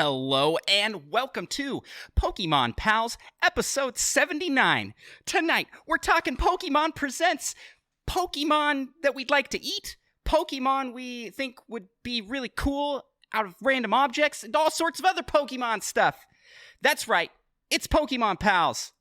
Hello and welcome to Pokemon Pals episode 79. Tonight we're talking Pokemon presents Pokemon that we'd like to eat, Pokemon we think would be really cool out of random objects, and all sorts of other Pokemon stuff. That's right, it's Pokemon Pals.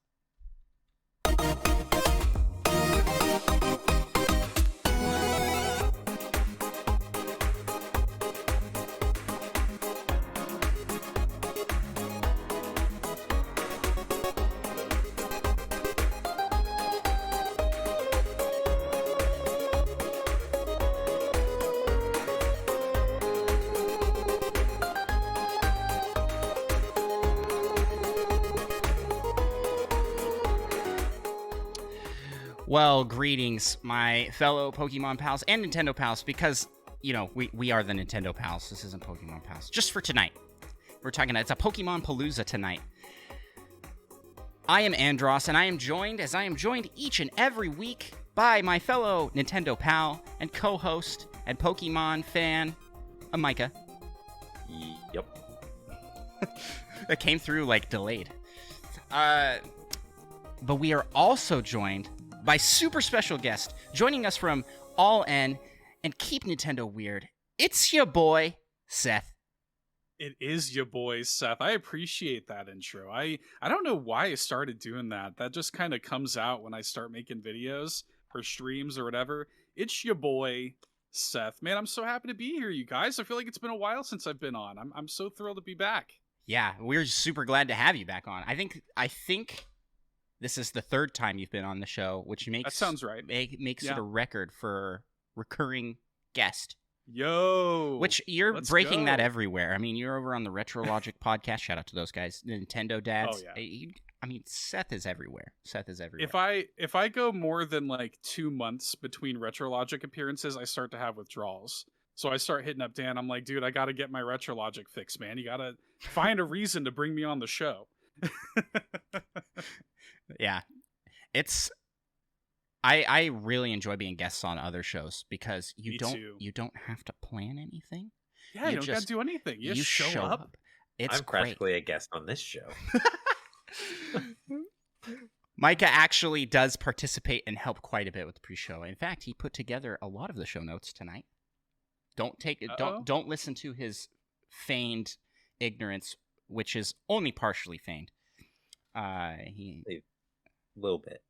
Well, greetings, my fellow Pokemon pals and Nintendo pals, because, you know, we are the Nintendo pals. This isn't Pokemon pals. Just for tonight. We're talking, it's a Pokemon Palooza tonight. I am Andros, and I am joined, as I am joined each and every week, by my fellow Nintendo pal and co-host and Pokemon fan, Micah. Yep. That came through, like, delayed. But we are also joined by super special guest, joining us from All N and Keep Nintendo Weird. It's your boy, Seth. It is your boy, Seth. I appreciate that intro. I don't know why I started doing that. That just kind of comes out when I start making videos or streams or whatever. It's your boy, Seth. Man, I'm so happy to be here, you guys. I feel like it's been a while since I've been on. I'm so thrilled to be back. Yeah, we're super glad to have you back on. I think this is the third time you've been on the show, which makes that sounds right. Makes it a record for recurring guest. Yo, which you're breaking that everywhere. I mean, you're over on the Retro Logic podcast. Shout out to those guys, Nintendo dads. Oh, yeah. I mean, Seth is everywhere. If I go more than like 2 months between Retro Logic appearances, I start to have withdrawals. So I start hitting up Dan. I'm like, dude, I got to get my Retro Logic fix, man. You got to find a reason to bring me on the show. Yeah, I really enjoy being guests on other shows because you don't have to plan anything. Yeah, you don't got to do anything. You just show up. I'm practically a guest on this show. Micah actually does participate and help quite a bit with the pre-show. In fact, he put together a lot of the show notes tonight. Don't listen to his feigned ignorance, which is only partially feigned. A little bit.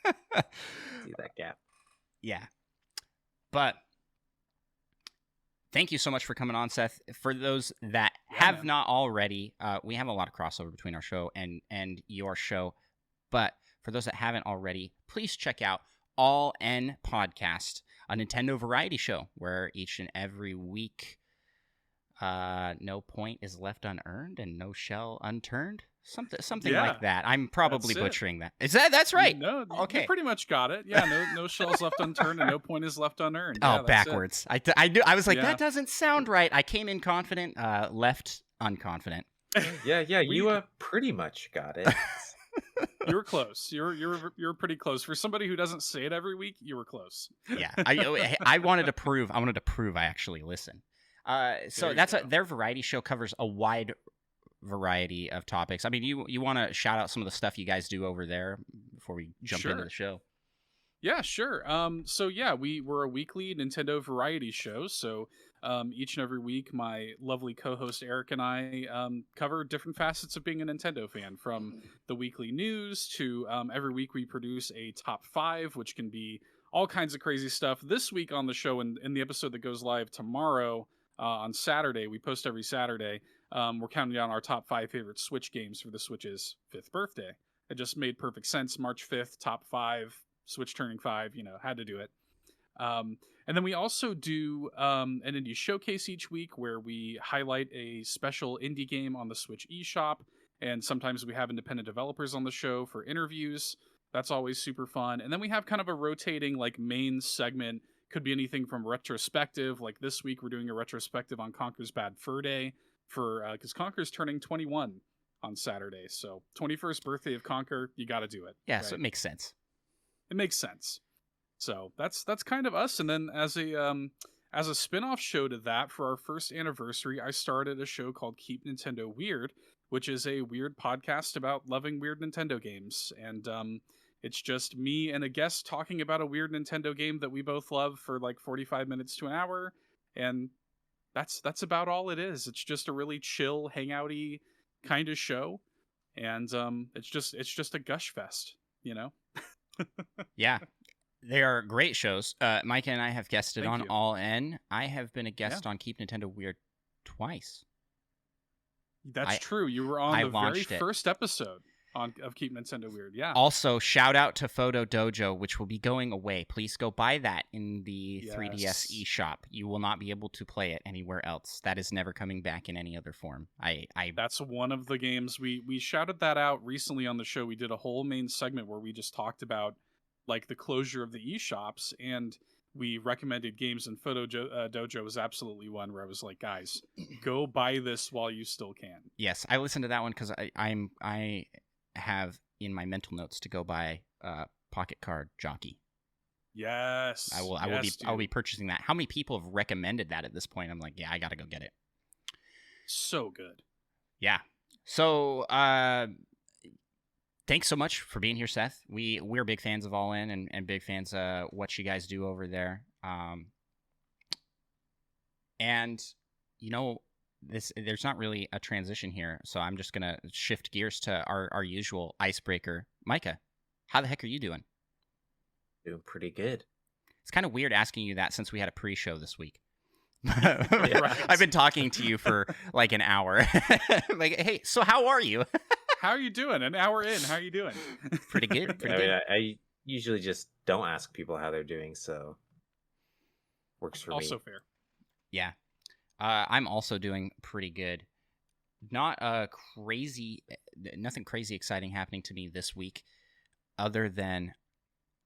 See that gap. Yeah. But thank you so much for coming on, Seth. For those that have not already, we have a lot of crossover between our show and your show. But for those that haven't already, please check out All N Podcast, a Nintendo variety show where each and every week no point is left unearned and no shell unturned. Something like that. I'm probably butchering that. That's right? No, okay. You pretty much got it. Yeah, no shells left unturned and no point is left unearned. Oh, backwards. I knew. I was like, that doesn't sound right. I came in confident, left unconfident. Yeah. You pretty much got it. You were close. You're pretty close. For somebody who doesn't say it every week, you were close. Yeah. I wanted to prove I actually listen. So their variety show covers a wide variety of topics. I mean, you want to shout out some of the stuff you guys do over there before we jump into the show? Yeah, sure. We're a weekly Nintendo variety show. So each and every week, my lovely co-host Eric and I cover different facets of being a Nintendo fan, from the weekly news to every week we produce a top 5, which can be all kinds of crazy stuff. This week on the show, in the episode that goes live tomorrow on Saturday, we post every Saturday, we're counting down our top 5 favorite Switch games for the Switch's 5th birthday. It just made perfect sense. March 5th, top 5, Switch turning 5, had to do it. And then we also do an indie showcase each week where we highlight a special indie game on the Switch eShop, and sometimes we have independent developers on the show for interviews. That's always super fun. And then we have kind of a rotating main segment. Could be anything from retrospective. Like this week, we're doing a retrospective on Conker's Bad Fur Day because Conker's turning 21 on Saturday. So 21st birthday of Conker, you got to do it. Yeah, right? So it makes sense. It makes sense. So that's kind of us. And then as a as a spin-off show to that, for our first anniversary, I started a show called Keep Nintendo Weird, which is a weird podcast about loving weird Nintendo games. And it's just me and a guest talking about a weird Nintendo game that we both love for like 45 minutes to an hour. And that's about all it is. It's just a really chill, hangouty kind of show. And it's just a gush fest, you know? Yeah. They are great shows. Micah and I have guested Thank on you. All N. I have been a guest on Keep Nintendo Weird twice. That's true. You were on I the very launched it. first episode of Keep Nintendo Weird. Yeah. Also, shout out to Photo Dojo, which will be going away. Please go buy that in the 3DS Yes. eShop. You will not be able to play it anywhere else. That is never coming back in any other form. That's one of the games we shouted that out recently on the show. We did a whole main segment where we just talked about like the closure of the eShops, and we recommended games, and Photo Dojo was absolutely one where I was like, guys, go buy this while you still can. Yes, I listened to that one because I have in my mental notes to go buy Pocket Card Jockey. Yes. I will be purchasing that. How many people have recommended that at this point? I'm like, yeah, I gotta go get it. So good. Yeah. So thanks so much for being here, Seth. We're big fans of All In and big fans of what you guys do over there. And you know, there's not really a transition here, so I'm just gonna shift gears to our usual icebreaker. Micah, how the heck are you doing? Doing pretty good. It's kind of weird asking you that since we had a pre-show this week. Right. I've been talking to you for like an hour. Like, hey, so how are you? How are you doing? An hour in, how are you doing? Pretty good. Pretty good. mean, I usually just don't ask people how they're doing, so works for me. Also fair. Yeah. I'm also doing pretty good. Not nothing crazy exciting happening to me this week, other than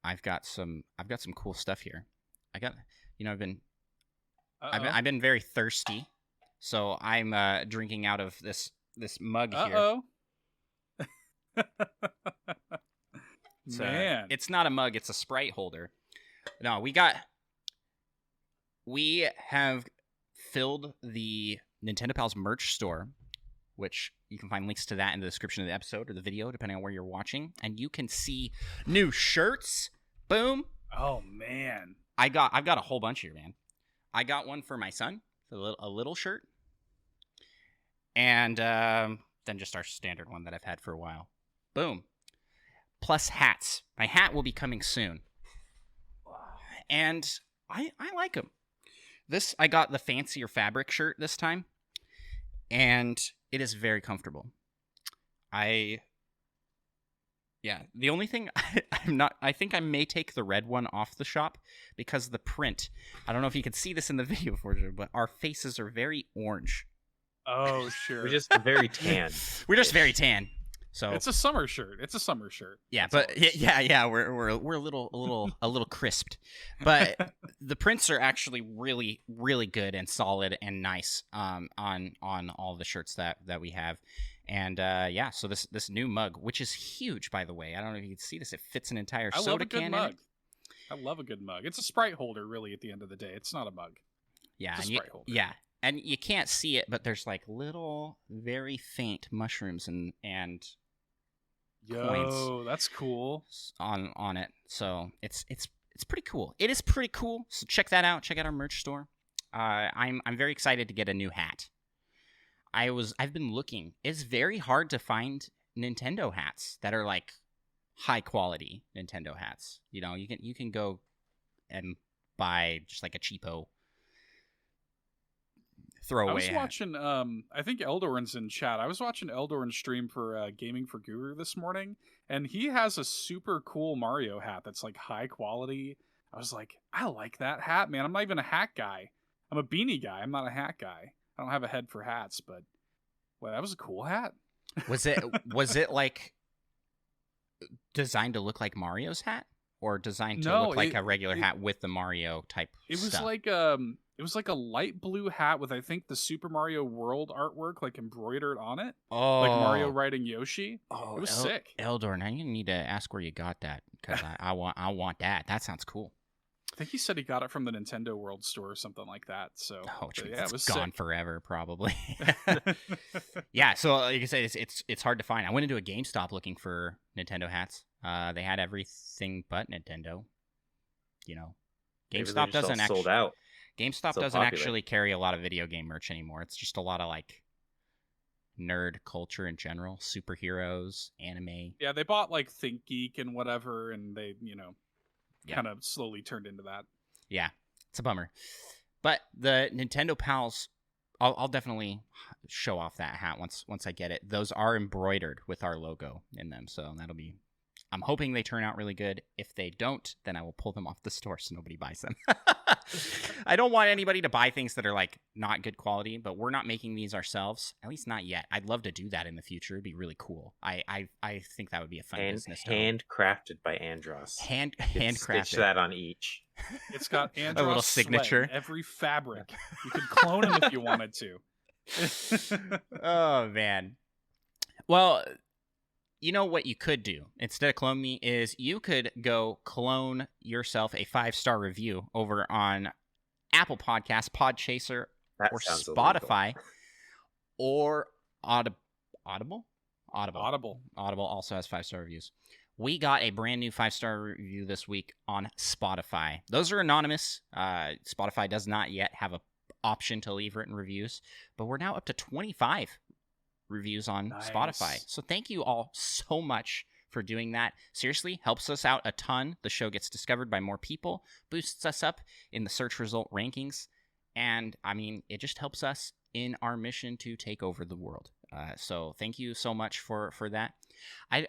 I've got some cool stuff here. I've been very thirsty, so I'm drinking out of this mug here. Man, It's not a mug, it's a Sprite holder. No, we have filled the Nintendo Pals merch store, which you can find links to that in the description of the episode or the video, depending on where you're watching. And you can see new shirts. Boom. Oh man, I've got a whole bunch here, man. I got one for my son, a little shirt, and then just our standard one that I've had for a while. Boom. Plus hats. My hat will be coming soon, and I like them. I got the fancier fabric shirt this time, and it is very comfortable. The only thing I think I may take the red one off the shop because the print, I don't know if you can see this in the video version, but our faces are very orange. Oh, sure. We're just very tan. We're just very tan. So It's a summer shirt. Yeah, That's but we're a little crisped. But the prints are actually really, really good and solid and nice on all the shirts that we have. And so this new mug, which is huge, by the way. I don't know if you can see this. It fits an entire soda can mug. in it. I love a good mug. It's a Sprite holder, really, at the end of the day. It's not a mug. Yeah, It's a Sprite holder. yeah, and you can't see it, but there's like little, very faint mushrooms and Yo, that's cool. on it. So it's pretty cool. It is pretty cool. So check that out. Check out our merch store. I'm very excited to get a new hat. I've been looking. It's very hard to find Nintendo hats that are like high quality Nintendo hats. You know, you can go and buy just like a cheapo throwaway I was hat. watching, I think Eldorn's in chat. I was watching Eldorn stream for Gaming for Guru this morning, and he has a super cool Mario hat that's like high quality. I was like, I like that hat, man. I'm not even a hat guy. I'm a beanie guy. I'm not a hat guy. I don't have a head for hats, but well, that was a cool hat. Was it like designed to look like Mario's hat, or designed to look like a regular hat with the Mario type stuff? It was like a light blue hat with, I think, the Super Mario World artwork like embroidered on it. Oh, like Mario riding Yoshi. Oh, it was sick. Eldor, now you need to ask where you got that because I want that. That sounds cool. I think he said he got it from the Nintendo World Store or something like that. So, Oh, geez, yeah, it it's was gone sick. forever, probably. Yeah, so like I said, it's hard to find. I went into a GameStop looking for Nintendo hats. They had everything but Nintendo. You know, Maybe they're GameStop just all doesn't sold actually. out. GameStop So doesn't popular. actually carry a lot of video game merch anymore. It's just a lot of like nerd culture in general, superheroes, anime. Yeah, they bought like Think Geek and whatever, and they, Yeah. kind of slowly turned into that. Yeah, it's a bummer. But the Nintendo Pals, I'll definitely show off that hat once I get it. Those are embroidered with our logo in them, so that'll be. I'm hoping they turn out really good. If they don't, then I will pull them off the store so nobody buys them. I don't want anybody to buy things that are like not good quality, but we're not making these ourselves, at least not yet. I'd love to do that in the future. It'd be really cool. I think that would be a fun business. Handcrafted by Andros. Handcrafted. Stitch that on each. It's got Andros' little sweat signature. in every fabric. You could clone him if you wanted to. Oh man. Well, you know what you could do instead of clone me is you could go clone yourself a 5-star review over on Apple Podcasts, Podchaser, That or sounds Spotify, illegal. or Audible. Audible. Audible also has 5-star reviews. We got a brand new 5-star review this week on Spotify. Those are anonymous. Spotify does not yet have an option to leave written reviews, but we're now up to 25 reviews on Spotify. So thank you all so much for doing that. Seriously, helps us out a ton. The show gets discovered by more people, boosts us up in the search result rankings, and I mean, it just helps us in our mission to take over the world. So thank you so much for that. I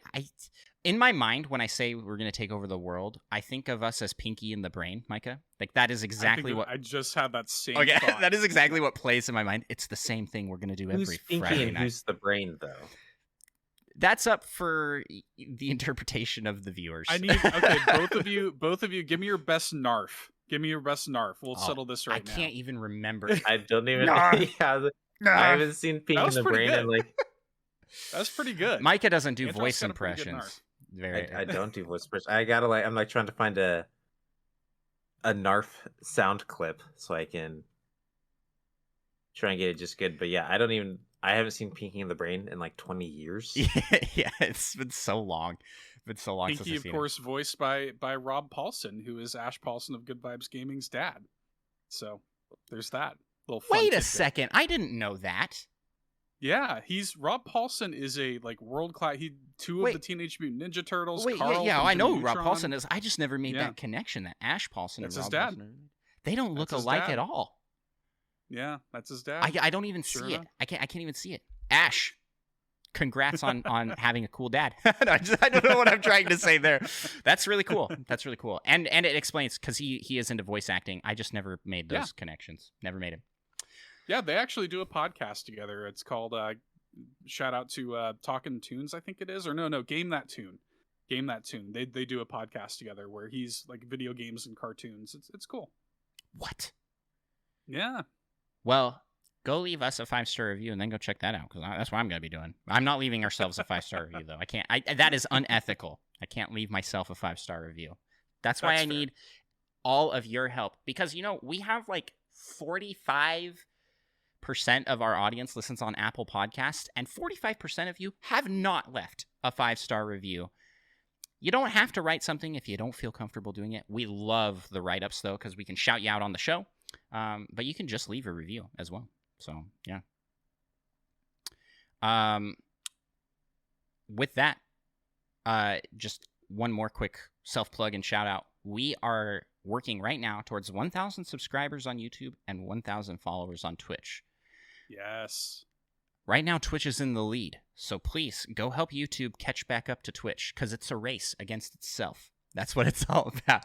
in my mind, when I say we're going to take over the world, I think of us as Pinky in the Brain, Micah. Like that is exactly what I just had that same okay, thought. that is exactly what plays in my mind. It's the same thing we're going to do Who's every Pinky Friday and night. who's the brain, though? That's up for the interpretation of the viewers. I need okay, both of you, give me your best narf. Give me your best narf. We'll settle this right now. I can't even remember. I don't even. Nah. Yeah, I haven't seen Pinky in was the pretty Brain good. in like. That's pretty good. Micah doesn't do Andros voice got a pretty good impressions. Very. I don't do voice impressions. I gotta like. I'm like trying to find a Narf sound clip so I can try and get it just good. But yeah, I haven't seen Pinky in the Brain in like 20 years. Yeah, it's been so long. It's been so long since Pinky, I've of seen course, voiced by Rob Paulson, who is Ash Paulson of Good Vibes Gaming's dad. So there's that little. Fun Wait a tidbit. second, I didn't know that. Yeah, Rob Paulson is a like world class. Two of the Teenage Mutant Ninja Turtles. Wait, Carl yeah, from I know Jimmy who Rob Neutron. Paulson is. I just never made Yeah. that connection. That Ash Paulson That's and his Rob dad. Paulson are- they don't look That's his alike dad. at all. Yeah, that's his dad. I don't even Sure see enough. it. I can't even see it. Ash, congrats on having a cool dad. No, I don't know what I'm trying to say there. That's really cool. That's really cool. And it explains because he is into voice acting. I just never made those connections. Never made him. Yeah, they actually do a podcast together. It's called shout out to Talkin' Tunes, I think it is, or no, Game That Tune. Game That Tune. They do a podcast together where he's like video games and cartoons. It's cool. What? Yeah. Well, go leave us a 5-star review and then go check that out because that's what I'm going to be doing. I'm not leaving ourselves a 5-star review though. I can't. That is unethical. I can't leave myself a 5-star review. That's why I fair. need all of your help because we have like 45% of our audience listens on Apple Podcasts, and 45% of you have not left a 5-star review. You don't have to write something if you don't feel comfortable doing it. We love the write-ups, though, because we can shout you out on the show. But you can just leave a review as well. So, yeah. With that, just one more quick self-plug and shout-out. We are working right now towards 1,000 subscribers on YouTube and 1,000 followers on Twitch. Yes. Right now, Twitch is in the lead, so please go help YouTube catch back up to Twitch, because it's a race against itself. That's what it's all about.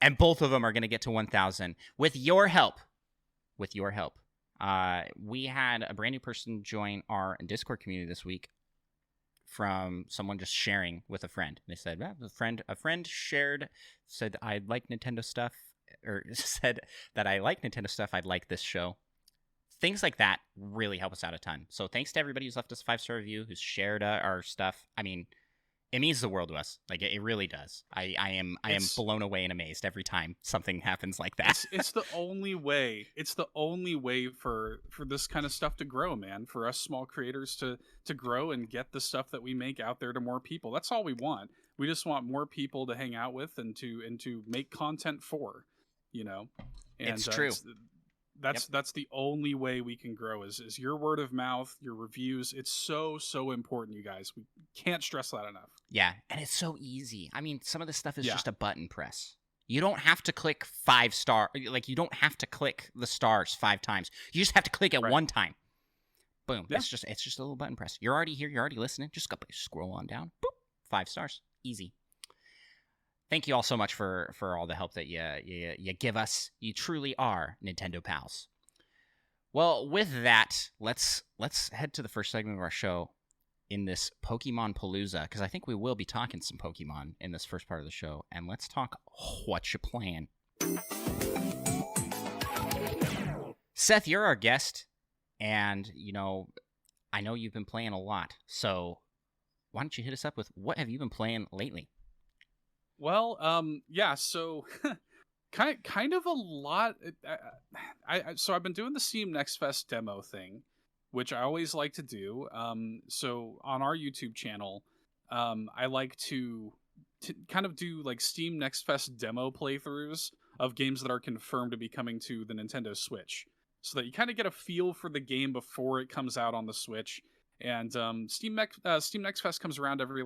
And both of them are going to get to 1,000 with your help. With your help. We had a brand new person join our Discord community this week from someone just sharing with a friend. They said, a friend shared, said, I like Nintendo stuff, or said that I like Nintendo stuff, I'd like this show. Things like that really help us out a ton. So thanks to everybody who's left us a 5-star review, who's shared our stuff. I mean, It means the world to us. Like it really does. I am blown away and amazed every time something happens like that. It's the only way. It's the only way for this kind of stuff to grow, man. For us small creators to grow and get the stuff that we make out there to more people. That's all we want. We just want more people to hang out with and to make content for, you know. And, it's true. That's the only way we can grow is your word of mouth, your reviews. It's so important, you guys. We can't stress that enough. Yeah, and it's so easy. I mean, some of this stuff is just a button press. You don't have to click 5 star. Like you don't have to click the stars 5 times. You just have to click it one time. Boom. Yeah. It's just a little button press. You're already here. You're already listening. Just go scroll on down. Boop. 5 stars. Easy. Thank you all so much for all the help that you give us. You truly are Nintendo pals. Well, with that, let's head to the first segment of our show in this Pokemon Palooza, because I think we will be talking some Pokemon in this first part of the show. And let's talk what you playing. Seth, you're our guest, and I know you've been playing a lot. So why don't you hit us up with what have you been playing lately? Well, yeah, so kind of a lot. So I've been doing the Steam Next Fest demo thing, which I always like to do. So on our YouTube channel, I like to kind of do like Steam Next Fest demo playthroughs of games that are confirmed to be coming to the Nintendo Switch, so that you kind of get a feel for the game before it comes out on the Switch. And Steam Next Fest comes around every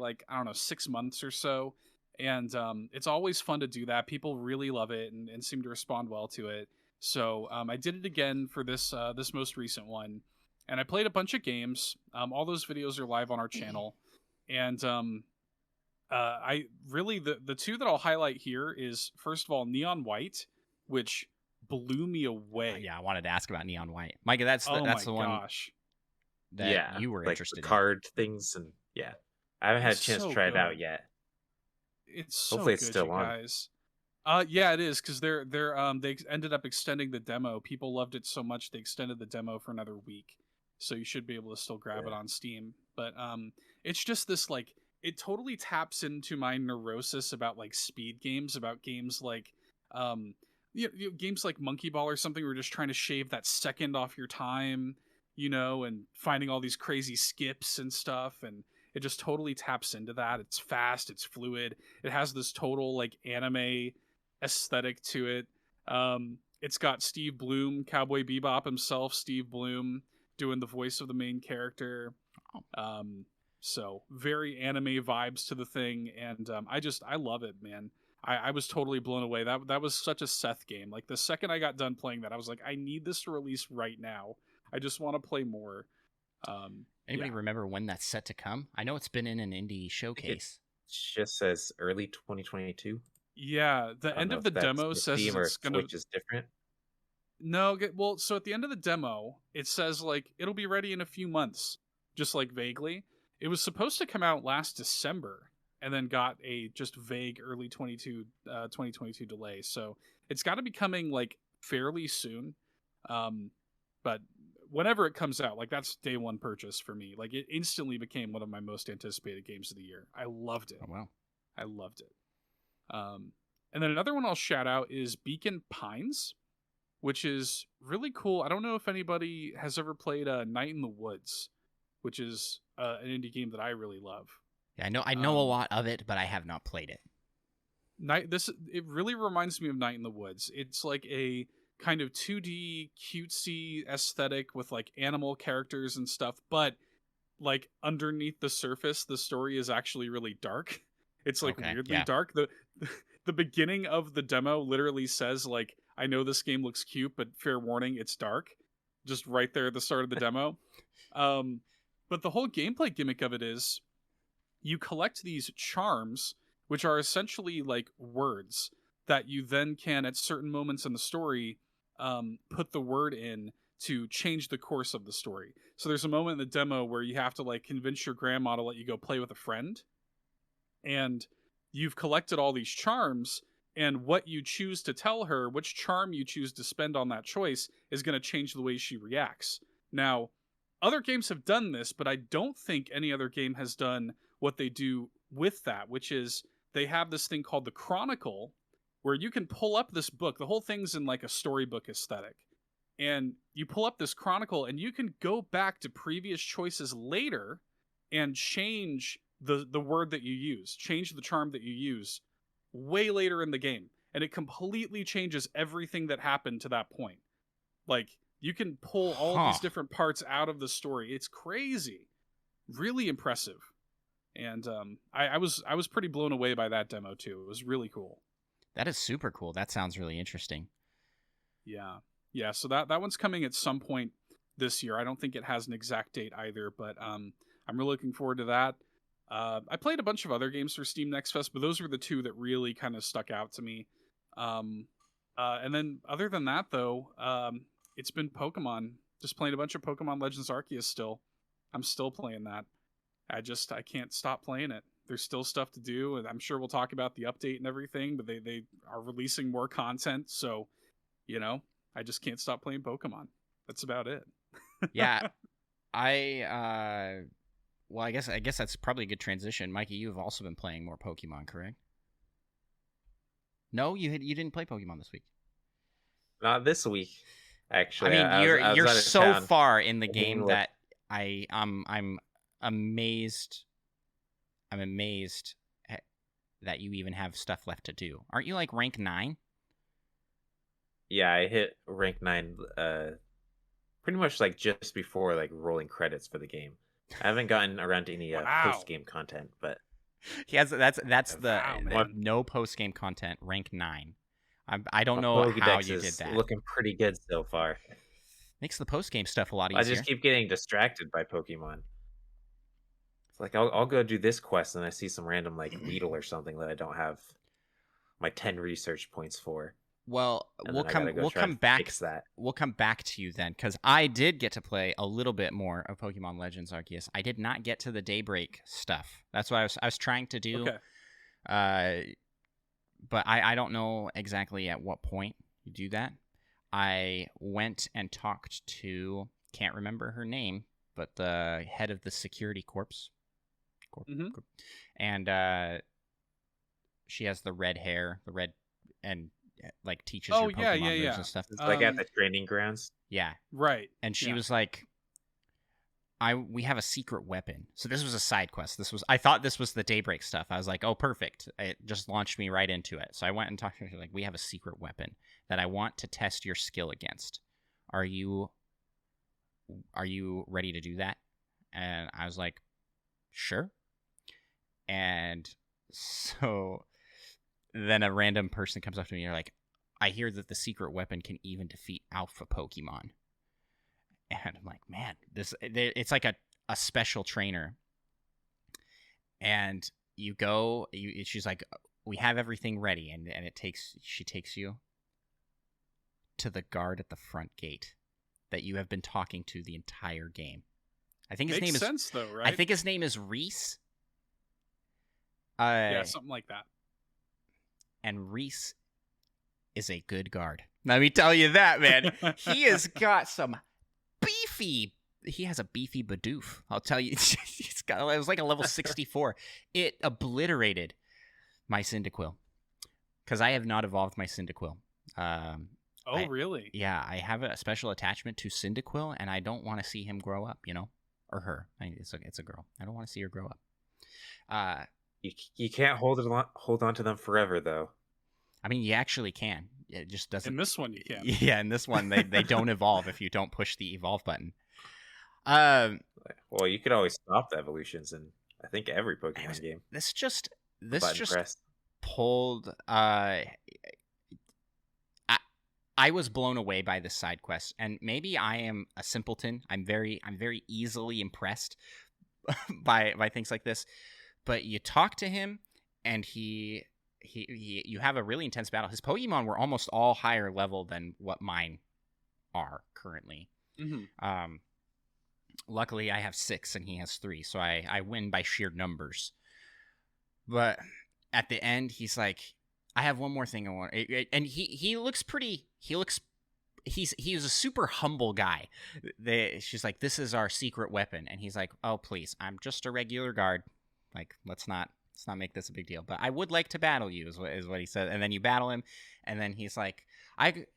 6 months or so. And it's always fun to do that. People really love it and seem to respond well to it. So I did it again for this most recent one, and I played a bunch of games. All those videos are live on our channel, and I really the 2 that I'll highlight here is, first of all, Neon White, which blew me away. Yeah, I wanted to ask about Neon White, Micah. That's the one that you were interested in. Card things, and I haven't had a chance to try it out yet. It's so hopefully good, it's still on. Guys. Yeah, it is, because they ended up extending the demo. People loved it so much they extended the demo for another week, so you should be able to still grab it on Steam. But it's just this it totally taps into my neurosis about speed games, about games like games like Monkey Ball or something. Where you're just trying to shave that second off your time, and finding all these crazy skips and stuff, and it just totally taps into that. It's fast, it's fluid. It has this total anime aesthetic to it. It's got Steve Bloom, Cowboy Bebop himself, Steve Bloom, doing the voice of the main character. So very anime vibes to the thing, and I love it, man. I was totally blown away. That was such a Seth game. The second I got done playing that, I was like, I need this to release right now. I just want to play more. Anybody remember when that's set to come? I know it's been in an indie showcase. It just says early 2022. Yeah, the end of the demo says it's going to... Which is different. No, well, so at the end of the demo, it says, it'll be ready in a few months, just vaguely. It was supposed to come out last December, and then got a just vague early 2022 delay. So it's got to be coming, fairly soon. But whenever it comes out, that's day one purchase for me. It instantly became one of my most anticipated games of the year. I loved it. Oh, wow. I loved it. And then another one I'll shout out is Beacon Pines, which is really cool. I don't know if anybody has ever played Night in the Woods, which is an indie game that I really love. Yeah, I know a lot of it, but I have not played it. It really reminds me of Night in the Woods. It's a kind of 2D cutesy aesthetic with animal characters and stuff, but underneath the surface the story is actually really dark. It's weirdly dark. The beginning of the demo literally says I know this game looks cute, but fair warning, it's dark, just right there at the start of the demo. But the whole gameplay gimmick of it is you collect these charms, which are essentially words that you then can, at certain moments in the story, put the word in to change the course of the story. So there's a moment in the demo where you have to convince your grandma to let you go play with a friend, and you've collected all these charms, and what you choose to tell her, which charm you choose to spend on that choice, is going to change the way she reacts. Now, other games have done this, but I don't think any other game has done what they do with that, which is they have this thing called the Chronicle, where you can pull up this book. The whole thing's in like a storybook aesthetic. And you pull up this Chronicle and you can go back to previous choices later and change the word that you use, change the charm that you use way later in the game. And it completely changes everything that happened to that point. Like, you can pull all of these different parts out of the story. It's crazy. Really impressive. And I was pretty blown away by that demo too. It was really cool. That is super cool. That sounds really interesting. Yeah. Yeah, so that one's coming at some point this year. I don't think it has an exact date either, but I'm really looking forward to that. I played a bunch of other games for Steam Next Fest, but those were the two that really kind of stuck out to me. And then other than that, though, it's been Pokemon. Just playing a bunch of Pokemon Legends Arceus still. I'm still playing that. I can't stop playing it. There's still stuff to do, and I'm sure we'll talk about the update and everything, but they are releasing more content, so, you know, I just can't stop playing Pokemon. That's about it. Yeah. Well, I guess that's probably a good transition. Mikey, you have also been playing more Pokemon, correct? No, you didn't play Pokemon this week. Not this week, actually. I mean, you're so far in the game that I'm amazed. I'm amazed that you even have stuff left to do. Aren't you like rank 9? Yeah, I hit rank 9 pretty much like just before like rolling credits for the game. I haven't gotten around to any post game content, but he has that's the no post game content, rank 9. I don't know how you did that. Looking pretty good so far. Makes the post game stuff a lot easier. I just keep getting distracted by Pokemon. It's like I'll go do this quest and I see some random like Weedle or something that I don't have my 10 research points for. Well, we'll come back to you then, because I did get to play a little bit more of Pokemon Legends Arceus. I did not get to the Daybreak stuff. That's what I was trying to do. Okay. But I don't know exactly at what point you do that. I went and talked to, can't remember her name, but the head of the security corps. And she has the red hair, and like teaches your Pokemon moves and stuff. It's like at the training grounds. Yeah. Right. And she was like, we have a secret weapon. So this was a side quest. I thought this was the Daybreak stuff. I was like, oh, perfect. It just launched me right into it. So I went and talked to her, like, we have a secret weapon that I want to test your skill against. Are you ready to do that? And I was like, sure. And so then a random person comes up to me and you're like, I hear that the secret weapon can even defeat alpha Pokemon. And I'm like, man, it's like a special trainer. And you go, she's like, we have everything ready. And she takes you to the guard at the front gate that you have been talking to the entire game. I think his name is Makes sense though, right? I think his name is Reese. Yeah, something like that. And Reese is a good guard. Let me tell you that, man. He has got some he has a beefy Bidoof. I'll tell you. It was like a level 64. It obliterated my Cyndaquil. Because I have not evolved my Cyndaquil. Really? Yeah, I have a special attachment to Cyndaquil, and I don't want to see him grow up, or her. It's a girl. I don't want to see her grow up. You can't hold on to them forever, though. I mean, you actually can. It just doesn't. In this one, you can. Yeah, in this one, they don't evolve if you don't push the evolve button. Well, you could always stop the evolutions in, I think, every Pokemon game. This just pulled. I was blown away by this side quest, and maybe I am a simpleton. I'm very easily impressed by things like this. But you talk to him, and you have a really intense battle. His Pokemon were almost all higher level than what mine are currently. Mm-hmm. Luckily, I have 6 and he has 3, so I win by sheer numbers. But at the end, he's like, I have one more thing I want. And he looks pretty. He's a super humble guy. She's like, this is our secret weapon. And he's like, oh, please, I'm just a regular guard. Like, let's not let's not make this a big deal. But I would like to battle you, is what he said. And then you battle him, and then he's like,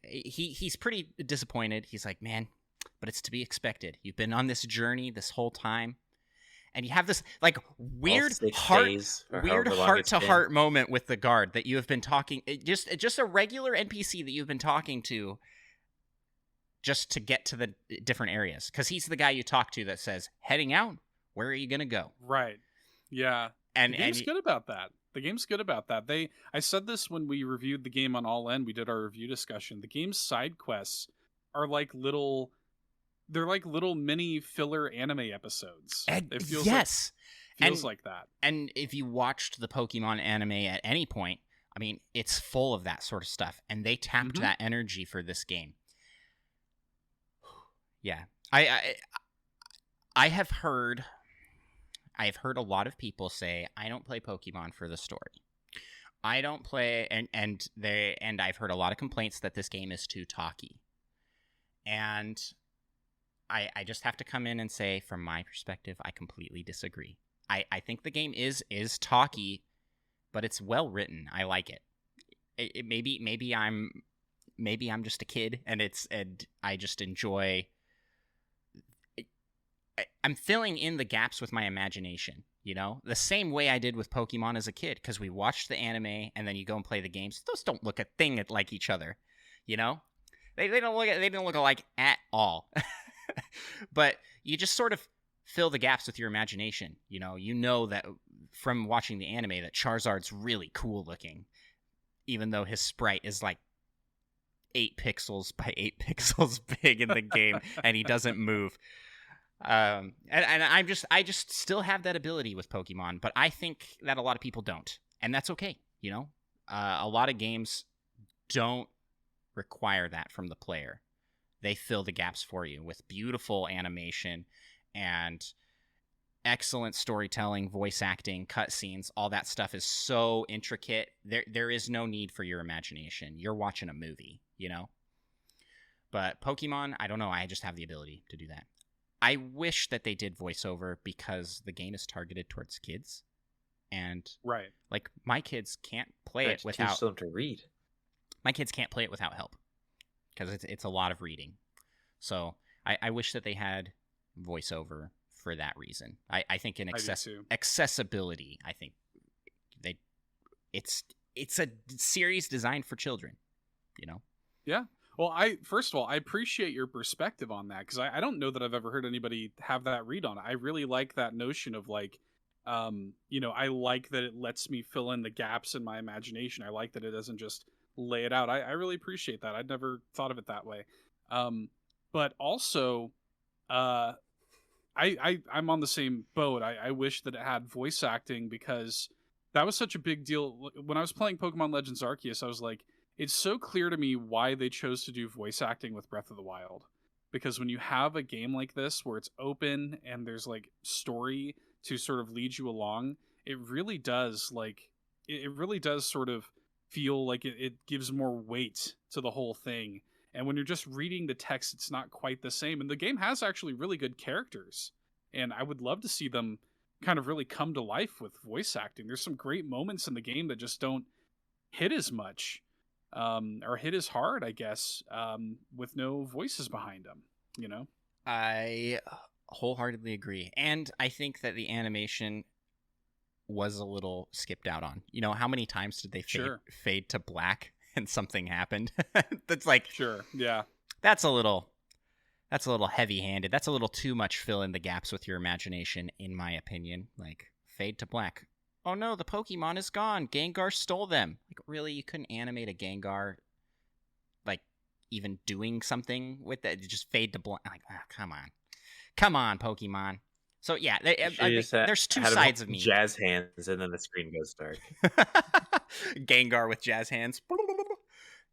he's pretty disappointed. He's like, man, but it's to be expected. You've been on this journey this whole time. And you have this like weird heart to heart moment with the guard that you have been talking, just a regular NPC that you've been talking to, just to get to the different areas, because he's the guy you talk to that says, heading out, where are you gonna go? Right. Yeah. And the game's good about that. The game's good about that. I said this when we reviewed the game on All In. We did our review discussion. The game's side quests are like little. They're like little mini filler anime episodes. It feels like that. And if you watched the Pokemon anime at any point, I mean, it's full of that sort of stuff. And they tapped that energy for this game. Yeah. I have heard a lot of people say, I don't play Pokemon for the story. I don't play, and I've heard a lot of complaints that this game is too talky. And I just have to come in and say, from my perspective, I completely disagree. I think the game is talky, but it's well written. I like it. Maybe I'm just a kid, and I just enjoy. I'm filling in the gaps with my imagination, you know, the same way I did with Pokemon as a kid, because we watched the anime and then you go and play the games. Those don't look a thing like each other, you know. They don't look alike at all. But you just sort of fill the gaps with your imagination. You know that from watching the anime that Charizard's really cool looking, even though his sprite is like 8 pixels by 8 pixels big in the game, and he doesn't move. And I just still have that ability with Pokemon, but I think that a lot of people don't, and that's okay. You know, a lot of games don't require that from the player. They fill the gaps for you with beautiful animation and excellent storytelling, voice acting, cutscenes. All that stuff is so intricate. There is no need for your imagination. You're watching a movie, you know? But Pokemon, I don't know. I just have the ability to do that. I wish that they did voiceover, because the game is targeted towards kids. And right, like my kids can't play it without. Teach them to read. My kids can't play it without help, because it's a lot of reading. So I wish that they had voiceover for that reason. I think in accessibility, I think it's a series designed for children, you know? Yeah. Well, first of all, I appreciate your perspective on that, because I don't know that I've ever heard anybody have that read on it. I really like that notion of like, I like that it lets me fill in the gaps in my imagination. I like that it doesn't just lay it out. I really appreciate that. I'd never thought of it that way. But also, I'm on the same boat. I wish that it had voice acting, because that was such a big deal. When I was playing Pokemon Legends Arceus, I was like, it's so clear to me why they chose to do voice acting with Breath of the Wild. Because when you have a game like this where it's open and there's like story to sort of lead you along, it really does sort of feel like it gives more weight to the whole thing. And when you're just reading the text, it's not quite the same. And the game has actually really good characters, and I would love to see them kind of really come to life with voice acting. There's some great moments in the game that just don't hit as much, or hit as hard, I guess, with no voices behind them, you know? I wholeheartedly agree. And I think that the animation was a little skipped out on. You know, how many times did they fade to black and something happened? That's like, sure, yeah. That's a little heavy-handed. That's a little too much fill in the gaps with your imagination, in my opinion. Like, fade to black. Oh no, the Pokemon is gone. Gengar stole them. Like, really? You couldn't animate a Gengar, like, even doing something with that? Just fade to black. Like, come on, Pokemon. So yeah, there's two sides of me. Jazz hands, and then the screen goes dark. Gengar with jazz hands.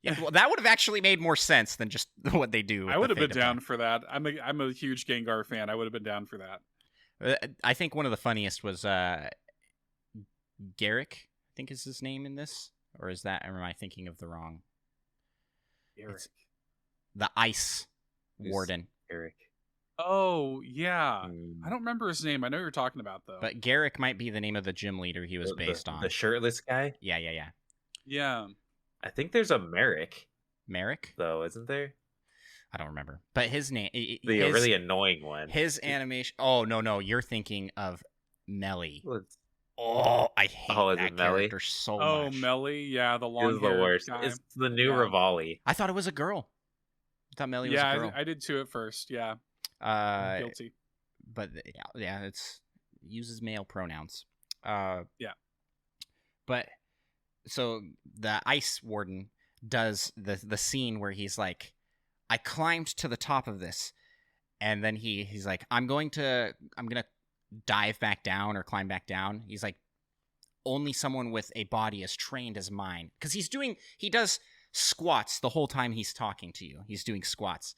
Yeah, well, that would have actually made more sense than just what they do. I would have been down for that. I'm a huge Gengar fan. I would have been down for that. I think one of the funniest was Garrick, I think is his name in this, or am I thinking of the wrong? Garrick. It's the Ice Warden. Garrick. Oh, yeah. I Mm, don't remember his name. I know who you're talking about, though. But Garrick might be the name of the gym leader he was based the on. shirtless guy. Yeah, yeah, yeah. Yeah. I think there's a Merrick Merrick? though, isn't there? I don't remember. But his name, The really annoying one. his animation. Oh no, you're thinking of Melly. What's- Oh, I hate Oh, is that it Melly? character so Oh, much. Melly. Yeah, the It long was the hair worst. guy. It's the new Yeah. Rivali. I thought it was a girl. I thought Melly was Yeah, a girl. I did too at first. Yeah. Guilty. But yeah, it's uses male pronouns. Yeah. But so the ice warden does the scene where he's like, I climbed to the top of this, and then he's like, I'm gonna dive back down or climb back down. He's like, only someone with a body as trained as mine, because he does squats the whole time he's talking to you. He's doing squats.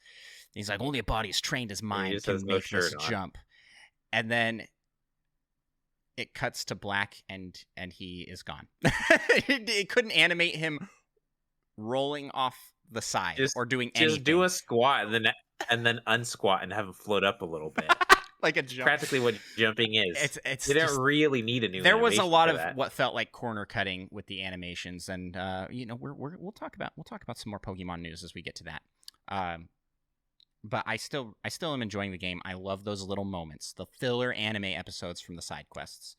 He's like, only a body as trained as mine just can has no make this shirt on. jump. And then it cuts to black, and he is gone. It couldn't animate him rolling off the side or doing anything. Just do a squat and then unsquat and have him float up a little bit. like a jump. Practically what jumping is. It's You don't just, really need a new. there was a animation lot for of that. what felt like corner cutting with the animations, and we'll talk about some more Pokemon news as we get to that. But I still am enjoying the game. I love those little moments, the filler anime episodes from the side quests.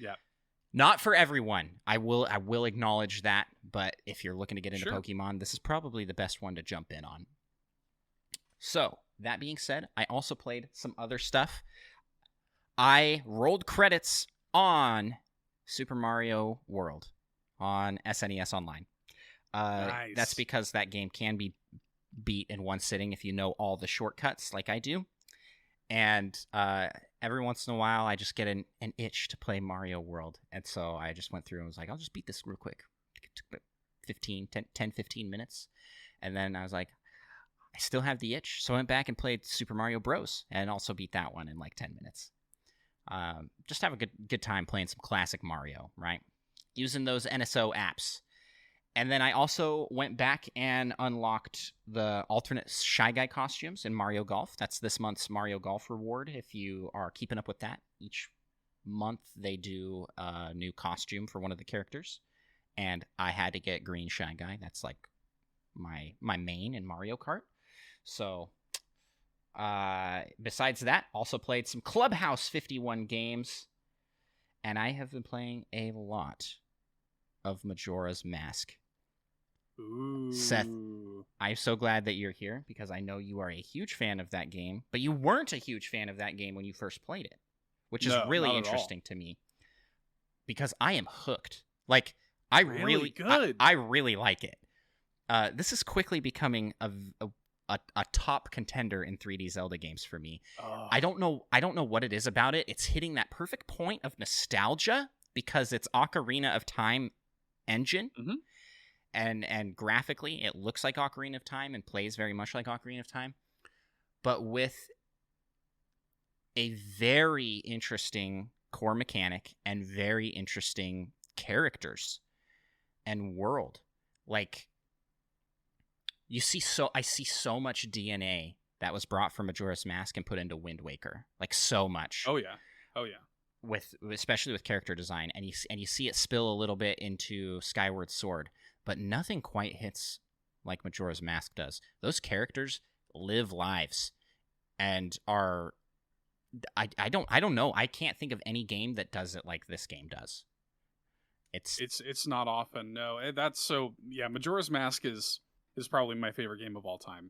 Yeah. Not for everyone. I will acknowledge that, but if you're looking to get into Sure. Pokemon, this is probably the best one to jump in on. So, that being said, I also played some other stuff. I rolled credits on Super Mario World on SNES Online. Nice. That's because that game can be beat in one sitting if you know all the shortcuts like I do. And every once in a while, I just get an itch to play Mario World. And so I just went through and was like, I'll just beat this real quick. It took about 10, 15 minutes. And then I was like, I still have the itch. So I went back and played Super Mario Bros. And also beat that one in like 10 minutes. Just have a good time playing some classic Mario, right? Using those NSO apps. And then I also went back and unlocked the alternate Shy Guy costumes in Mario Golf. That's this month's Mario Golf reward. If you are keeping up with that, each month they do a new costume for one of the characters. And I had to get Green Shy Guy. That's like my main in Mario Kart. So besides that, also played some Clubhouse 51 games. And I have been playing a lot of Majora's Mask. Ooh. Seth, I'm so glad that you're here because I know you are a huge fan of that game, but you weren't a huge fan of that game when you first played it, which is really interesting to me because I am hooked. Like, I really good. I really like it. This is quickly becoming a top contender in 3D Zelda games for me. Oh. I don't know what it is about it. It's hitting that perfect point of nostalgia because it's Ocarina of Time engine. Mm-hmm. And graphically, it looks like Ocarina of Time and plays very much like Ocarina of Time, but with a very interesting core mechanic and very interesting characters and world. Like, I see so much DNA that was brought from Majora's Mask and put into Wind Waker. Like, so much. Oh yeah. Especially with character design, and you see it spill a little bit into Skyward Sword. But nothing quite hits like Majora's Mask does. Those characters live lives and are I don't know. I can't think of any game that does it like this game does. It's not often. No. That's so yeah, Majora's Mask is probably my favorite game of all time.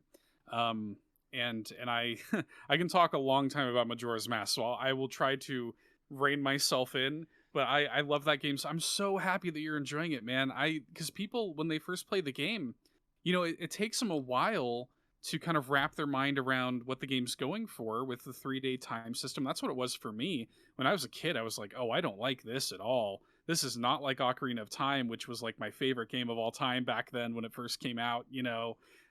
And I I can talk a long time about Majora's Mask, so I will try to rein myself in. But I love that game. So I'm so happy that you're enjoying it, man. Because people, when they first play the game, it takes them a while to kind of wrap their mind around what the game's going for with the 3-day time system. That's what it was for me. When I was a kid, I was like, oh, I don't like this at all. This is not like Ocarina of Time, which was like my favorite game of all time back then when it first came out.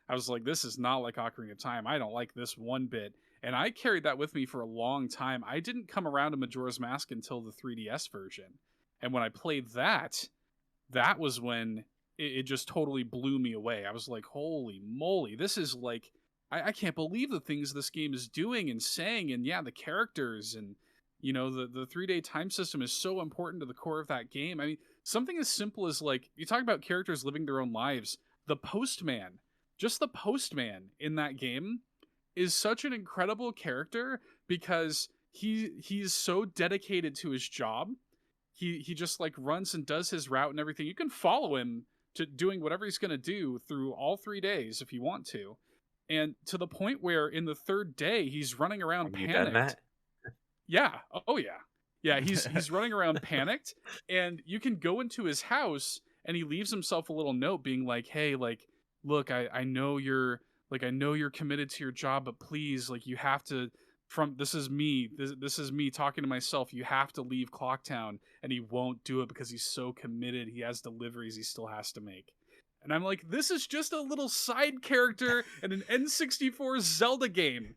I was like, this is not like Ocarina of Time. I don't like this one bit. And I carried that with me for a long time. I didn't come around to Majora's Mask until the 3DS version. And when I played that was when it just totally blew me away. I was like, holy moly, this is like I can't believe the things this game is doing and saying, and the characters, and the 3-day time system is so important to the core of that game. I mean, something as simple as, like, you talk about characters living their own lives. The postman, just the postman in that game, is such an incredible character because he's so dedicated to his job. He just like runs and does his route and everything. You can follow him to doing whatever he's going to do through all 3 days if you want to. And to the point where in the 3rd day, he's running around Have you panicked. done that? Yeah. Oh, yeah. Yeah, he's running around panicked, and you can go into his house, and he leaves himself a little note being like, hey, like, look, I know you're committed to your job, but please, like, you have to, this is me talking to myself, you have to leave Clocktown. And he won't do it because he's so committed. He has deliveries he still has to make. And I'm like, this is just a little side character in an N64 Zelda game.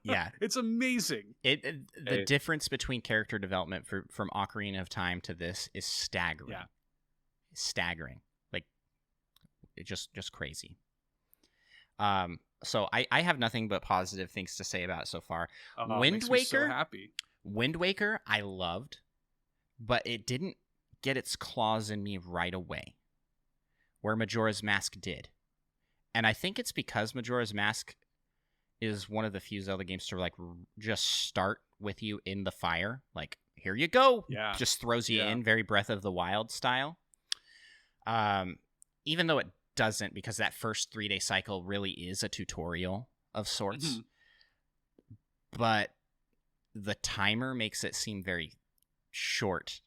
Yeah, it's amazing. The difference between character development from Ocarina of Time to this is staggering. Yeah, staggering. Like, it's just crazy. So I have nothing but positive things to say about it so far. Wind Waker, so happy. Wind Waker, I loved, but it didn't get its claws in me right away, where Majora's Mask did. And I think it's because Majora's Mask is one of the few Zelda games to like just start with you in the fire. Like, here you go. Yeah. Just throws you in, very Breath of the Wild style. Even though it doesn't, because that first 3-day cycle really is a tutorial of sorts. Mm-hmm. But the timer makes it seem very short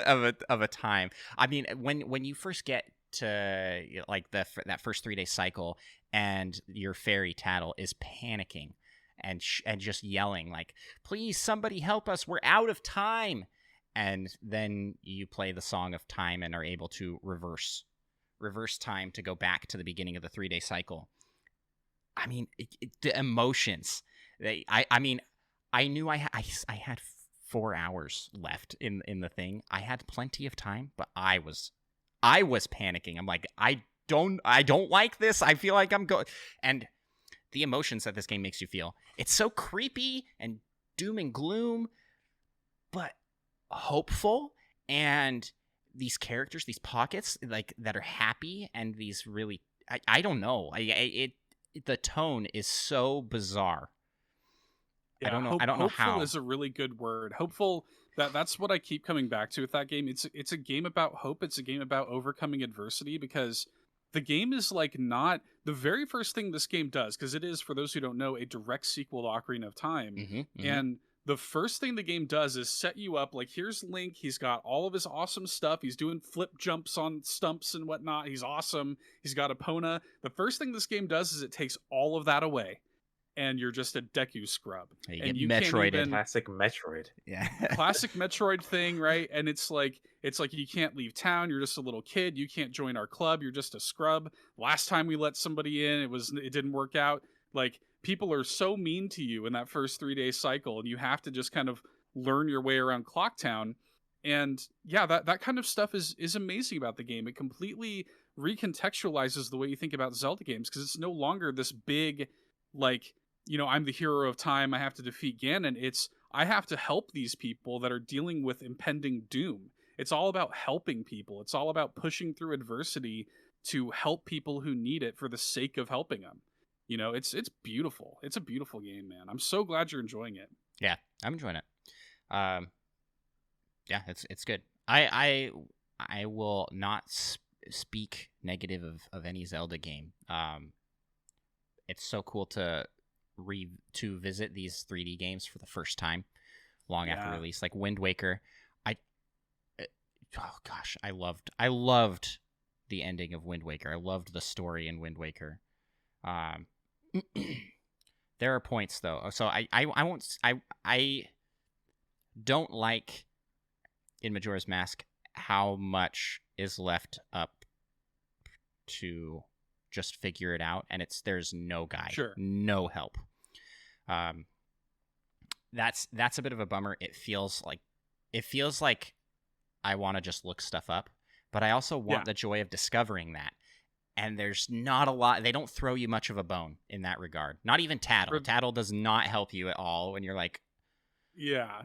of a time. I mean, when you first get to like that first 3-day cycle, and your fairy Tattle is panicking and just yelling like, please somebody help us, we're out of time. And then you play the Song of Time and are able to reverse time to go back to the beginning of the 3-day cycle. I mean, the emotions. I mean, I knew I had 4 hours left in the thing. I had plenty of time, but I was panicking. I'm like, I don't like this. I feel like I'm going. And the emotions that this game makes you feel, it's so creepy and doom and gloom, but hopeful. And these characters, these pockets, like, that are happy, and these really, I don't know. The tone is so bizarre. Yeah, I don't know hopeful how. Is a really good word. Hopeful. That's what I keep coming back to with that game. It's a game about hope. It's a game about overcoming adversity, because the game is like not the very first thing this game does, because it is, for those who don't know, a direct sequel to Ocarina of Time. Mm-hmm, mm-hmm. And the first thing the game does is set you up like, here's Link. He's got all of his awesome stuff. He's doing flip jumps on stumps and whatnot. He's awesome. He's got Epona. The first thing this game does is it takes all of that away, and you're just a Deku scrub. And you Metroided. Classic Metroid. Yeah. Classic Metroid thing, right? And it's like you can't leave town. You're just a little kid. You can't join our club. You're just a scrub. Last time we let somebody in, it didn't work out. Like, people are so mean to you in that first 3-day cycle, and you have to just kind of learn your way around Clocktown. And yeah, that kind of stuff is amazing about the game. It completely recontextualizes the way you think about Zelda games, because it's no longer this big, like, I'm the hero of time, I have to defeat Ganon. It's, I have to help these people that are dealing with impending doom. It's all about helping people. It's all about pushing through adversity to help people who need it for the sake of helping them. It's beautiful. It's a beautiful game, man. I'm so glad you're enjoying it. Yeah, I'm enjoying it. Yeah, it's good. I will not speak negative of any Zelda game. It's so cool to visit these 3D games for the first time long after release, like Wind Waker. Oh gosh, I loved the ending of Wind Waker. I loved the story in Wind Waker. There are points though, so I don't like in Majora's Mask how much is left up to just figure it out, and there's no guide, no help. That's a bit of a bummer. It feels like I want to just look stuff up, but I also want the joy of discovering that. and there's not a lot. They don't throw you much of a bone in that regard. Not even Tattle. Tattle does not help you at all when you're like,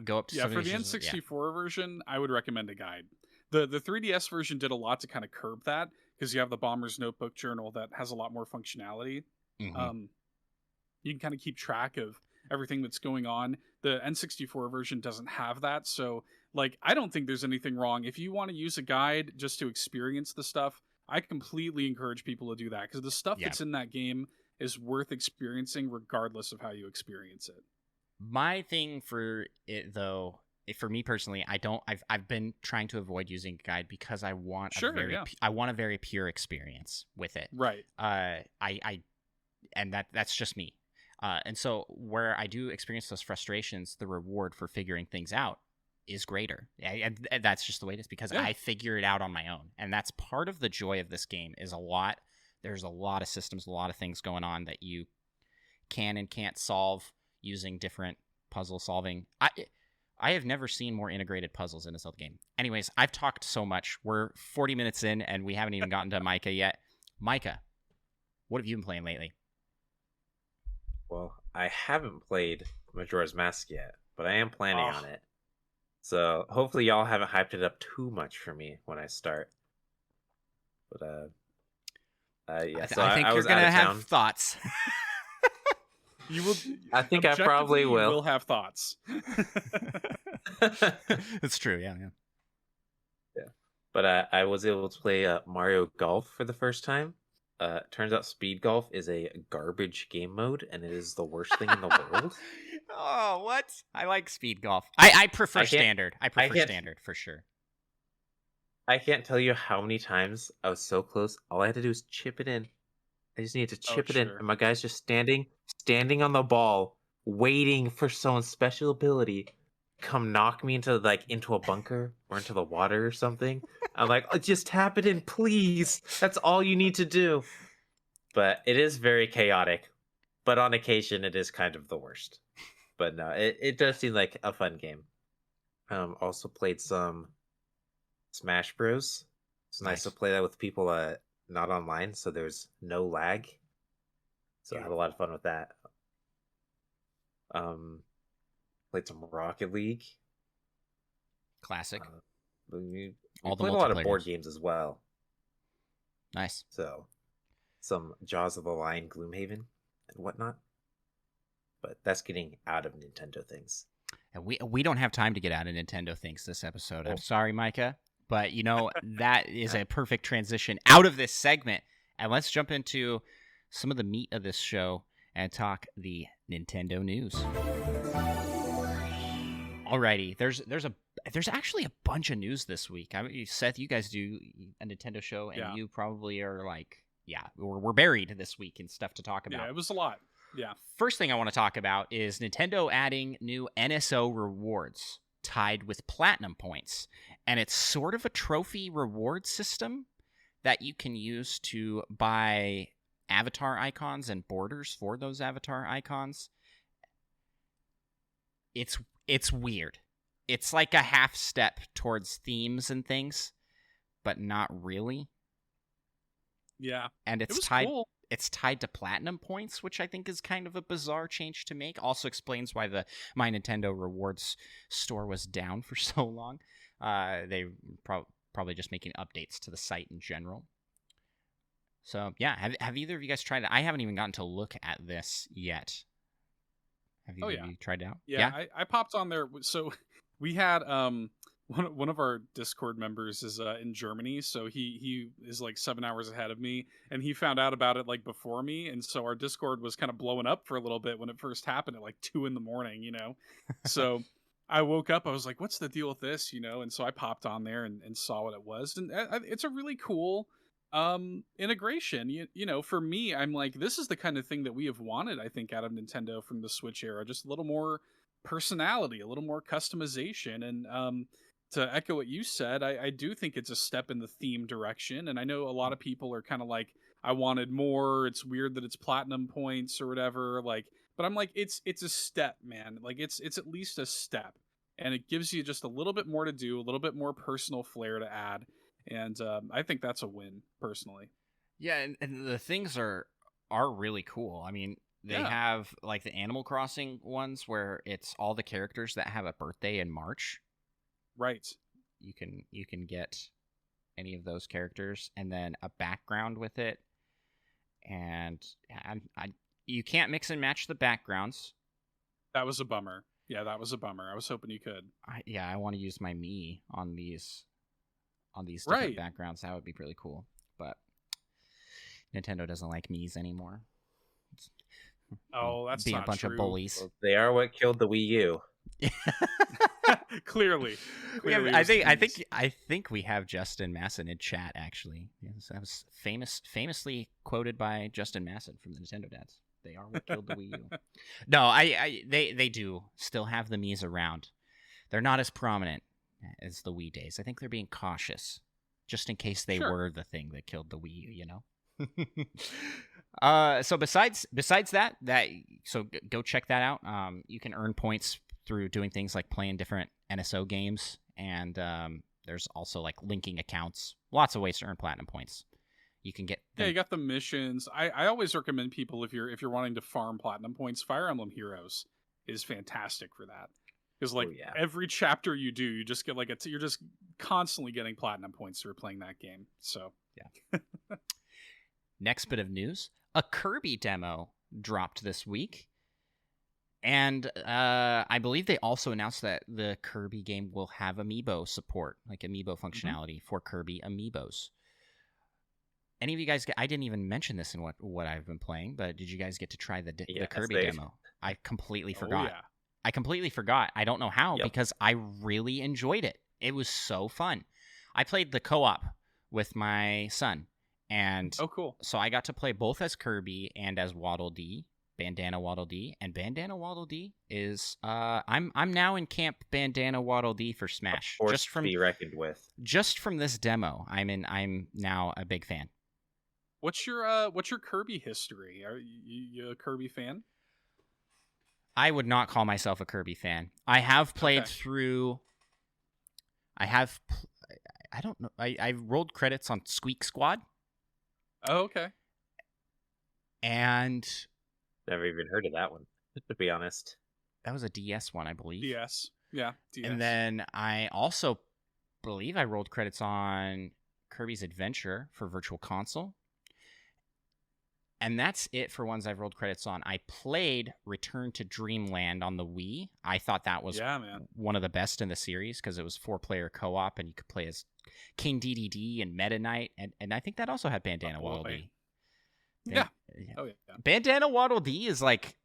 go up to for the N64 version, I would recommend a guide. The 3DS version did a lot to kind of curb that, because you have the Bomber's Notebook journal that has a lot more functionality. Mm-hmm. You can kind of keep track of everything that's going on. The N64 version doesn't have that, so like I don't think there's anything wrong if you want to use a guide just to experience the stuff. I completely encourage people to do that, because the stuff that's in that game is worth experiencing regardless of how you experience it. My thing for it, though, for me personally, I've been trying to avoid using a guide because I want a very pure experience with it. Right. And that's just me. And so where I do experience those frustrations, the reward for figuring things out is greater. And that's just the way it is, because I figure it out on my own. And that's part of the joy of this game. There's a lot of systems, a lot of things going on that you can and can't solve using different puzzle solving. I have never seen more integrated puzzles in a Zelda game. Anyways, I've talked so much. We're 40 minutes in, and we haven't even gotten to Micah yet. Micah, what have you been playing lately? Well, I haven't played Majora's Mask yet, but I am planning on it. So hopefully y'all haven't hyped it up too much for me when I start. But yeah, I think you're gonna have thoughts. You will. I think I probably will. You will have thoughts. It's true. Yeah. But I was able to play Mario Golf for the first time. Turns out Speed Golf is a garbage game mode, and it is the worst thing in the world. Oh, what? I like Speed Golf. I prefer standard. I prefer standard for sure. I can't tell you how many times I was so close. All I had to do was chip it in. I just needed to chip it in, and my guy's just standing on the ball, waiting for someone's special ability come knock me into a bunker or into the water or something. I'm like, oh, just tap it in, please. That's all you need to do. But it is very chaotic. But on occasion, it is kind of the worst. But no, it does seem like a fun game. Also played some Smash Bros. It's nice to play that with people not online, so there's no lag. So I had a lot of fun with that. Played some Rocket League. Classic. We played a lot of board games as well. Nice. So some Jaws of the Lion, Gloomhaven, and whatnot. But that's getting out of Nintendo things. And we don't have time to get out of Nintendo things this episode. I'm sorry, Micah. But, that is a perfect transition out of this segment. And let's jump into some of the meat of this show and talk the Nintendo news. Alrighty, there's actually a bunch of news this week. Seth, you guys do a Nintendo show, and you probably are like, we're buried this week in stuff to talk about. Yeah, it was a lot. Yeah. First thing I want to talk about is Nintendo adding new NSO rewards tied with platinum points. And it's sort of a trophy reward system that you can use to buy avatar icons and borders for those avatar icons. It's weird. It's like a half step towards themes and things, but not really. Yeah. And it's tied to platinum points, which I think is kind of a bizarre change to make. Also explains why the My Nintendo Rewards store was down for so long. They probably just making updates to the site in general. So yeah, have either of you guys tried it? I haven't even gotten to look at this yet. Have you tried it out? Yeah, I popped on there. So we had one of our Discord members is in Germany, so he is like 7 hours ahead of me, and he found out about it like before me, and so our Discord was kind of blowing up for a little bit when it first happened at like 2 a.m. So I woke up, I was like, what's the deal with this, and so I popped on there and saw what it was, and it's a really cool integration. For me, I'm like, this is the kind of thing that we have wanted, I think, out of Nintendo from the Switch era. Just a little more personality, a little more customization, and to echo what you said, I do think it's a step in the theme direction, and I know a lot of people are kind of like, I wanted more, it's weird that it's platinum points or whatever, but I'm like, it's a step, man. Like, it's at least a step, and it gives you just a little bit more to do, a little bit more personal flair to add, and I think that's a win, personally. Yeah, and the things are really cool. I mean, they have like the Animal Crossing ones where it's all the characters that have a birthday in March. Right. You can get any of those characters and then a background with it. And you can't mix and match the backgrounds. That was a bummer. Yeah, that was a bummer. I was hoping you could. I want to use my Mii on these different backgrounds. That would be really cool. But Nintendo doesn't like Mii's anymore. That's being not a bunch true. of bullies. Well, they are what killed the Wii U. Clearly. I think we have Justin Masson in chat. Actually, yes, that was famously quoted by Justin Masson from the Nintendo Dads. They are what killed the Wii U. No, they do still have the Mii's around. They're not as prominent as the Wii days. I think they're being cautious, just in case they were the thing that killed the Wii U. You know. So besides that, so go check that out. You can earn points through doing things like playing different NSO games, and there's also like linking accounts. Lots of ways to earn platinum points. You can get you got the missions. I always recommend people if you're wanting to farm platinum points, Fire Emblem Heroes is fantastic for that. Because every chapter you do, you just get you're just constantly getting platinum points through playing that game. So yeah. Next bit of news: a Kirby demo dropped this week. And I believe they also announced that the Kirby game will have Amiibo support, like Amiibo functionality for Kirby Amiibos. Any of you guys I didn't even mention this in what I've been playing, but did you guys get to try the Kirby demo? I completely forgot. Yeah. I completely forgot. I don't know how, because I really enjoyed it. It was so fun. I played the co-op with my son, and cool. So I got to play both as Kirby and as Waddle Dee. Bandana Waddle Dee, and Bandana Waddle Dee is I'm now in camp Bandana Waddle Dee for Smash. Just from to be reckoned with. Just from this demo, I'm now a big fan. What's your Kirby history? Are you a Kirby fan? I would not call myself a Kirby fan. I have played through. I don't know. I rolled credits on Squeak Squad. Oh, okay. And never even heard of that one, to be honest. That was a DS one, I believe. DS. Yeah, DS. And then I also believe I rolled credits on Kirby's Adventure for Virtual Console. And that's it for ones I've rolled credits on. I played Return to Dreamland on the Wii. I thought that was one of the best in the series because it was 4-player co-op and you could play as King DDD and Meta Knight. And I think that also had Bandana Waddle Dee. Yeah. Oh yeah. Bandana Waddle Dee is like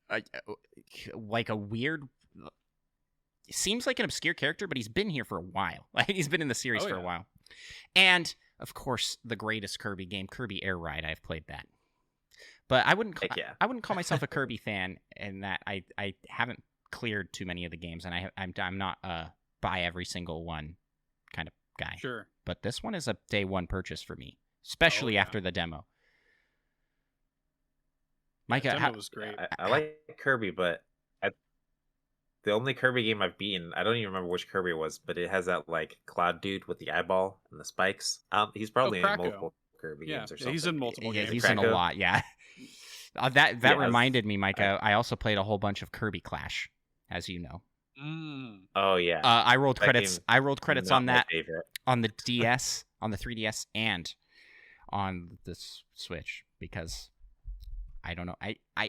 a weird. Seems like an obscure character, but he's been here for a while. Like he's been in the series for a while. And of course, the greatest Kirby game, Kirby Air Ride. I've played that, but I wouldn't call myself a Kirby fan in that I haven't cleared too many of the games, and I'm not a buy every single one kind of guy. Sure. But this one is a day one purchase for me, especially after the demo. Micah, demo was great. I like Kirby, but the only Kirby game I've beaten, I don't even remember which Kirby it was, but it has that like cloud dude with the eyeball and the spikes. He's probably in multiple Kirby games or something. He's in multiple games. He's in a lot, yeah. That reminded me, Micah. I also played a whole bunch of Kirby Clash, as you know. Oh yeah. I rolled credits. I rolled credits on that on the DS, on the 3DS, and on the Switch because I don't know.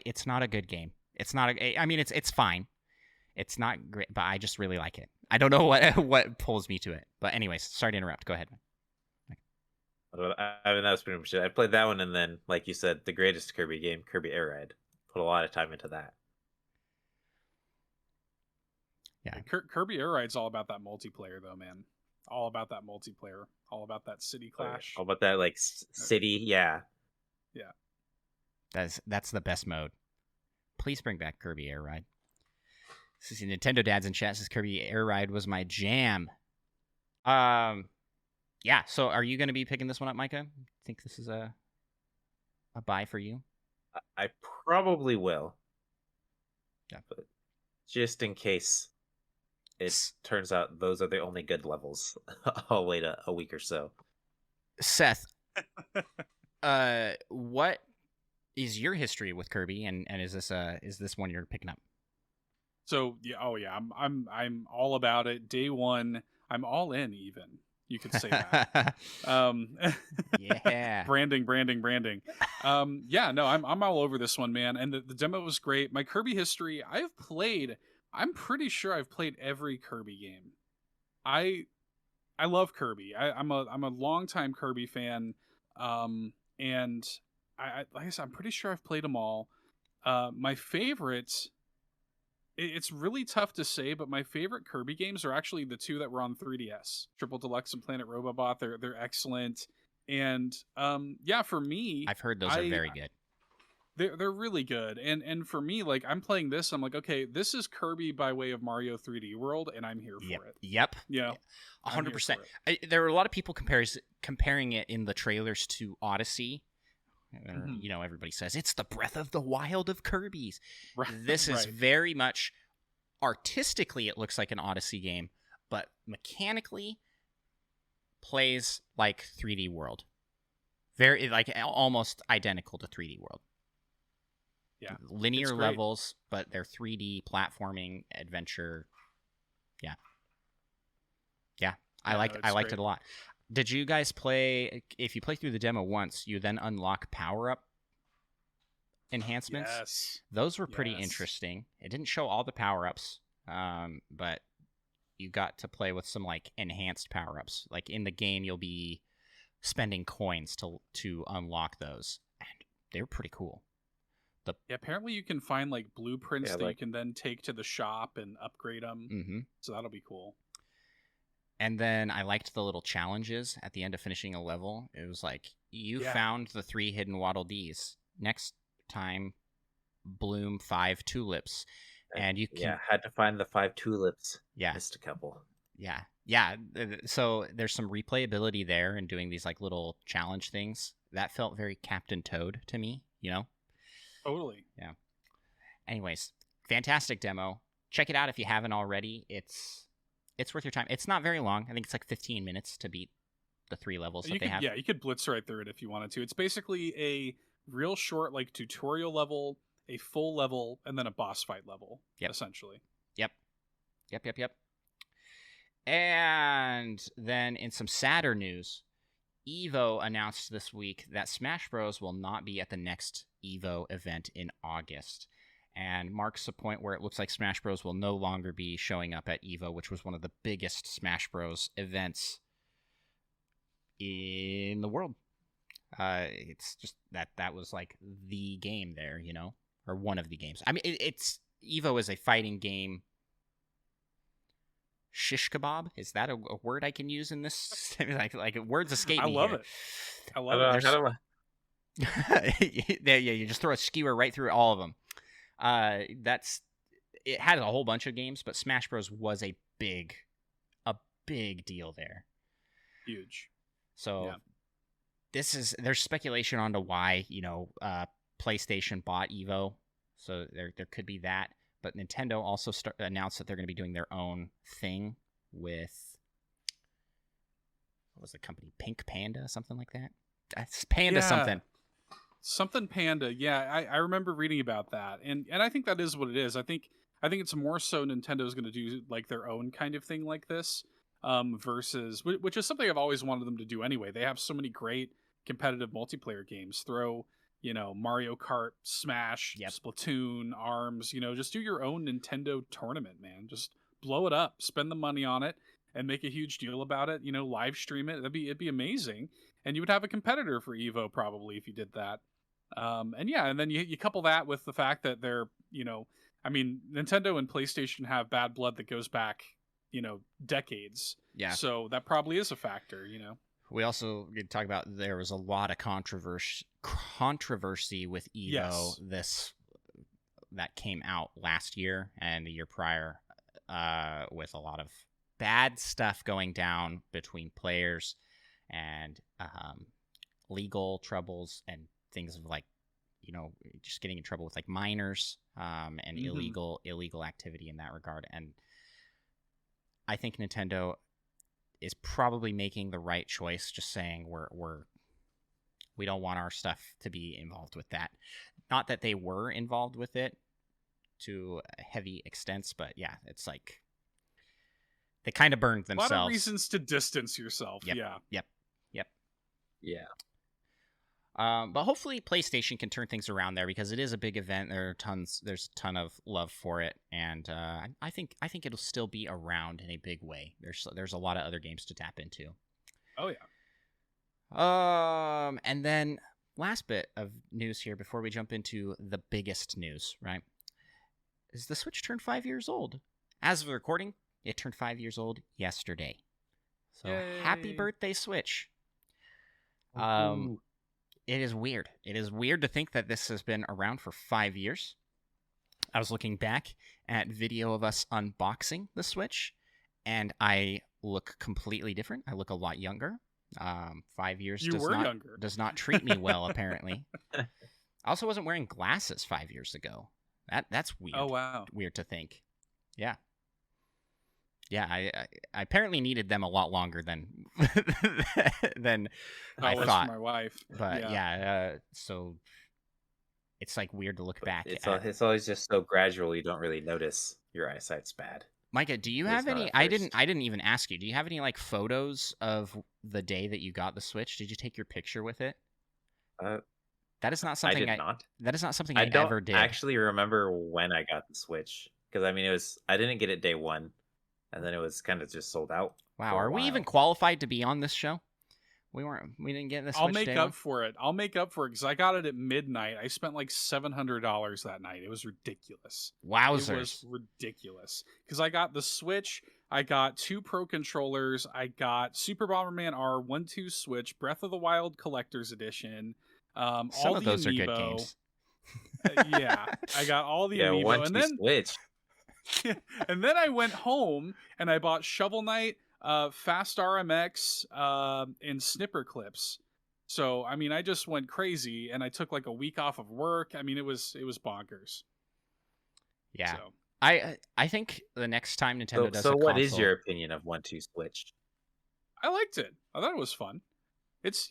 It's not a good game. It's not I mean, it's fine. It's not great, but I just really like it. I don't know what pulls me to it. But anyways, sorry to interrupt. Go ahead. I mean, that was pretty much it. I played that one, and then, like you said, the greatest Kirby game, Kirby Air Ride. Put a lot of time into that. Yeah, Kirby Air Ride's all about that multiplayer, though, man. All about that multiplayer. All about that city clash. All about that, like, city, yeah. Yeah. That's the best mode. Please bring back Kirby Air Ride. This is Nintendo Dads in chat says Kirby Air Ride was my jam. Yeah, so are you going to be picking this one up, Micah? Think this is a buy for you? I probably will. Yeah. But just in case it turns out those are the only good levels, I'll wait a week or so. Seth, what is your history with Kirby, and is this one you're picking up? So yeah, I'm all about it. Day one, I'm all in. Even you could say that. Yeah. branding. Yeah, no, I'm all over this one, man. And the demo was great. My Kirby history, I'm pretty sure I've played every Kirby game. I love Kirby. I'm a longtime Kirby fan. And like I said, I'm pretty sure I've played them all. My favorite. It's really tough to say, but my favorite Kirby games are actually the two that were on 3DS, Triple Deluxe and Planet Robobot. They're excellent, and yeah, for me, I've heard those are very good. They're really good, and for me, like I'm playing this, I'm like, okay, this is Kirby by way of Mario 3D World, and I'm here for it. Yep. You know, 100%. There were a lot of people comparing it in the trailers to Odyssey. You know, everybody says it's the Breath of the Wild of Kirby's. Right. This is very much artistically, it looks like an Odyssey game, but mechanically plays like 3D World. Very like almost identical to 3D World. Yeah, linear levels, but they're 3D platforming adventure. Yeah, I liked it a lot. Did you guys play? If you play through the demo once, you then unlock power-up enhancements. Yes. Those were pretty interesting. It didn't show all the power-ups, but you got to play with some like enhanced power-ups. Like in the game, you'll be spending coins to unlock those, and they were pretty cool. Yeah, apparently you can find like blueprints that you can then take to the shop and upgrade them. Mm-hmm. So that'll be cool. And then I liked the little challenges at the end of finishing a level. It was like, you found the 3 hidden Waddle Dees. Next time, bloom 5 tulips. And you can... Yeah, had to find the 5 tulips. Yeah. Missed a couple. Yeah. Yeah. So there's some replayability there and doing these like little challenge things. That felt very Captain Toad to me, you know? Totally. Yeah. Anyways, fantastic demo. Check it out if you haven't already. It's worth your time. It's not very long. I think it's like 15 minutes to beat the 3 levels that they have. Yeah, you could blitz right through it if you wanted to. It's basically a real short like tutorial level, a full level, and then a boss fight level, essentially. Yep. And then in some sadder news, Evo announced this week that Smash Bros. Will not be at the next Evo event in August, and marks a point where it looks like Smash Bros. Will no longer be showing up at Evo, which was one of the biggest Smash Bros. Events in the world. It's just that was like the game there, you know, or one of the games. I mean, it's Evo is a fighting game. Shish kebab, is that a word I can use in this? like words escape me. I love it. Yeah, you just throw a skewer right through all of them. It had a whole bunch of games, but Smash Bros was a big deal there. Huge. So there's speculation onto why, you know, PlayStation bought Evo. So there could be that. But Nintendo also announced that they're going to be doing their own thing with, what was the company? Pink Panda, something like that? It's Panda something. Something Panda. Yeah, I remember reading about that. And I think that is what it is. I think it's more so Nintendo's going to do like their own kind of thing like this, versus, which is something I've always wanted them to do anyway. They have so many great competitive multiplayer games. Throw, you know, Mario Kart, Smash, Splatoon, ARMS, you know, just do your own Nintendo tournament, man. Just blow it up, spend the money on it, and make a huge deal about it, you know, live stream it. It'd be amazing. And you would have a competitor for Evo probably if you did that. And then you couple that with the fact that they're, you know, I mean, Nintendo and PlayStation have bad blood that goes back, you know, decades. Yeah. So that probably is a factor, you know. We also could talk about there was a lot of controversy with Evo that came out last year and the year prior, with a lot of bad stuff going down between players and legal troubles and things of like, you know, just getting in trouble with like minors and illegal activity in that regard. And I think Nintendo is probably making the right choice, just saying we're We don't want our stuff to be involved with that. Not that they were involved with it to a heavy extent, but yeah, it's like they kind of burned themselves. A lot of reasons to distance yourself. Yep. Yeah. Yeah. But hopefully PlayStation can turn things around there, because it is a big event. There's a ton of love for it, and I think it'll still be around in a big way. There's a lot of other games to tap into. Oh yeah. And then last bit of news here before we jump into the biggest news, right? Is the Switch turned 5 years old. As of the recording, it turned 5 years old yesterday. So Yay. Happy birthday, Switch. Ooh. It is weird. It is weird to think that this has been around for 5 years. I was looking back at video of us unboxing the Switch, and I look completely different. I look a lot younger. 5 years does not treat me well, apparently. I also wasn't wearing glasses 5 years ago. That's weird. Oh wow. Weird to think. Yeah. Yeah, I apparently needed them a lot longer than I thought. For my wife. But yeah, so it's like weird to look back. It's always just so gradual. You don't really notice your eyesight's bad. Micah, do you have any? I didn't even ask you. Do you have any like photos of the day that you got the Switch? Did you take your picture with it? That is not something I did not. That is not something I don't ever did. actually remember when I got the Switch, because I mean I didn't get it day one, and then it was kind of just sold out. Wow, are we even qualified to be on this show? We didn't get the Switch. I'll make up for it because I got it at midnight. I spent like $700 that night. It was ridiculous. Wowzers. It was ridiculous because I got the Switch. I got 2 Pro controllers. I got Super Bomberman R1-2 Switch, Breath of the Wild Collector's Edition. Some all of the those Amiibo. are good games. Yeah, I got all the Amiibo, and then Switch. and then I went home and I bought Shovel Knight, Fast RMX, and Snipper Clips. So I mean, I just went crazy, and I took like a week off of work. I mean, it was bonkers. Yeah, so. I think the next time Nintendo does. So what console, is your opinion of 1-2 Switch? I liked it. I thought it was fun. It's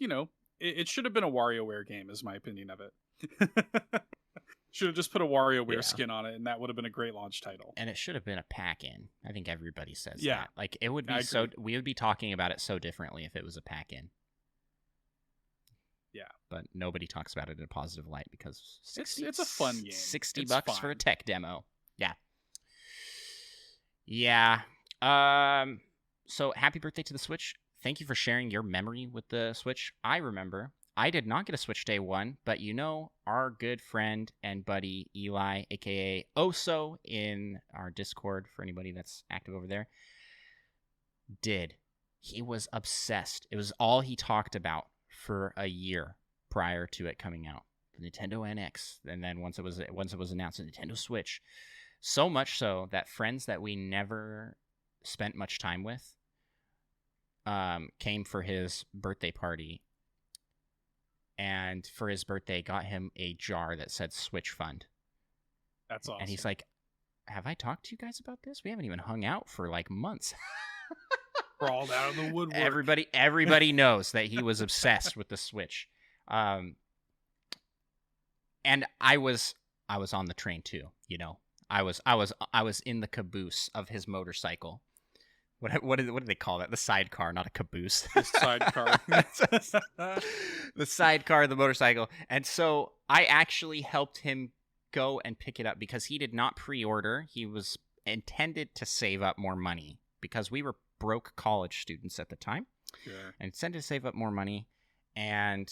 it should have been a WarioWare game, is my opinion of it. Should have just put a WarioWare skin on it, and that would have been a great launch title. And it should have been a pack-in. I think everybody says Yeah. that. Like, it would be we would be talking about it so differently if it was a pack-in. Yeah. But nobody talks about it in a positive light because it's a fun game. $60 for a tech demo. Yeah. Yeah. So happy birthday to the Switch. Thank you for sharing your memory with the Switch. I remember I did not get a Switch day one, but our good friend and buddy Eli, aka Oso, in our Discord, for anybody that's active over there, did. He was obsessed. It was all he talked about for a year prior to it coming out. The Nintendo NX, and then once it was announced, the Nintendo Switch. So much so that friends that we never spent much time with came for his birthday party. And for his birthday, got him a jar that said Switch Fund. That's awesome. And he's like, have I talked to you guys about this? We haven't even hung out for like months. Crawled out of the woodwork. Everybody knows that he was obsessed with the Switch. And I was on the train too, I was in the caboose of his motorcycle. What do they call that? The sidecar, not a caboose. The sidecar. The sidecar of the motorcycle. And so I actually helped him go and pick it up because he did not pre-order. He was intended to save up more money because we were broke college students at the time. Sure. And intended to save up more money. And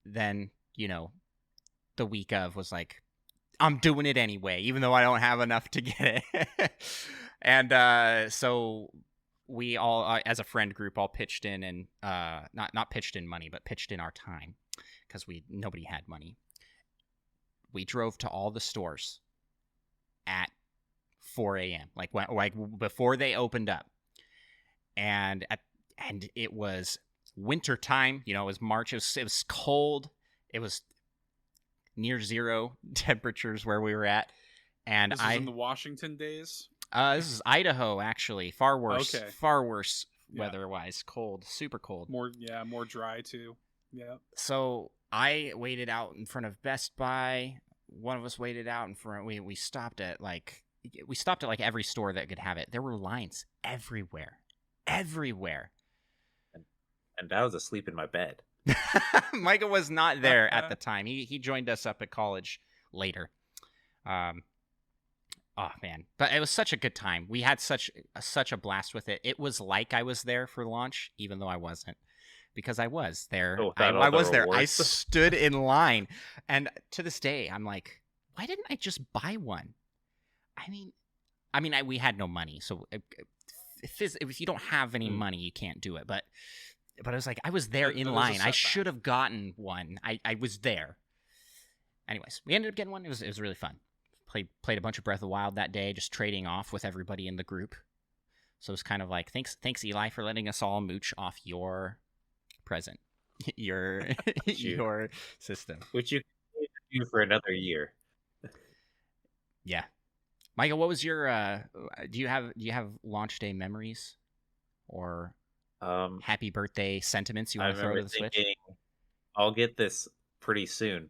then, the week of was like, I'm doing it anyway, even though I don't have enough to get it. And so we all, as a friend group, all pitched in and not pitched in money, but pitched in our time because nobody had money. We drove to all the stores at 4 a.m. like before they opened up, and it was winter time. It was March. It was cold. It was near zero temperatures where we were at, and this is in the Washington days. This is Idaho, actually. Far worse. Okay. Far worse weather-wise. Cold. Super cold. More dry, too. Yeah. So I waited out in front of Best Buy. One of us waited out in front. We stopped at like every store that could have it. There were lines everywhere. And I was asleep in my bed. Micah was not there at the time. He joined us up at college later. Oh man, but it was such a good time. We had such a blast with it. It was like I was there for launch, even though I wasn't, because I was there. I was there. I stood in line, and to this day, I'm like, why didn't I just buy one? I mean, we had no money, so if you don't have any money, you can't do it. But I was like, I was there in line. I should have gotten one. I was there. Anyways, we ended up getting one. It was really fun. Played a bunch of Breath of the Wild that day, just trading off with everybody in the group. So it was kind of like, thanks Eli for letting us all mooch off your present, your system, which you can do for another year. Yeah, Michael, what was your? Do you have launch day memories, or happy birthday sentiments you want to throw to the Switch? I'll get this pretty soon.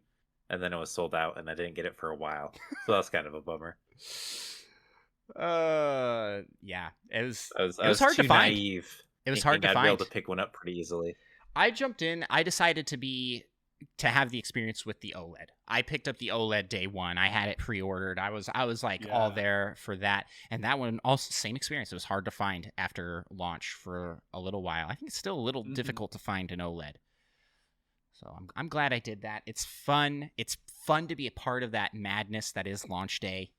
And then it was sold out, and I didn't get it for a while. So that's kind of a bummer. Yeah, it was hard to find. Naive, it was hard to I'd find. Be able to pick one up pretty easily. I jumped in. I decided to have the experience with the OLED. I picked up the OLED day one. I had it pre-ordered. I was like all there for that. And that one also same experience. It was hard to find after launch for a little while. I think it's still a little difficult to find an OLED. So I'm glad I did that. It's fun. It's fun to be a part of that madness that is launch day.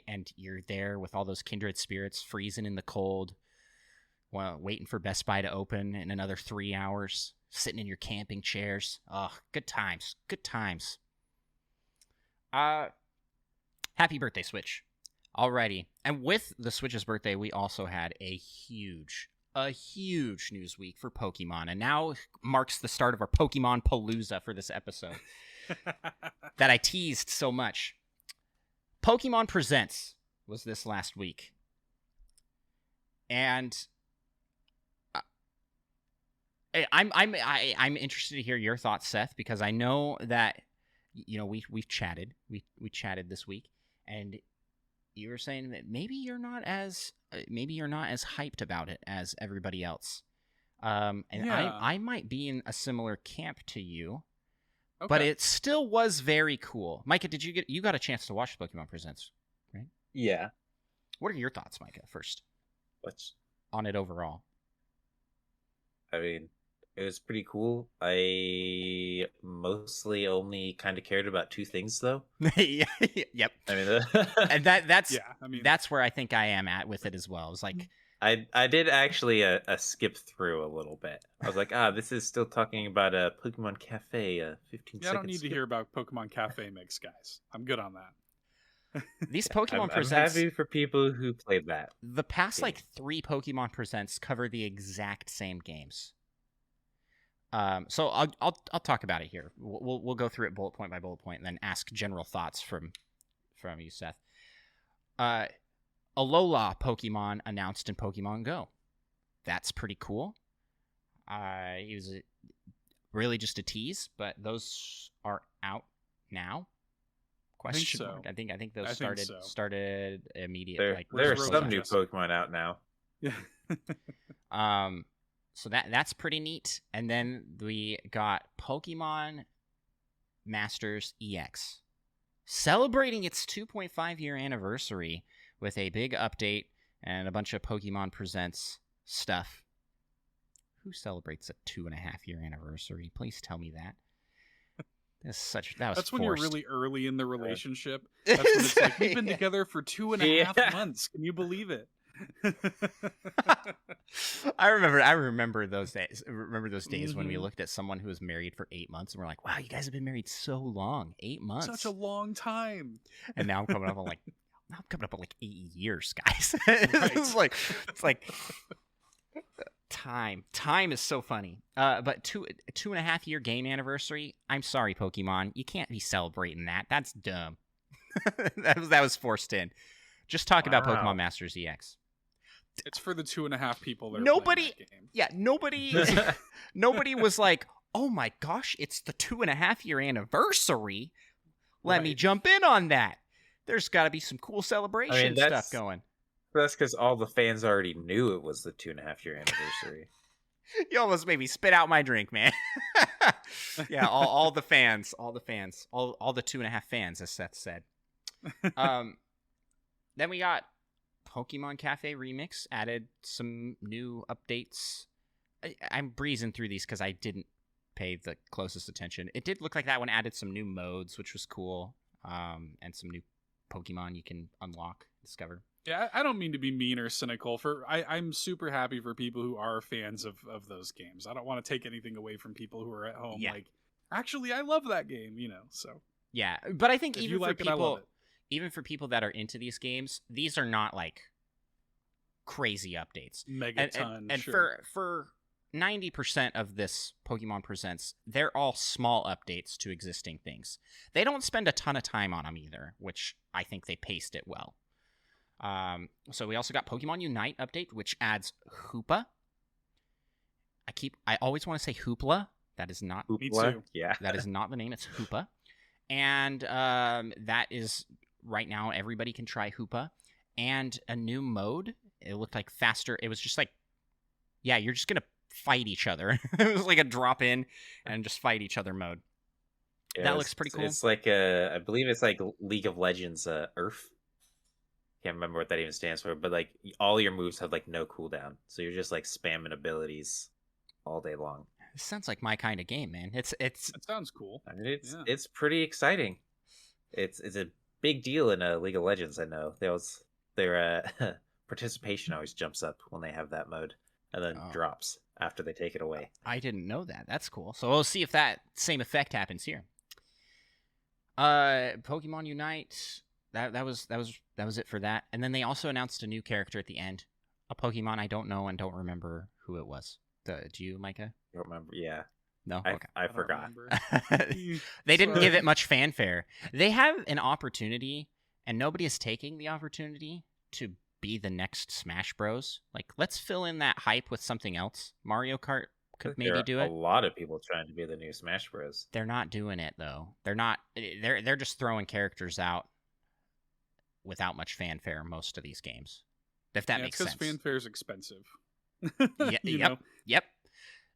And you're there with all those kindred spirits freezing in the cold, waiting for Best Buy to open in another 3 hours, sitting in your camping chairs. Oh, good times. Good times. Happy birthday, Switch. Alrighty. And with the Switch's birthday, we also had a huge news week for Pokemon, and now marks the start of our Pokemon Palooza for this episode that I teased so much. Pokemon Presents was this last week, and I'm interested to hear your thoughts, Seth, because I know that we've chatted this week, and you were saying that maybe you're not as hyped about it as everybody else. I might be in a similar camp to you, but it still was very cool. Micah, you got a chance to watch Pokemon Presents, right? Yeah. What are your thoughts, Micah, first? On it overall? I mean, it was pretty cool. I mostly only kind of cared about two things, though. Yep. I mean, and that's where I think I am at with it as well. It's like I did actually skip through a little bit. I was like, this is still talking about a Pokemon Cafe. 15 seconds. I don't need to hear about Pokemon Cafe mix, guys. I'm good on that. These Pokemon Presents. I'm happy for people who played that. The past 3 Pokemon Presents cover the exact same games. So I'll talk about it here. We'll go through it bullet point by bullet point, and then ask general thoughts from you, Seth. Alola Pokemon announced in Pokemon Go. That's pretty cool. It was really just a tease, but those are out now. Question mark. I think those started immediately. There are some new Pokemon out now. So that's pretty neat. And then we got Pokemon Masters EX, celebrating its 2.5 year anniversary with a big update and a bunch of Pokemon Presents stuff. Who celebrates a 2.5 year anniversary? Please tell me that. That's when you're really early in the relationship. That's when it's like, we've been together for 2.5 months. Can you believe it? I remember those days. When we looked at someone who was married for 8 months, and we're like, "Wow, you guys have been married so long, 8 months, such a long time." And now I'm coming up on like 8 years, guys. It's like time is so funny. But 2.5 year game anniversary. I'm sorry, Pokemon, you can't be celebrating that. That's dumb. that was forced in. Just talk about Pokemon Masters EX. It's for the 2.5 people that are nobody playing that game. Yeah, nobody was like, oh my gosh, it's the 2.5-year anniversary. Let me jump in on that. There's got to be some cool celebration stuff going. That's because all the fans already knew it was the 2.5-year anniversary. You almost made me spit out my drink, man. Yeah, all the fans, all the 2.5 fans, as Seth said. Then we got Pokemon Cafe Remix, added some new updates. I'm breezing through these because I didn't pay the closest attention. It did look like that one added some new modes, which was cool, and some new Pokemon you can unlock, discover. Yeah, I don't mean to be mean or cynical. I'm super happy for people who are fans of those games. I don't want to take anything away from people who are at home like, actually, I love that game, so. Yeah, but I think if even you for like it, I love it. Even for people that are into these games, these are not like crazy updates. Megaton, and sure. for 90% of this Pokemon Presents, they're all small updates to existing things. They don't spend a ton of time on them either, which I think they paced it well. So we also got Pokemon Unite update, which adds Hoopa. I always want to say Hoopla. That is not. Me too. Yeah. That is not the name. It's Hoopa. And that is right now. Everybody can try Hoopa, and a new mode. It looked like faster. It was just like, yeah, you're just gonna fight each other. It was like a drop in and just fight each other mode. Yeah, that looks pretty cool. It's like I believe it's like League of Legends Earth. Can't remember what that even stands for, but like all your moves have like no cooldown, so you're just like spamming abilities all day long. It sounds like my kind of game, man. It sounds cool. I mean, it's pretty exciting. It's a big deal in League of Legends. I know their participation always jumps up when they have that mode, and then drops after they take it away. I didn't know that. That's cool. So we'll see if that same effect happens here. Pokemon Unite. That was it for that. And then they also announced a new character at the end, a Pokemon I don't know and don't remember who it was. Do you, Micah? I don't remember. Yeah. No, okay. I forgot. They didn't give it much fanfare. They have an opportunity, and nobody is taking the opportunity to be the next Smash Bros. Like, let's fill in that hype with something else. Mario Kart could maybe do it. A lot of people trying to be the new Smash Bros. They're not doing it though. They're not. They're just throwing characters out without much fanfare. Most of these games, if that makes sense. Because fanfare is expensive. Yep.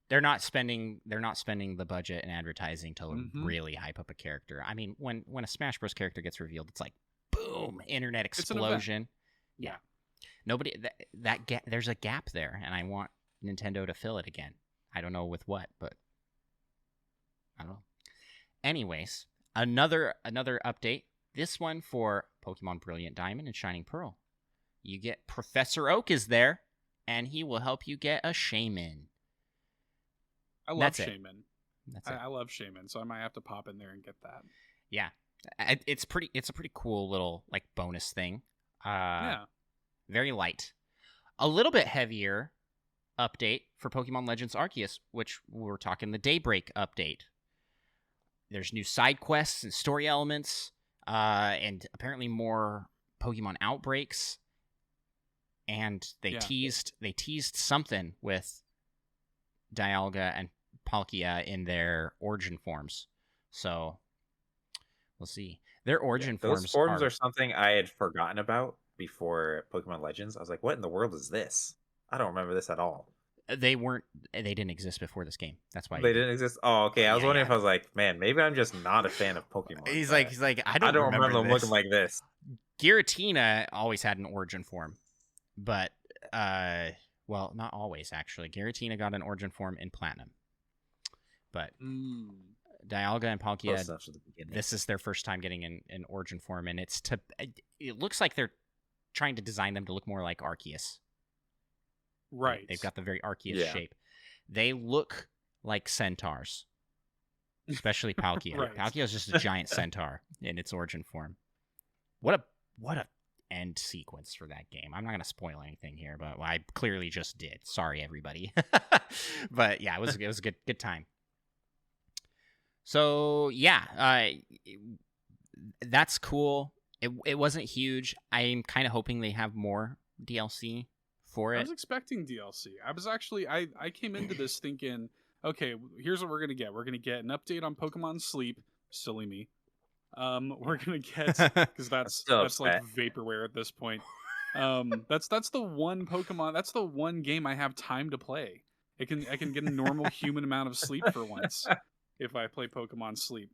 They're not spending the budget and advertising to really hype up a character. I mean, when a Smash Bros. Character gets revealed, it's like boom, internet explosion. Yeah. Nobody there's a gap there, and I want Nintendo to fill it again. I don't know with what, but I don't know. Anyways, another update. This one for Pokemon Brilliant Diamond and Shining Pearl. You get Professor Oak is there, and he will help you get a Shaman. I love Shaman. I love Shaman, so I might have to pop in there and get that. Yeah, it's a pretty cool little like bonus thing. Yeah, very light, a little bit heavier update for Pokemon Legends Arceus, which we're talking the Daybreak update. There's new side quests and story elements, and apparently more Pokemon outbreaks. And they teased something with Dialga and Palkia in their origin forms. So we'll see. Their origin forms. Those forms are something I had forgotten about before Pokemon Legends. I was like, what in the world is this? I don't remember this at all. They didn't exist before this game. That's why they didn't exist. Oh, okay. I was wondering if I was like, man, maybe I'm just not a fan of Pokemon. He's like, I don't remember them looking like this. Giratina always had an origin form, but well, not always actually. Giratina got an origin form in Platinum, but Dialga and Palkia, this is their first time getting an origin form, and it looks like they're trying to design them to look more like Arceus. Right. They've got the very Arceus shape. They look like centaurs, especially Palkia. Right. Palkia is just a giant centaur in its origin form. What a end sequence for that game. I'm not going to spoil anything here, but I clearly just did. Sorry, everybody. But yeah, it was a good time. So yeah, that's cool. It wasn't huge. I'm kind of hoping they have more DLC for it. I was expecting DLC. I was actually I came into this thinking okay, here's what we're gonna get. We're gonna get an update on Pokemon Sleep. Silly me. We're gonna get because that's so like upset. vaporware at this point. That's the one Pokemon. That's the one game I have time to play. I can get a normal human amount of sleep for once if I play Pokemon Sleep.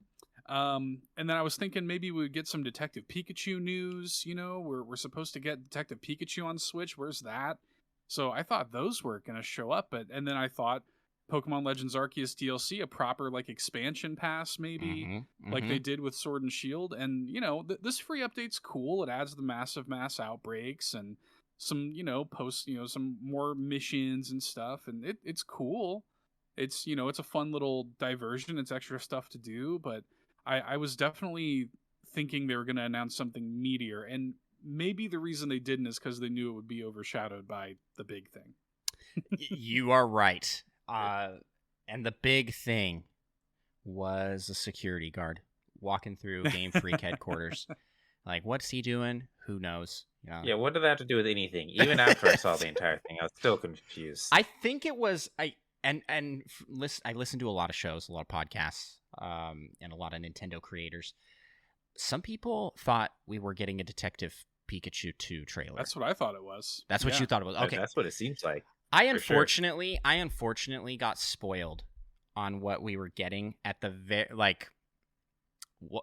And then I was thinking maybe we would get some Detective Pikachu news. You know, we're supposed to get Detective Pikachu on Switch. Where's that? So I thought those were gonna show up, and then I thought Pokemon Legends Arceus DLC, a proper like expansion pass, maybe like they did with Sword and Shield. And you know, this free update's cool. It adds the massive mass outbreaks and some some more missions and stuff, and it's cool. It's it's a fun little diversion. It's extra stuff to do, but I was definitely thinking they were going to announce something meatier, and maybe the reason they didn't is because they knew it would be overshadowed by the big thing. You are right. And the big thing was a security guard walking through Game Freak headquarters. Like, what's he doing? Who knows? Yeah, what did that have to do with anything? Even after I saw the entire thing, I was still confused. I think it was I listen to a lot of shows, a lot of podcasts, and a lot of Nintendo creators. Some people thought we were getting a Detective Pikachu 2 trailer. That's what I thought it was. That's what you thought it was. Okay, that's what it seems like. I unfortunately got spoiled on what we were getting at the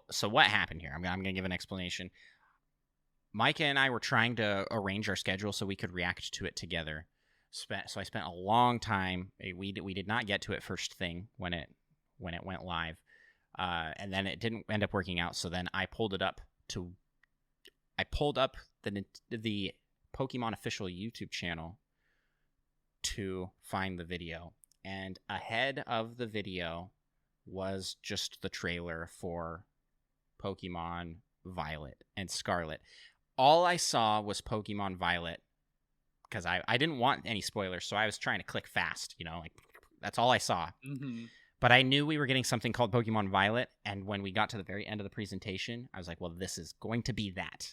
So what happened here? I'm gonna give an explanation. Micah and I were trying to arrange our schedule so we could react to it together. So I spent a long time. We did not get to it first thing when it went live, and then it didn't end up working out. So then I pulled up the Pokemon official YouTube channel to find the video, and ahead of the video was just the trailer for Pokemon Violet and Scarlet. All I saw was Pokemon Violet because I didn't want any spoilers, so I was trying to click fast, like that's all I saw. But I knew we were getting something called Pokemon Violet, and when we got to the very end of the presentation, I was like, well, this is going to be that.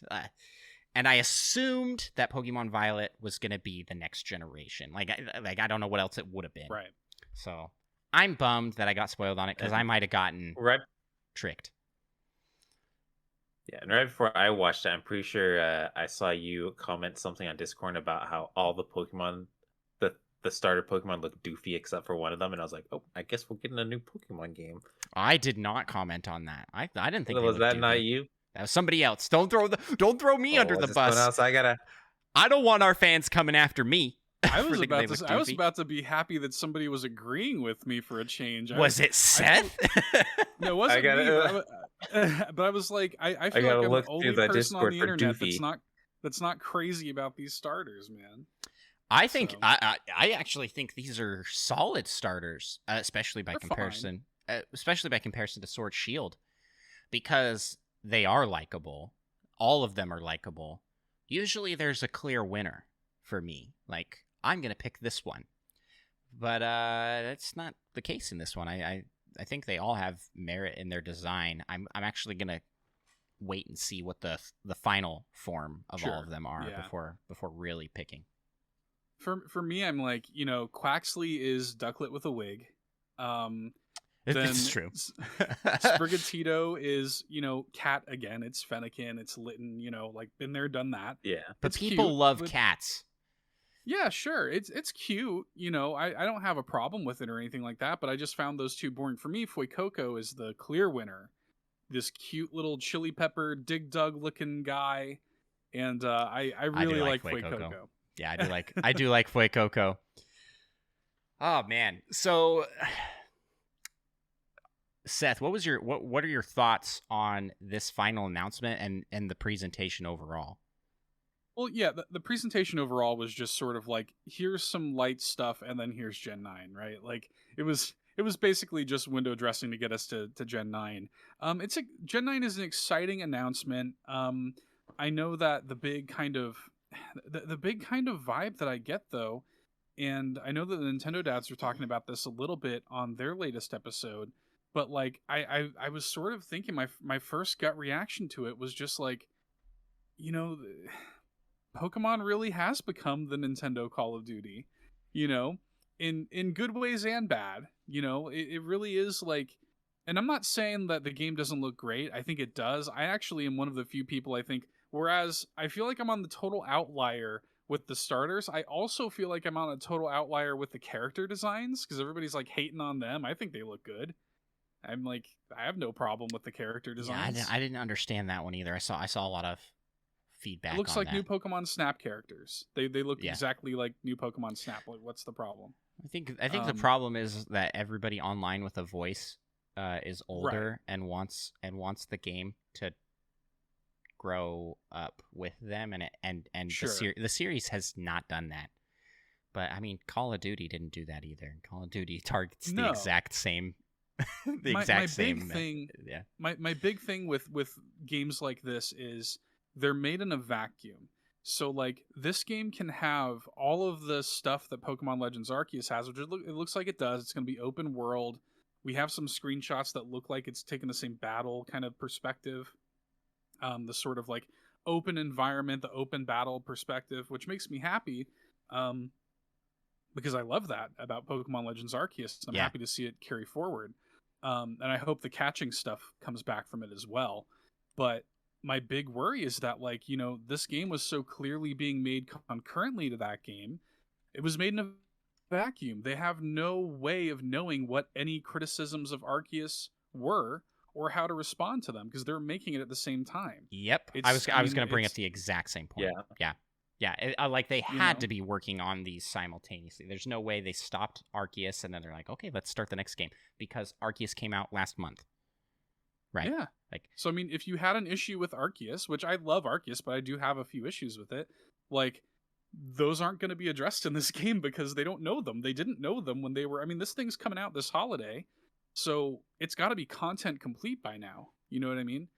And I assumed that Pokemon Violet was going to be the next generation. Like I don't know what else it would have been. Right. So I'm bummed that I got spoiled on it because I might have gotten tricked. Yeah, and right before I watched it, I'm pretty sure I saw you comment something on Discord about how all the Pokemon, the starter Pokemon look doofy except for one of them, and I was like, oh, I guess we're getting a new Pokemon game. I did not comment on that. I didn't think. Was that doofy. not you? That was somebody else. Don't throw me under the bus. Else? I don't want our fans coming after me. I was about to be happy that somebody was agreeing with me for a change. Was it Seth? No, it wasn't me. But I was like, I feel like I'm the only person on the internet that's not crazy about these starters, man. I think I actually think these are solid starters, especially by comparison to Sword Shield, because they are likable. All of them are likable. Usually there's a clear winner for me. Like, I'm going to pick this one. But that's not the case in this one. I think they all have merit in their design. I'm actually going to wait and see what the final form of all of them are before really picking. For me, I'm like, Quaxley is Ducklet with a wig. It's true. Sprigatito is, cat again. It's Fennekin. It's Litten. Like been there, done that. Yeah, but it's people cute, love cats. Yeah, sure. It's cute. I don't have a problem with it or anything like that. But I just found those two boring. For me, Fuecoco is the clear winner. This cute little chili pepper Dig Dug looking guy, and I really like Fuecoco. Yeah, I do like Fuecoco. Oh man. So Seth, what are your thoughts on this final announcement and the presentation overall? Well, yeah, the presentation overall was just sort of like, here's some light stuff, and then here's Gen 9, right? Like it was basically just window dressing to get us to Gen 9. Gen 9 is an exciting announcement. I know that the big kind of vibe that I get though, and I know that the Nintendo dads were talking about this a little bit on their latest episode, but like I was sort of thinking my first gut reaction to it was just like, Pokemon really has become the Nintendo Call of Duty, in good ways and bad. It really is like, and I'm not saying that the game doesn't look great. I think it does. I actually am one of the few people, I think, whereas I feel like I'm on the total outlier with the starters, I also feel like I'm on a total outlier with the character designs, because everybody's like hating on them. I think they look good. I'm like, I have no problem with the character designs. Yeah, I didn't understand that one either. I saw a lot of feedback. It looks on like that. new Pokemon Snap characters. They look Yeah. exactly like new Pokemon Snap. Like, what's the problem? I think the problem is that everybody online with a voice is older and wants the game to grow up with them, and Sure. the series has not done that. But I mean, Call of Duty didn't do that either. Call of Duty targets the exact same. Big thing. Yeah. My big thing with games like this is they're made in a vacuum. So like this game can have all of the stuff that Pokemon Legends Arceus has, which it looks like it does. It's going to be open world. We have some screenshots that look like it's taking the same battle kind of perspective. The sort of like open environment, the open battle perspective, which makes me happy. Because I love that about Pokemon Legends Arceus. I'm happy to see it carry forward. And I hope the catching stuff comes back from it as well. But my big worry is that, like, this game was so clearly being made concurrently to that game. It was made in a vacuum. They have no way of knowing what any criticisms of Arceus were or how to respond to them, because they're making it at the same time. Yep. I was going to bring up the exact same point. Yeah, like they had to be working on these simultaneously. There's no way they stopped Arceus and then they're like, okay, let's start the next game, because Arceus came out last month. Right. Yeah. So, I mean, if you had an issue with Arceus, which I love Arceus, but I do have a few issues with it, like, those aren't going to be addressed in this game because they don't know them. They didn't know them when they were... I mean, this thing's coming out this holiday, so it's got to be content complete by now. You know what I mean?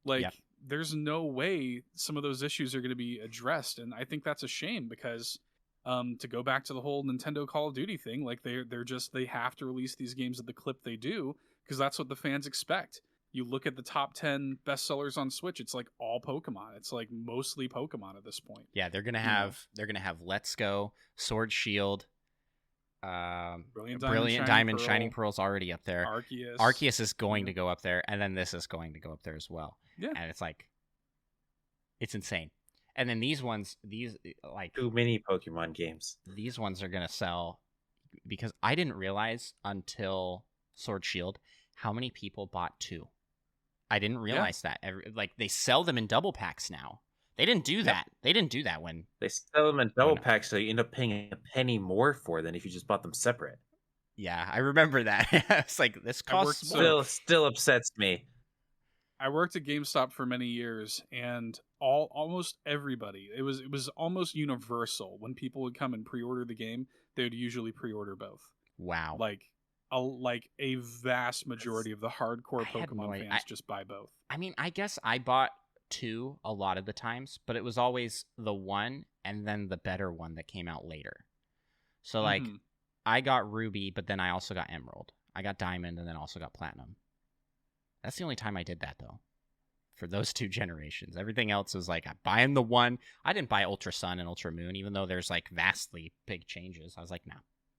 Like, there's no way some of those issues are going to be addressed, and I think that's a shame because... to go back to the whole Nintendo Call of Duty thing, like, they have to release these games at the clip they do because that's what the fans expect. You look at the top 10 bestsellers on Switch, it's like all Pokemon. It's like mostly Pokemon at this point. Yeah, they're gonna have Let's Go, Sword Shield, Brilliant Diamond, Shining Pearl's already up there. Arceus is going to go up there, and then this is going to go up there as well. Yeah, and it's like, it's insane. And then these like too many Pokemon games. These ones are gonna sell, because I didn't realize until Sword Shield how many people bought 2. I didn't realize that. Like, they sell them in double packs now. They didn't do that. They didn't do that when they sell them in double packs, so you end up paying a penny more for than if you just bought them separate. Yeah, I remember that. It's like, this costs more. Still upsets me. I worked at GameStop for many years, and almost everybody, it was almost universal. When people would come and pre-order the game, they would usually pre-order both. Wow. Like a vast majority of the hardcore Pokemon fans just buy both. I mean, I guess I bought 2 a lot of the times, but it was always the one and then the better one that came out later. So, like, I got Ruby, but then I also got Emerald. I got Diamond, and then also got Platinum. That's the only time I did that, though, for those 2 generations. Everything else was like, I'm buying the one. I didn't buy Ultra Sun and Ultra Moon, even though there's, like, vastly big changes. I was like,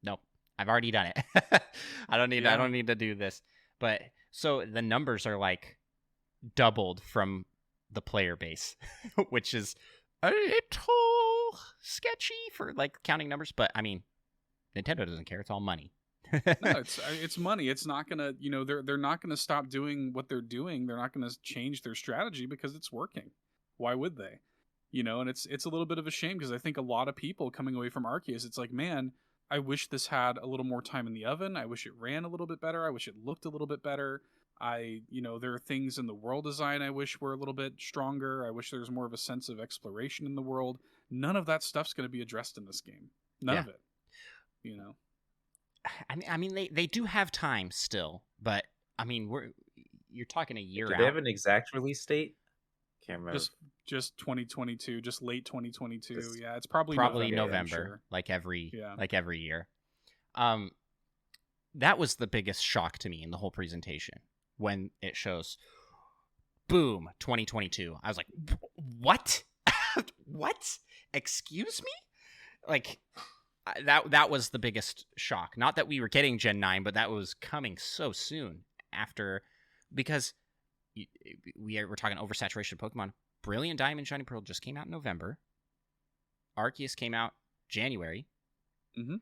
nope. I've already done it. I don't need to do this. But so the numbers are like doubled from the player base, which is a little sketchy for like counting numbers. But I mean, Nintendo doesn't care. It's all money. No, it's money. It's not gonna, they're not gonna stop doing what they're doing. They're not gonna change their strategy because it's working. Why would they? And it's a little bit of a shame because I think a lot of people coming away from Arceus, it's like, man, I wish this had a little more time in the oven. I wish it ran a little bit better. I wish it looked a little bit better. There are things in the world design I wish were a little bit stronger. I wish there was more of a sense of exploration in the world. None of that stuff's going to be addressed in this game. None of it. I mean, they do have time still, but I mean, you're talking a year out. Do they have an exact release date? Can't remember. Just 2022, just late 2022. Yeah, it's probably November, sure. like every year. That was the biggest shock to me in the whole presentation when it shows, boom, 2022. I was like, what? What? Excuse me? Like, that was the biggest shock. Not that we were getting Gen 9, but that was coming so soon after, because we're talking oversaturation of Pokemon. Brilliant Diamond, Shining Pearl just came out in November. Arceus came out January. Mm-hmm.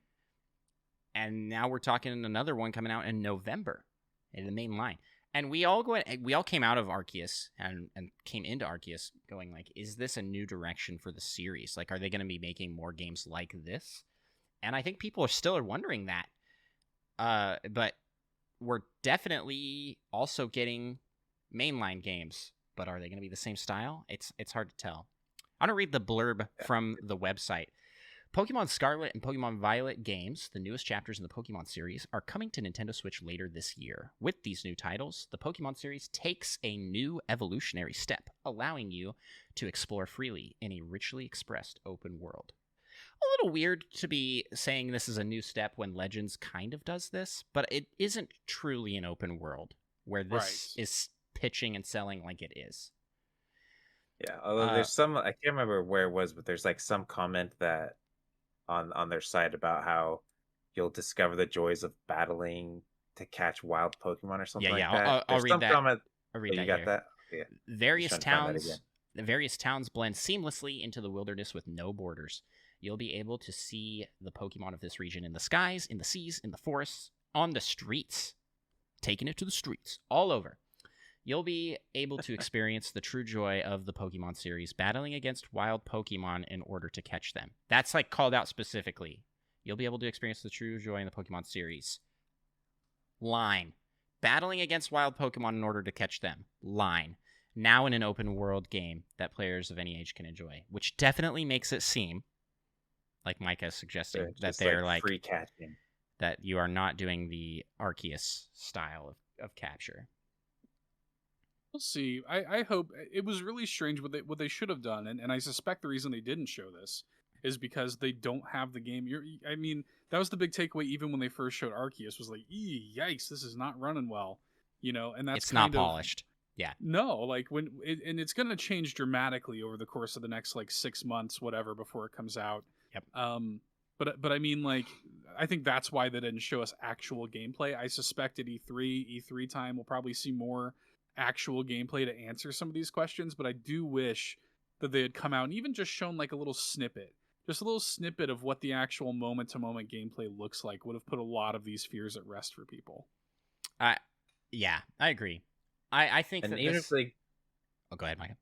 And now we're talking another one coming out in November in the main line. And we all came out of Arceus and came into Arceus going like, is this a new direction for the series? Like, are they going to be making more games like this? And I think people are still wondering that. But we're definitely also getting mainline games. But are they going to be the same style? It's hard to tell. I'm going to read the blurb from the website. Pokemon Scarlet and Pokemon Violet games, the newest chapters in the Pokemon series, are coming to Nintendo Switch later this year. With these new titles, the Pokemon series takes a new evolutionary step, allowing you to explore freely in a richly expressed open world. A little weird to be saying this is a new step when Legends kind of does this, but it isn't truly an open world where this is pitching and selling like it is. Yeah, although there's some, I can't remember where it was, but there's like some comment that on their site about how you'll discover the joys of battling to catch wild Pokemon or something like that. I'll read that. I'll read that. You got that? Yeah. Various towns blend seamlessly into the wilderness with no borders. You'll be able to see the Pokemon of this region in the skies, in the seas, in the forests, on the streets. Taking it to the streets, all over. You'll be able to experience the true joy of the Pokemon series, battling against wild Pokemon in order to catch them. That's like called out specifically. You'll be able to experience the true joy in the Pokemon series. Line. Battling against wild Pokemon in order to catch them. Line. Now in an open world game that players of any age can enjoy, which definitely makes it seem, like Micah is suggesting, that they're like free catching. That you are not doing the Arceus style of capture. We'll see. I hope. It was really strange what they should have done, and I suspect the reason they didn't show this is because they don't have the game. I mean, that was the big takeaway even when they first showed Arceus, was like, yikes, this is not running well, and that's it's not polished. Yeah. No, like and it's going to change dramatically over the course of the next like 6 months, whatever, before it comes out. Yep. But I mean, like, I think that's why they didn't show us actual gameplay. I suspect at E3 time, we'll probably see more actual gameplay to answer some of these questions, but I do wish that they had come out and even just shown like a little snippet of what the actual moment-to-moment gameplay looks like. Would have put a lot of these fears at rest for people. Yeah, I agree. I think and that even if they... Oh, go ahead, Micah.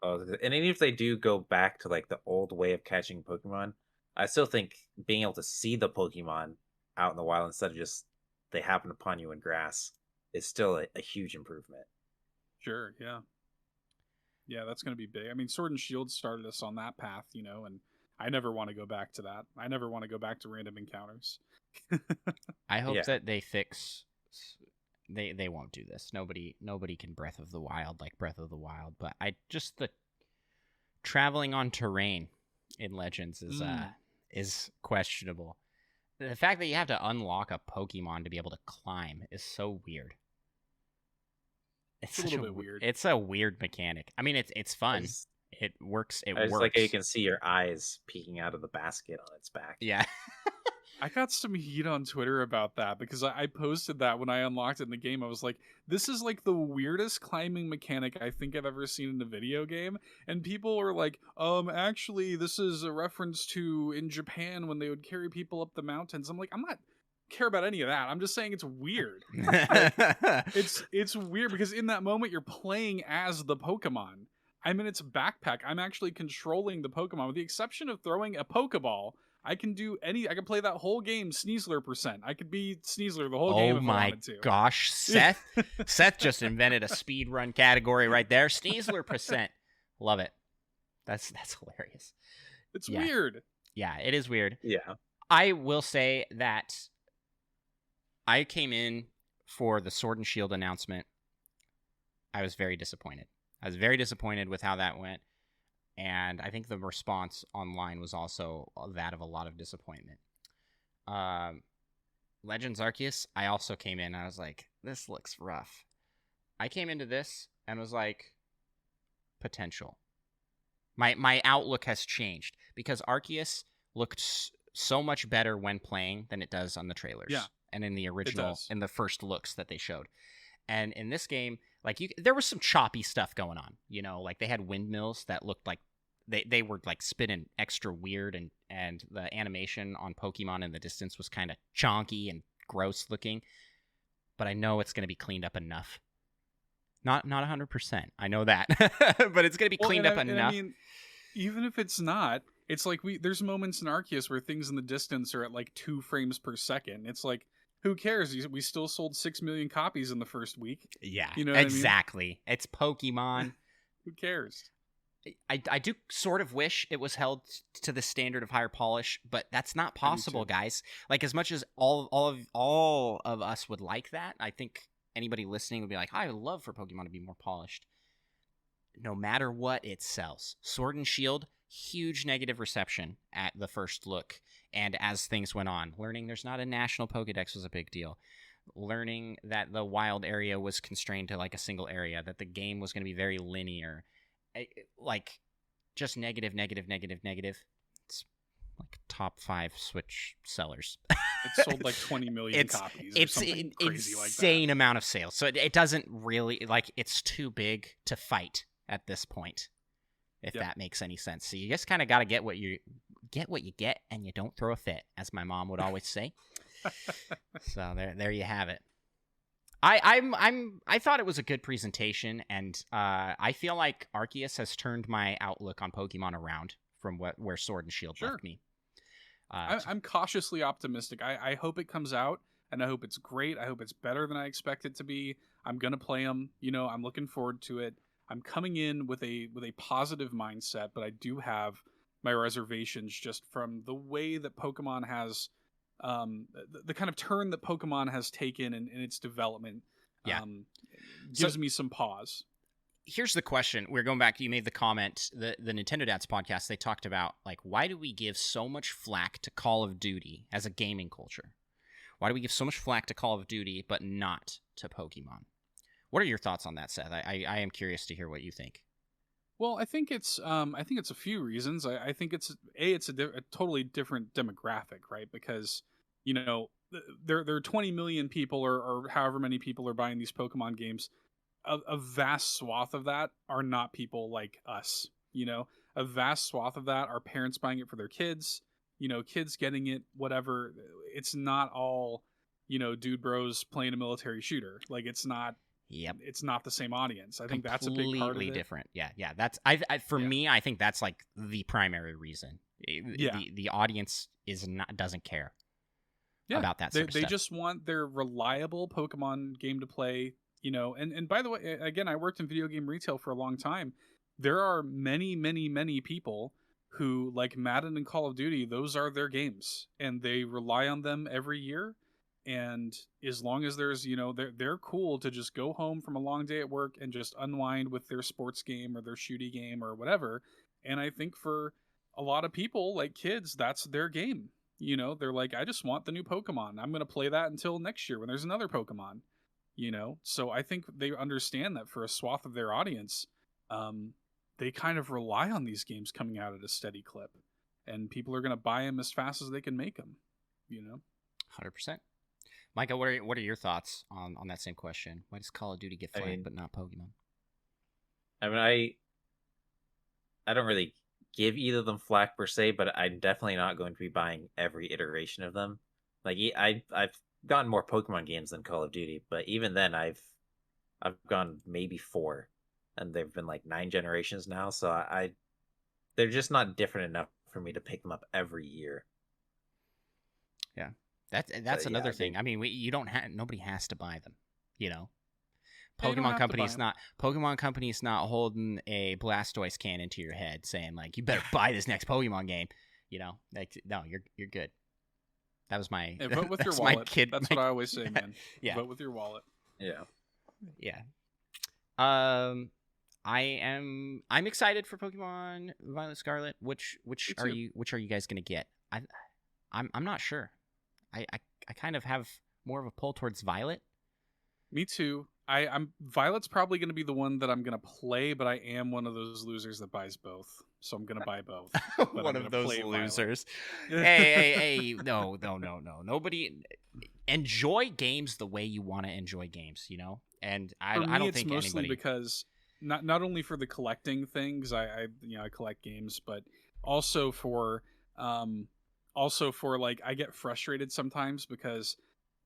And even if they do go back to like the old way of catching Pokemon, I still think being able to see the Pokemon out in the wild instead of just they happen upon you in grass is still a huge improvement. Sure, yeah. Yeah, that's going to be big. I mean, Sword and Shield started us on that path, and I never want to go back to that. I never want to go back to random encounters. I hope that they fix... They won't do this. Nobody can Breath of the Wild like Breath of the Wild, but the traveling on terrain in Legends is questionable. The fact that you have to unlock a Pokemon to be able to climb is so weird. It's a little bit weird. It's a weird mechanic. I mean, it's fun. It works. It works. Like how you can see your eyes peeking out of the basket on its back. Yeah. I got some heat on Twitter about that because I posted that when I unlocked it in the game. I was like, this is like the weirdest climbing mechanic I think I've ever seen in a video game. And people were like, actually, this is a reference to in Japan when they would carry people up the mountains. I'm like, I'm not care about any of that. I'm just saying it's weird. It's weird because in that moment you're playing as the Pokemon. I'm in its backpack. I'm actually controlling the Pokemon with the exception of throwing a Pokeball. I can play that whole game Sneasler %. I could be Sneasler the whole game if I wanted to. Oh my gosh, Seth. Seth just invented a speed run category right there. Sneasler %. Love it. That's hilarious. It's weird. Yeah, it is weird. Yeah. I will say that I came in for the Sword and Shield announcement. I was very disappointed. I was very disappointed with how that went. And I think the response online was also that of a lot of disappointment. Legends Arceus, I also came in and I was like, this looks rough. I came into this and was like, potential. My outlook has changed because Arceus looked so much better when playing than it does on the trailers. Yeah, and in the original, does. in the first looks that they showed. And in this game, like there was some choppy stuff going on. Like they had windmills that looked like they were like spinning extra weird, and the animation on Pokemon in the distance was kind of chonky and gross looking. But I know it's going to be cleaned up enough. Not 100%. I know that, but it's going to be cleaned up enough. I mean, even if it's not, it's like there's moments in Arceus where things in the distance are at like 2 frames per second. It's like, who cares? We still sold 6 million copies in the first week. Yeah, you know what exactly. I mean? It's Pokemon. Who cares? I do sort of wish it was held to the standard of higher polish, but that's not possible, guys. Like, as much as all of us would like that, I think anybody listening would be like, I would love for Pokemon to be more polished. No matter what, it sells. Sword and Shield, huge negative reception at the first look, and as things went on, learning there's not a national Pokedex was a big deal. Learning that the wild area was constrained to like a single area, that the game was going to be very linear. Like, just negative. It's like top 5 Switch sellers. It sold like 20 million copies. It's something crazy like that. Insane amount of sales. So it doesn't really, like, it's too big to fight at this point, if that makes any sense. So you just kind of got to get what you get, and you don't throw a fit, as my mom would always say. So there you have it. I thought it was a good presentation, and I feel like Arceus has turned my outlook on Pokemon around from where Sword and Shield left me. I'm cautiously optimistic. I hope it comes out, and I hope it's great. I hope it's better than I expect it to be. I'm gonna play them. I'm looking forward to it. I'm coming in with a positive mindset, but I do have my reservations just from the way that Pokemon has. The kind of turn that Pokemon has taken in its development gives me some pause. Here's the question. We're going back. You made the comment, the Nintendo Dads podcast, they talked about, like, why do we give so much flack to Call of Duty as a gaming culture? Why do we give so much flack to Call of Duty but not to Pokemon? What are your thoughts on that, Seth? I am curious to hear what you think. Well, I think it's a few reasons. I think it's a totally different demographic, right? Because there are 20 million people or however many people are buying these Pokemon games. A vast swath of that are not people like us. A vast swath of that are parents buying it for their kids. Kids getting it, whatever. It's not all dude bros playing a military shooter. Like, it's not. Yep. It's not the same audience. I think that's a big part of it. Completely different. Yeah. That's for me, I think that's like the primary reason. The audience doesn't care about that sort of stuff. They just want their reliable Pokemon game to play, and by the way, again, I worked in video game retail for a long time. There are many, many, many people who like Madden and Call of Duty. Those are their games, and they rely on them every year. And as long as there's, they're cool to just go home from a long day at work and just unwind with their sports game or their shooty game or whatever. And I think for a lot of people, like kids, that's their game. They're like, I just want the new Pokemon. I'm going to play that until next year when there's another Pokemon, So I think they understand that for a swath of their audience, they kind of rely on these games coming out at a steady clip. And people are going to buy them as fast as they can make them, 100%. Micah, what are your thoughts on that same question? Why does Call of Duty get flagged but not Pokemon? I mean, I don't really give either of them flack per se, but I'm definitely not going to be buying every iteration of them. Like, I've gotten more Pokemon games than Call of Duty, but even then I've gone maybe 4, and they've been like 9 generations now, so they're just not different enough for me to pick them up every year. Yeah. That's another thing. I mean, nobody has to buy them, Pokemon Company's not holding a Blastoise can into your head saying like, you better buy this next Pokemon game. Like, no, you're good. That was my vote with your wallet. That's what I always say, man. Yeah. Vote with your wallet. Yeah. Yeah. I'm excited for Pokemon Violet Scarlet. Which are you guys gonna get? I'm not sure. I kind of have more of a pull towards Violet. Me too. I'm Violet's probably going to be the one that I'm going to play, but I am one of those losers that buys both, so I'm going to buy both. But One I'm of gonna those play losers. Violet. Hey, no. Nobody enjoy games the way you want to enjoy games, you know? And For me, I don't it's think mostly anybody because not only for the collecting things, I collect games, but also for like I get frustrated sometimes because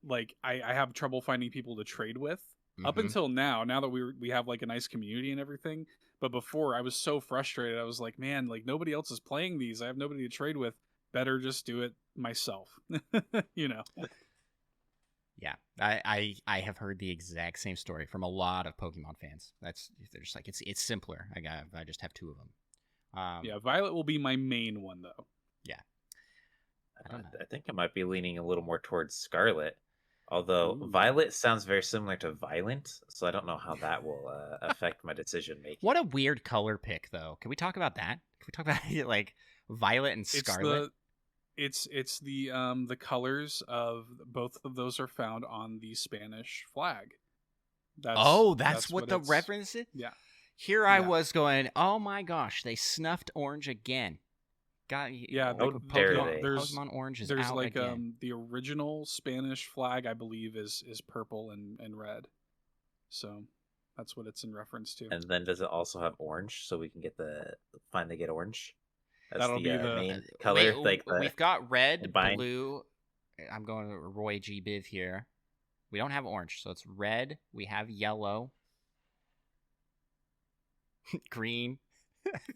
like I have trouble finding people to trade with. Up Mhm. until now that we have like a nice community and everything, but before I was so frustrated. I was like, man, like nobody else is playing these. I have nobody to trade with. Better just do it myself. you know. Yeah, I have heard the exact same story from a lot of Pokemon fans. They're just like it's simpler. I just have two of them. Yeah, Violet will be my main one though. Yeah, I don't know. I think I might be leaning a little more towards Scarlet. Although Ooh. Violet sounds very similar to Violent, so I don't know how that will affect my decision making. What a weird color pick, though. Can we talk about that? Can we talk about like Violet and Scarlet? It's the colors of both of those are found on the Spanish flag. That's what the it's- reference is? Yeah. Here I Yeah. was going, oh my gosh, they snuffed orange again. Yeah, How dare they. Pokemon Orange is There's out like again. the original Spanish flag I believe is purple and red. So that's what it's in reference to. And then does it also have orange, so we can finally get orange? That's That'll the be the- main color. We've got red, combined. blue. I'm going to Roy G. Biv here. We don't have orange, so it's red. We have yellow, green.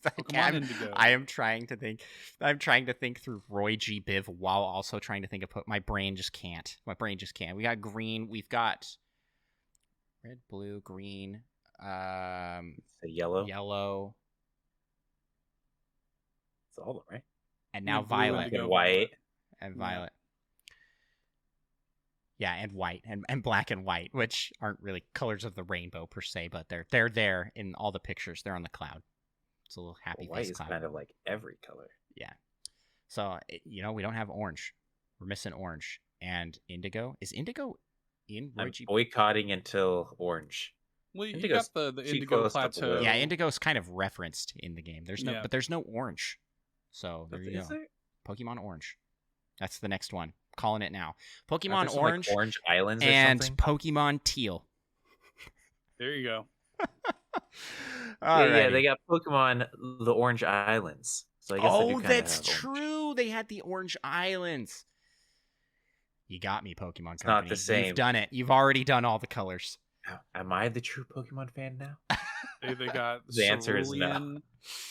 Pokemon Indigo. I am trying to think. I'm trying to think through Roy G. Biv while also trying to think of. My brain just can't. We got green. We've got red, blue, green. Yellow. Yellow. It's all of them, right? And now Blue, violet. indigo, And white. And Yeah. violet. Yeah, and white and black and white, which aren't really colors of the rainbow per se, but they're there in all the pictures. They're on the cloud. It's a little happy White face is cloud. kind of like every color. Yeah. So we don't have orange. We're missing orange and indigo. Is indigo in Roy I'm G? boycotting until orange. Well, you Indigo's got the too Indigo close to Plateau. blue. Yeah, indigo's kind of referenced in the game. Yeah. But there's no orange. So there you Is go. there? Pokemon Orange. That's the next one. Calling it now. Aren't Pokemon there some, Orange, like, Orange Islands or and something? Pokemon Teal. There you go. Yeah, they got Pokemon the Orange Islands. So I guess they do kinda that's have orange. true. They had the Orange Islands. You got me, Pokemon It's Company. not the same. You've done it. You've already done all the colors. Am I the true Pokemon fan now? They got The answer is no. Cerulean.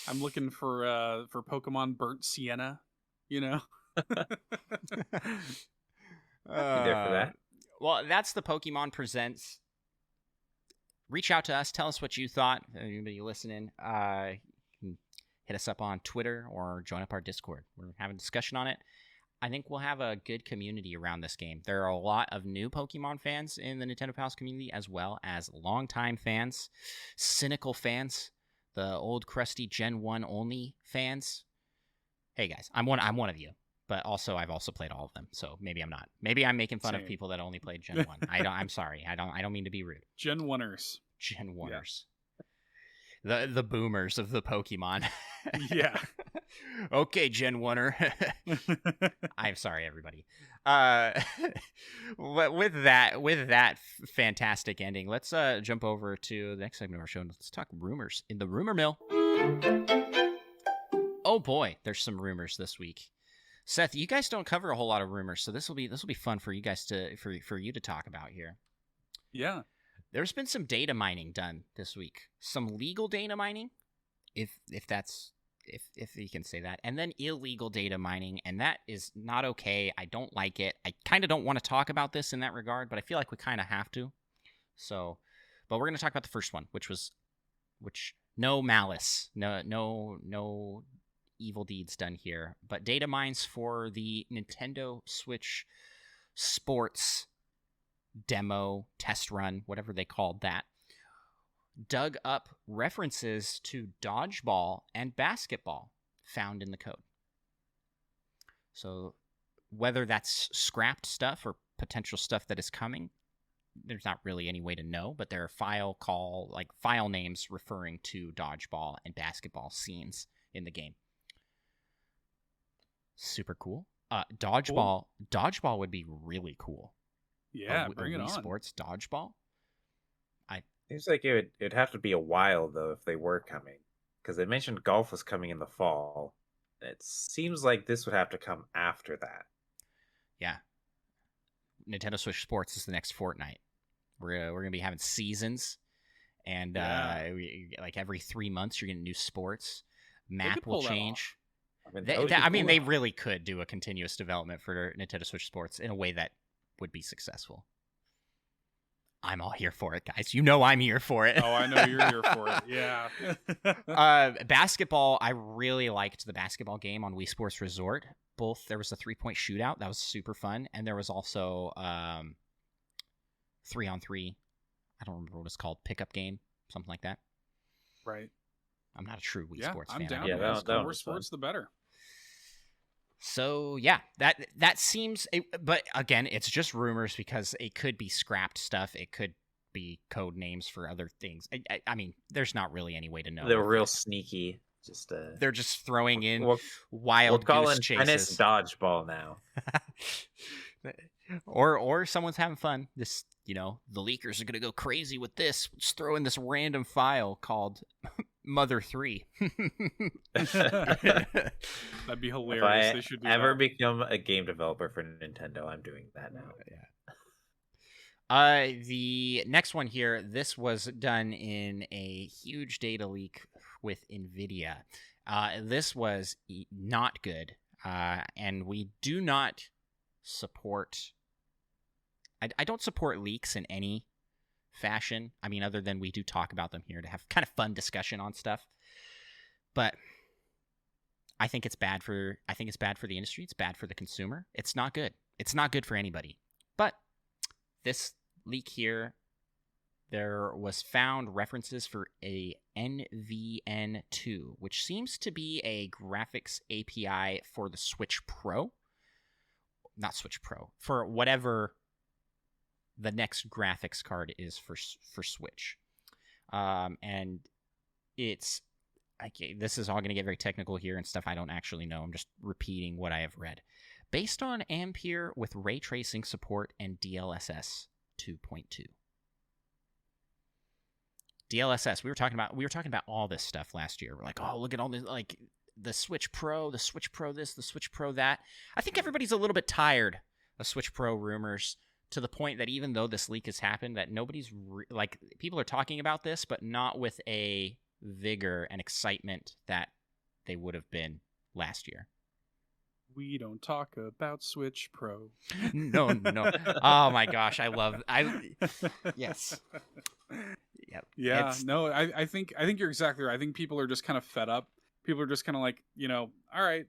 I'm looking for Pokemon Burnt Sienna. You know. I'd be there for that. Well, that's the Pokemon Presents. Reach out to us. Tell us what you thought. Anybody listening, you can hit us up on Twitter or join up our Discord. We're having a discussion on it. I think we'll have a good community around this game. There are a lot of new Pokemon fans in the Nintendo Pals community, as well as longtime fans, cynical fans, the old crusty Gen 1 only fans. Hey guys, I'm one of you. But also, I've also played all of them, so maybe I'm not. Maybe I'm making fun of Same. people that only played Gen 1. I'm sorry. I don't mean to be rude. Gen 1ers. Gen 1ers. The boomers of the Pokemon. Yeah. Okay, Gen 1er. I'm sorry, everybody. With that fantastic ending, let's jump over to the next segment of our show and let's talk rumors in the rumor mill. Oh boy, there's some rumors this week. Seth, you guys don't cover a whole lot of rumors, so this will be fun for you guys for you to talk about here. Yeah. There's been some data mining done this week. Some legal data mining, if you can say that, and then illegal data mining, and that is not okay. I don't like it. I kind of don't want to talk about this in that regard, but I feel like we kind of have to. So, but we're going to talk about the first one, which no malice, no evil deeds done here, but data mines for the Nintendo Switch Sports demo test run, whatever they called that, dug up references to dodgeball and basketball found in the code. So whether that's scrapped stuff or potential stuff that is coming, there's not really any way to know, but there are file names referring to dodgeball and basketball scenes in the game. Super cool. Dodgeball would be really cool. Yeah, bring it on. Sports dodgeball. Seems like it'd have to be a while though if they were coming, because they mentioned golf was coming in the fall. It seems like this would have to come after that. Yeah. Nintendo Switch Sports is the next Fortnite. We're gonna be having seasons, and like every 3 months you're getting new sports. Map will change. They really could do a continuous development for Nintendo Switch Sports in a way that would be successful. I'm all here for it, guys. You know I'm here for it. Oh, I know you're here for it. Yeah. Basketball, I really liked the basketball game on Wii Sports Resort. There was a 3-point shootout. That was super fun. And there was also 3-on-3. I don't remember what it's called. Pickup game. Something like that. Right. I'm not a true Wii Sports fan. I'm down. Yeah, the more sports, the better. So yeah, that seems, but again, it's just rumors because it could be scrapped stuff. It could be code names for other things. I mean, there's not really any way to know. They're real sneaky. They're just throwing in wild goose chases. Tennis dodgeball now. or someone's having fun. This, the leakers are gonna go crazy with this. Just throw in this random file called Mother 3. That'd be hilarious. If I ever become a game developer for Nintendo, I'm doing that now. Yeah. The next one here, this was done in a huge data leak with NVIDIA. This was not good, and we do not support... I don't support leaks in any fashion. I mean, other than we do talk about them here to have kind of fun discussion on stuff. But I think it's bad for the industry. It's bad for the consumer. It's not good. It's not good for anybody. But this leak here, there was found references for a NVN2, which seems to be a graphics API for the Switch Pro. Not Switch Pro, for whatever the next graphics card is for Switch. And it's, okay, this is all going to get very technical here and stuff I don't actually know. I'm just repeating what I have read. Based on Ampere with ray tracing support and DLSS 2.2. DLSS, we were talking about all this stuff last year. We're like, oh, look at all this, like the Switch Pro this, the Switch Pro that. I think everybody's a little bit tired of Switch Pro rumors, to the point that even though this leak has happened, that nobody's people are talking about this, but not with a vigor and excitement that they would have been last year. We don't talk about Switch Pro. No. Oh my gosh, yes. Yep. Yeah. No, I think you're exactly right. I think people are just kind of fed up. People are just kind of like, all right,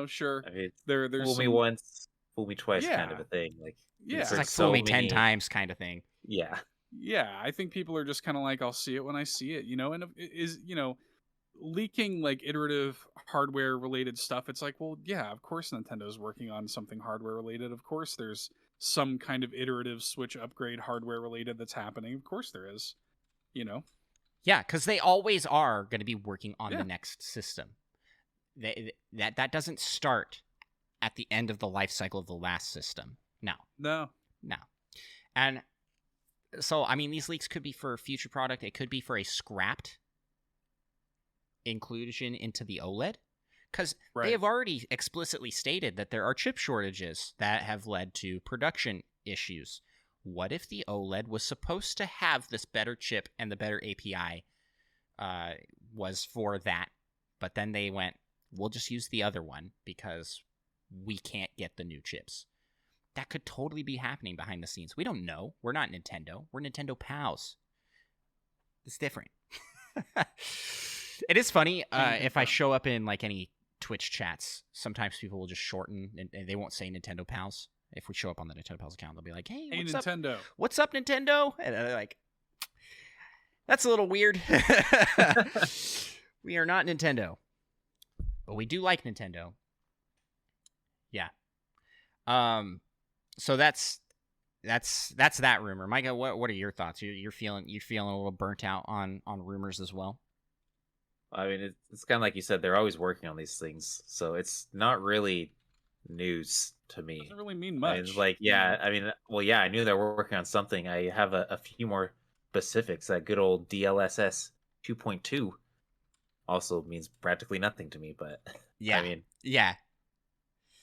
sure. I mean, there's fool me once, fool me twice kind of a thing. Like, yeah, it's like fool me 10 times kind of thing. Yeah. Yeah, I think people are just kind of like, I'll see it when I see it, and it is, leaking like iterative hardware related stuff. It's like, well, yeah, of course Nintendo's working on something hardware related. Of course there's some kind of iterative Switch upgrade hardware related that's happening. Of course there is, Yeah, because they always are going to be working on the next system. That doesn't start at the end of the life cycle of the last system. No. And so, I mean, these leaks could be for a future product. It could be for a scrapped inclusion into the OLED. Because they have already explicitly stated that there are chip shortages that have led to production issues. What if the OLED was supposed to have this better chip and the better API was for that, but then they went, we'll just use the other one because we can't get the new chips. That could totally be happening behind the scenes. We don't know. We're not Nintendo. We're Nintendo pals. It's different. It is funny if I show up in like any Twitch chats, sometimes people will just shorten and they won't say Nintendo pals. If we show up on the Nintendo Pals account, they'll be like, hey, what's Nintendo. Up? What's up, Nintendo? And they're like, that's a little weird. We are not Nintendo. But we do like Nintendo. Yeah. So that's that's that rumor. Micah, what are your thoughts? You're feeling a little burnt out on rumors as well? I mean, it's kind of like you said, they're always working on these things, so it's not really news to me. Doesn't really mean I mean, much. like, yeah, I mean, well, yeah, I knew they were working on something. I have a few more specifics. That good old DLSS 2.2 also means practically nothing to me, but Yeah. I mean, yeah.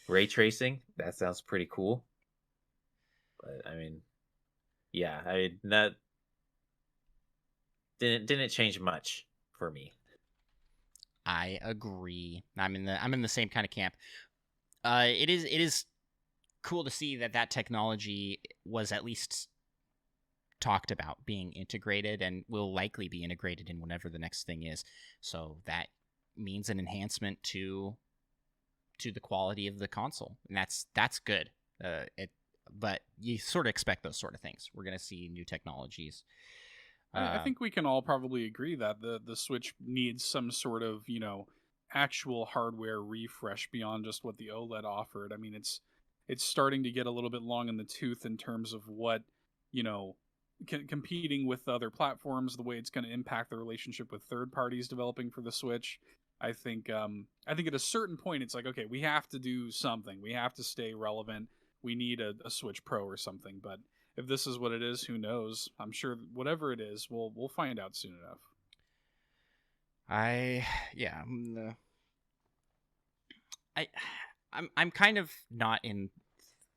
ray tracing, that sounds pretty cool. But I mean, yeah, I mean, that didn't change much for me. I agree. I'm in the same kind of camp. It is cool to see that technology was at least talked about being integrated and will likely be integrated in whatever the next thing is. So that means an enhancement to the quality of the console, and that's good. But you sort of expect those sort of things. We're gonna see new technologies. I think we can all probably agree that the Switch needs some sort of, actual hardware refresh beyond just what the OLED offered. I mean, it's starting to get a little bit long in the tooth in terms of what, competing with other platforms, the way it's going to impact the relationship with third parties developing for the Switch. I think at a certain point it's like, okay, we have to do something. We have to stay relevant. We need a Switch Pro or something, but if this is what it is, who knows? I'm sure whatever it is, we'll find out soon enough. I'm kind of not in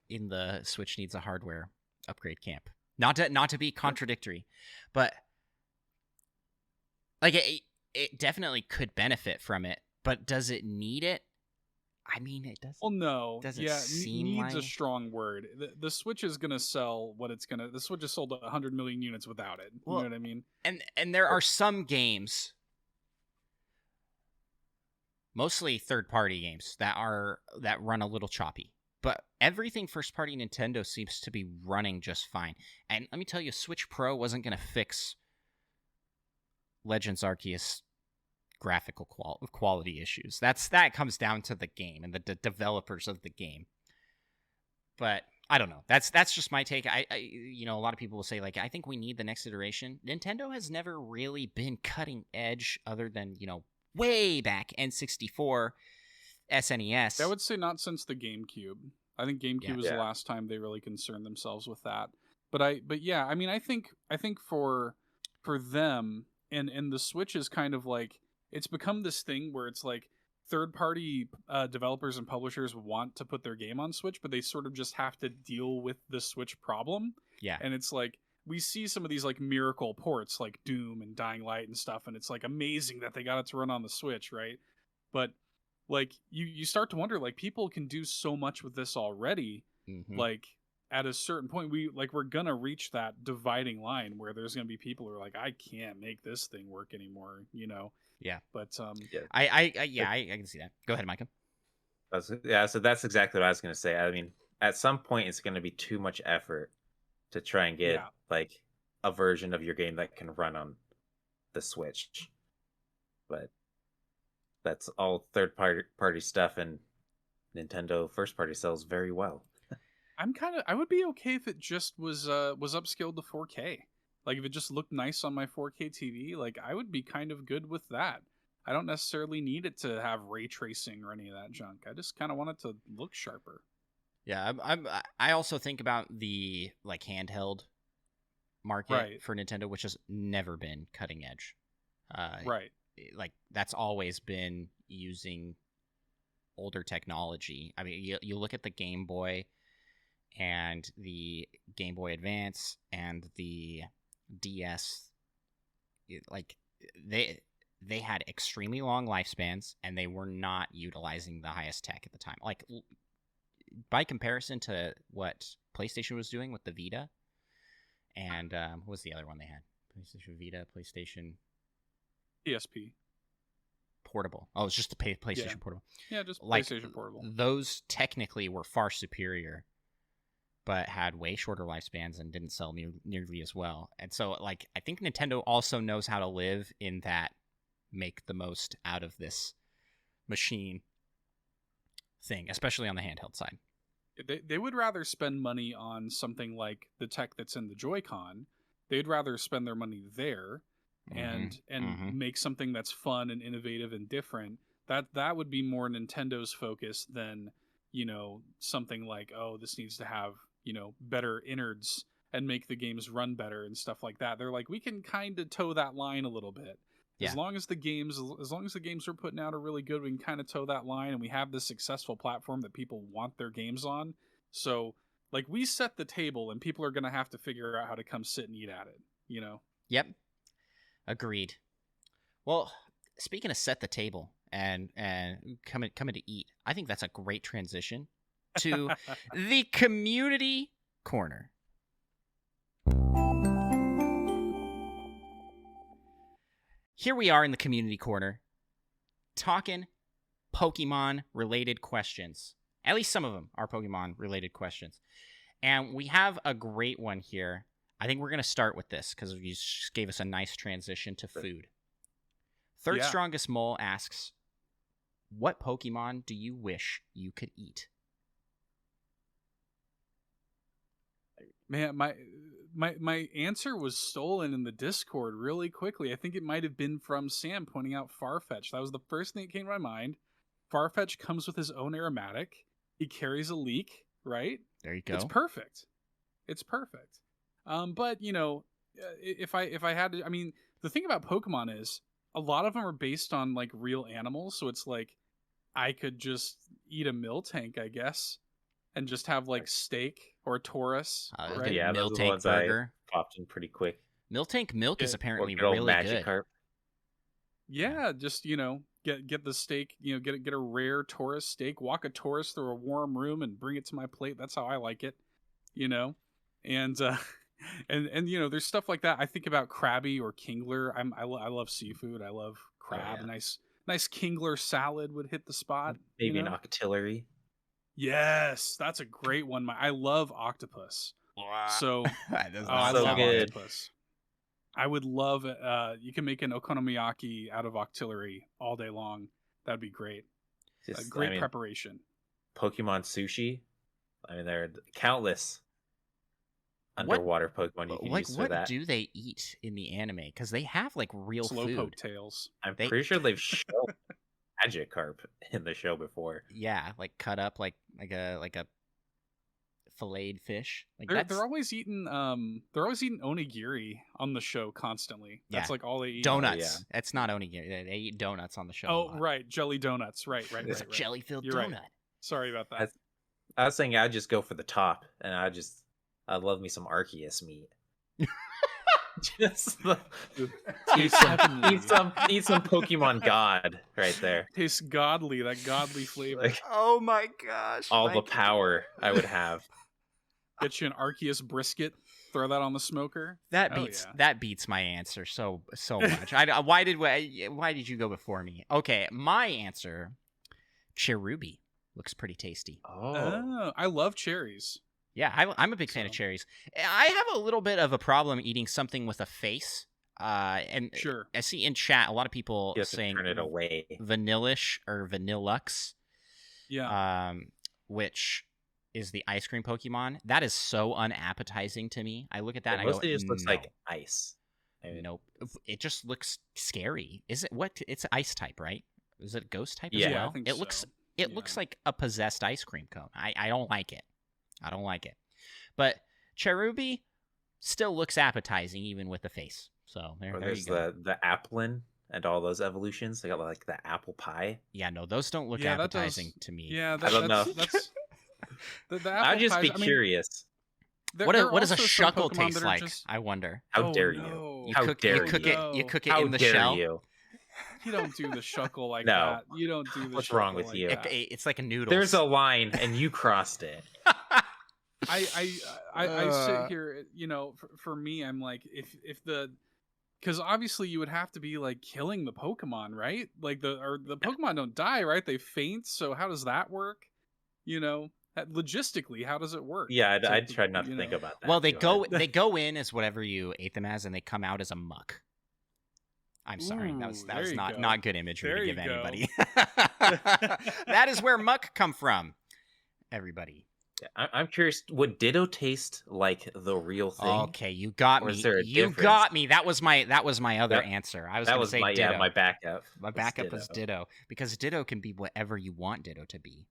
the Switch needs a hardware upgrade camp. Not to be contradictory, but like it definitely could benefit from it, but does it need it? I mean, it doesn't. Well, no. Doesn't seem needs like a strong word. The Switch is gonna sell what it's gonna. The Switch has sold 100 million units without it. You know what I mean? And there are some games, mostly third-party games, that run a little choppy. But everything first-party Nintendo seems to be running just fine. And let me tell you, Switch Pro wasn't gonna fix Legends Arceus graphical quality issues. That comes down to the game and the developers of the game. But I don't know. That's just my take. I a lot of people will say, like, I think we need the next iteration. Nintendo has never really been cutting edge other than, way back N64, SNES. I would say not since the GameCube. I think GameCube was the last time they really concerned themselves with that. But yeah, I mean, I think for them and the Switch is kind of like, it's become this thing where it's like third-party developers and publishers want to put their game on Switch, but they sort of just have to deal with the Switch problem. Yeah. And it's like, we see some of these like miracle ports like Doom and Dying Light and stuff, and it's like amazing that they got it to run on the Switch, right? But like you start to wonder, like, people can do so much with this already. Mm-hmm. Like, at a certain point, we're gonna reach that dividing line where there's gonna be people who are like, I can't make this thing work anymore, Yeah. But I can see that. Go ahead, Micah. So that's exactly what I was going to say. I mean, at some point, it's going to be too much effort to try and get like a version of your game that can run on the Switch. But that's all third party stuff, and Nintendo first party sells very well. I would be okay if it just was upscaled to 4K. Like, if it just looked nice on my 4K TV, like, I would be kind of good with that. I don't necessarily need it to have ray tracing or any of that junk. I just kind of want it to look sharper. Yeah, I also think about the like handheld market for Nintendo, which has never been cutting edge. Right. Like, that's always been using older technology. I mean, you look at the Game Boy and the Game Boy Advance and the DS, like they had extremely long lifespans, and they were not utilizing the highest tech at the time. Like, by comparison to what PlayStation was doing with the Vita, and what was the other one they had? PlayStation Vita, PlayStation PSP Portable. Oh, it's just the PlayStation Portable. Yeah, just like, PlayStation Portable. Those technically were far superior, but had way shorter lifespans and didn't sell nearly as well. And so, like, I think Nintendo also knows how to live in that make the most out of this machine thing, especially on the handheld side. They would rather spend money on something like the tech that's in the Joy-Con. They'd rather spend their money there and make something that's fun and innovative and different. That would be more Nintendo's focus than, something like, oh, this needs to have, better innards and make the games run better and stuff like that. They're like, we can kind of toe that line a little bit. Yeah. As long as the games we're putting out are really good, we can kind of toe that line, and we have this successful platform that people want their games on. So, like, we set the table, and people are going to have to figure out how to come sit and eat at it, Yep. Agreed. Well, speaking of set the table and coming to eat, I think that's a great transition to the community corner. Here we are in the community corner, talking Pokemon-related questions. At least some of them are Pokemon-related questions. And we have a great one here. I think we're going to start with this because you just gave us a nice transition to food. Third Strongest Mole asks, what Pokemon do you wish you could eat? Man, my answer was stolen in the Discord really quickly. I think it might have been from Sam pointing out Farfetch. That was the first thing that came to my mind. Farfetch comes with his own aromatic. He carries a leak, right? There you go. It's perfect. But if I had to, I mean, the thing about Pokemon is a lot of them are based on like real animals, so it's like I could just eat a Miltank, I guess, and just have like steak or a Taurus, right? Yeah, those are the Miltank ones burger. I popped in pretty quick. Miltank milk is apparently Or good old really good. Magikarp. Yeah, just get the steak, get a rare Taurus steak, walk a Taurus through a warm room and bring it to my plate. That's how I like it, and and there's stuff like that. I think about Krabby or Kingler. I love seafood. I love crab. Nice Kingler salad would hit the spot. Maybe an Octillery. Yes, that's a great one. I love octopus. So I so love good. octopus. I would love you can make an okonomiyaki out of Octillery all day long. That'd be great. Great preparation. Pokemon sushi. I mean, there are countless underwater Pokemon you can use for that. What do they eat in the anime? Because they have like real Slowpoke food. tails. I'm pretty sure they've shown Magikarp in the show before. Yeah, like cut up like a filleted fish. Like they're always eating onigiri on the show constantly. That's like all they eat. Donuts. That's not onigiri. They eat donuts on the show. Oh, right, jelly donuts. Right. It's a jelly-filled donut. Right. Sorry about that. I was saying I'd just go for the top, and I'd love me some Arceus meat. Just eat some Pokemon God right there. Tastes godly, that godly flavor. Like, oh my gosh! All the power I would have. Get you an Arceus brisket, throw that on the smoker. That beats my answer so much. Why did you go before me? Okay, my answer, Cherubi, looks pretty tasty. Oh, I love cherries. Yeah, I'm a big fan of cherries. I have a little bit of a problem eating something with a face. And sure. I see in chat a lot of people saying turn it away. Vanillish or Vanillux. Yeah. Which is the ice cream Pokemon. That is so unappetizing to me. I look at that and I go, mostly just looks like ice. Nope. It just looks scary. Is it what? It's an ice type, right? Is it a ghost type as well? I think It looks like a possessed ice cream cone. I don't like it. I don't like it. But Cherubi still looks appetizing even with the face. So there's you go. The Applin and all those evolutions. They got like the apple pie. Yeah, no, those don't look appetizing to me. Yeah, I don't know. That's the I'd just be curious. What does a shuckle taste like? I wonder. How dare you? You cook it in the shell. You don't do the shuckle like that. You don't do the What's wrong with you? It's like a noodle. There's a line and you crossed it. I sit here, for me, I'm like, if because obviously you would have to be like killing the Pokemon, right? Like the Pokemon don't die, right? They faint. So how does that work? Logistically, how does it work? Yeah, I'd try not to think about that. Well, they go in as whatever you ate them as, and they come out as a muck. I'm sorry, that was not good imagery to give anybody. That is where muck come from. Everybody. Yeah, I'm curious. Would Ditto taste like the real thing, Okay, you got or is me. there a You difference? got me. That was my other That answer. I was that gonna was say my Ditto. backup. My Was backup was Ditto. Ditto because Ditto can be whatever you want Ditto to be.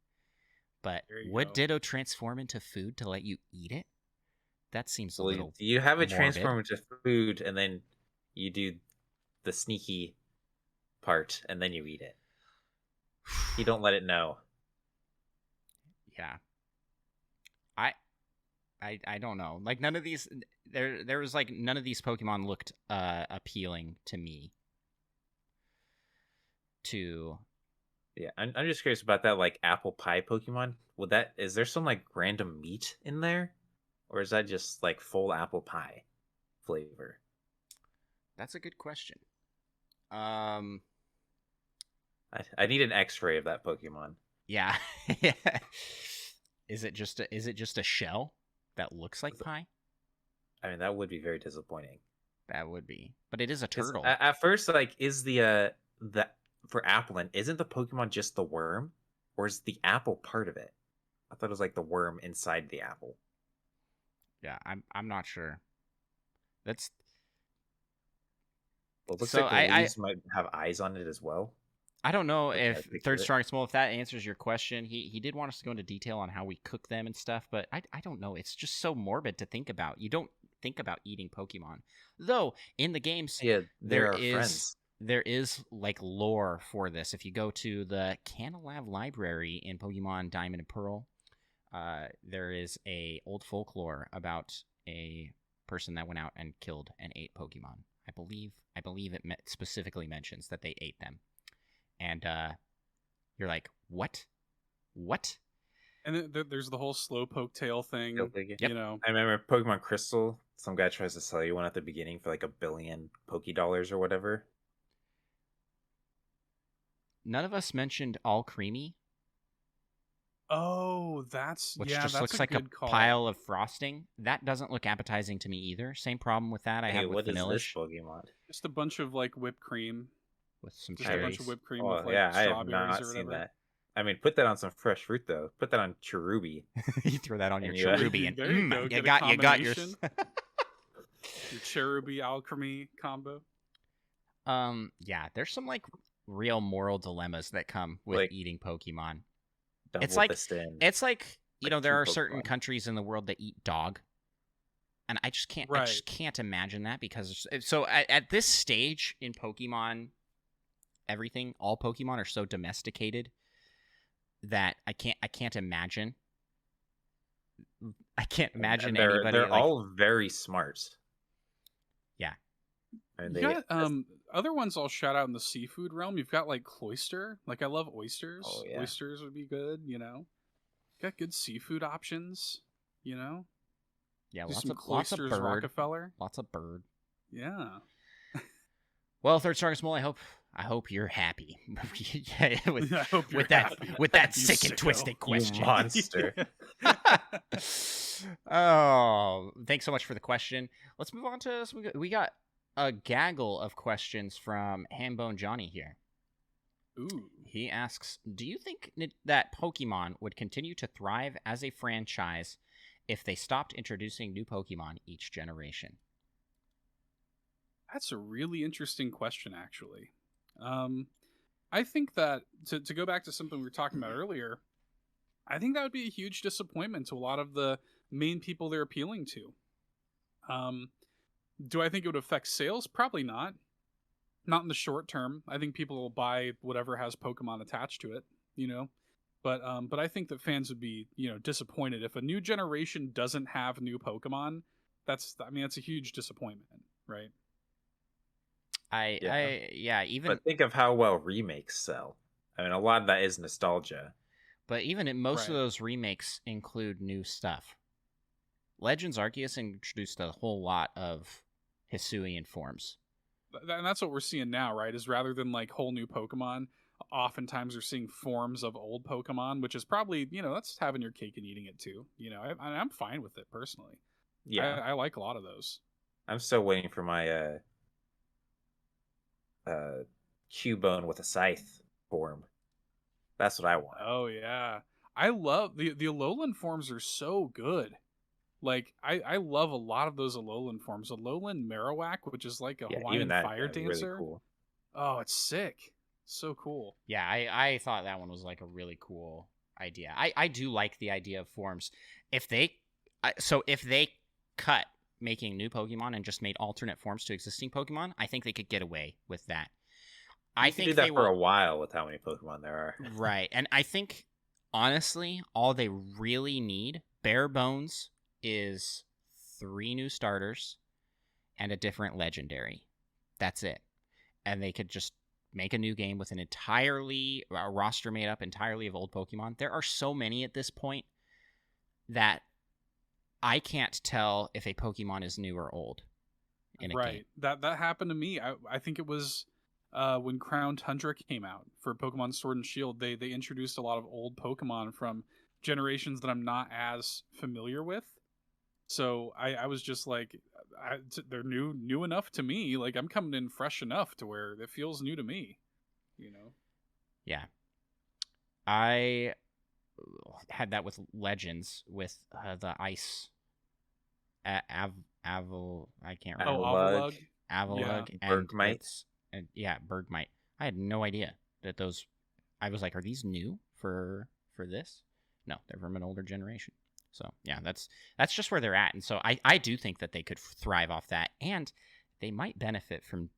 But There you would go. Ditto transform into food to let you eat it? That seems a Well, little you have it morbid. transform into food, and then you do the sneaky part, and then you eat it. You don't let it know. Yeah. I don't know. Like none of these there was like none of these Pokemon looked appealing to me. To Yeah, I'm just curious about that, like apple pie Pokemon. Is there some like random meat in there, or is that just like full apple pie flavor? That's a good question. Um I need an X-ray of that Pokemon. yeah. Is it just a shell that looks like pie? I mean, that would be very disappointing. That would be. But it is a 'Cause turtle. at first, like, is the for Applin, isn't the Pokemon just the worm, or is the apple part of it? I thought it was like the worm inside the apple. Yeah, I'm not sure. That's Well, it looks so like the leaves might have eyes on it as well. I don't know Looking at if a picture Third of it. Strongest Mole, if that answers your question. He did want us to go into detail on how we cook them and stuff, but I don't know. It's just so morbid to think about. You don't think about eating Pokemon. Though in the games Yeah, there they're our is friends. there is like lore for this. If you go to the Canalab library in Pokemon Diamond and Pearl, there is a old folklore about a person that went out and killed and ate Pokemon. I believe it specifically mentions that they ate them. And you're like, what? And then there's the whole slowpoke tail thing. Yep. You know, I remember Pokemon Crystal. Some guy tries to sell you one at the beginning for like $1 billion Poké-Dollars or whatever. None of us mentioned All Creamy, oh, that's which yeah, just that's looks a like a good call. pile of frosting. That doesn't look appetizing to me either. Same problem with that I Hey, have with what is this Vanillish Pokemon? Just a bunch of like whipped cream, with some just a bunch cherries. of whipped cream Oh with like yeah, I have strawberries not or seen whatever. that. I mean, put that on some fresh fruit though. Put that on Cherubi. You throw that on your And you- Cherubi and There you go, you get a got your combination. Your Cherubi alchemy combo. yeah, there's some like real moral dilemmas that come with Like, eating Pokemon. double like- the sin. It's like, you Like know, there two are certain Pokemon. countries in the world that eat dog. And I just can't Right. imagine that because so at this stage in Pokemon everything, all Pokemon are so domesticated that I can't imagine And anybody they're like, all very smart. Yeah. And You got other ones I'll shout out in the seafood realm. You've got like Cloyster. Like I love oysters. Oh, yeah. Oysters would be good, you know. Got good seafood options, you know. yeah, Do lots some of Cloysters bird. Rockefeller. Lots of bird. Yeah. Well, Third Strongest Mole, I hope you're happy. Yeah, with, I hope you're with that happy. with that You sick and sicko. twisted You question. monster. Oh, thanks so much for the question. Let's move on to we got a gaggle of questions from Hambone Johnny here. Ooh. He asks, do you think that Pokemon would continue to thrive as a franchise if they stopped introducing new Pokemon each generation? That's a really interesting question, actually. I think that to go back to something we were talking about earlier, I think that would be a huge disappointment to a lot of the main people they're appealing to. Do I think it would affect sales? Probably not. Not in the short term. I think people will buy whatever has Pokemon attached to it, you know. But I think that fans would be, you know, disappointed if a new generation doesn't have new Pokemon. That's a huge disappointment, right? Even But think of how well remakes sell. I mean, a lot of that is nostalgia. but even in most of Right. those remakes include new stuff. Legends Arceus introduced a whole lot of Hisuian forms. And that's what we're seeing now, right? Is rather than like whole new Pokemon, oftentimes we're seeing forms of old Pokemon, which is probably, you know, that's having your cake and eating it too. You know, I'm fine with it personally. Yeah, I like a lot of those. I'm still waiting for my Cubone with a scythe form. That's what I want. Oh yeah, I love the Alolan forms are so good. Like I love a lot of those Alolan forms. Alolan Marowak, which is like a Yeah, Hawaiian even that fire is really dancer. cool. Oh, it's sick. So cool. Yeah, I thought that one was like a really cool idea. I do like the idea of forms. If they cut making new Pokemon and just made alternate forms to existing Pokemon, I think they could get away with that. I You can think do that they for will, a while with how many Pokemon there are. right. And I think honestly, all they really need, bare bones, is 3 new starters and a different legendary. That's it. And they could just make a new game with a roster made up entirely of old Pokemon. There are so many at this point that I can't tell if a Pokemon is new or old in a game. That happened to me. I think it was when Crown Tundra came out for Pokemon Sword and Shield. They introduced a lot of old Pokemon from generations that I'm not as familiar with. So I was just like, they're new enough to me. Like I'm coming in fresh enough to where it feels new to me. You know? Yeah. I had that with Legends with the ice I can't remember. Avalugg. Avalugg Yeah. and Bergmite. Bergmite. I had no idea that those. I was like, are these new for this? No, they're from an older generation. So yeah, that's just where they're at, and so I do think that they could thrive off that, and they might benefit from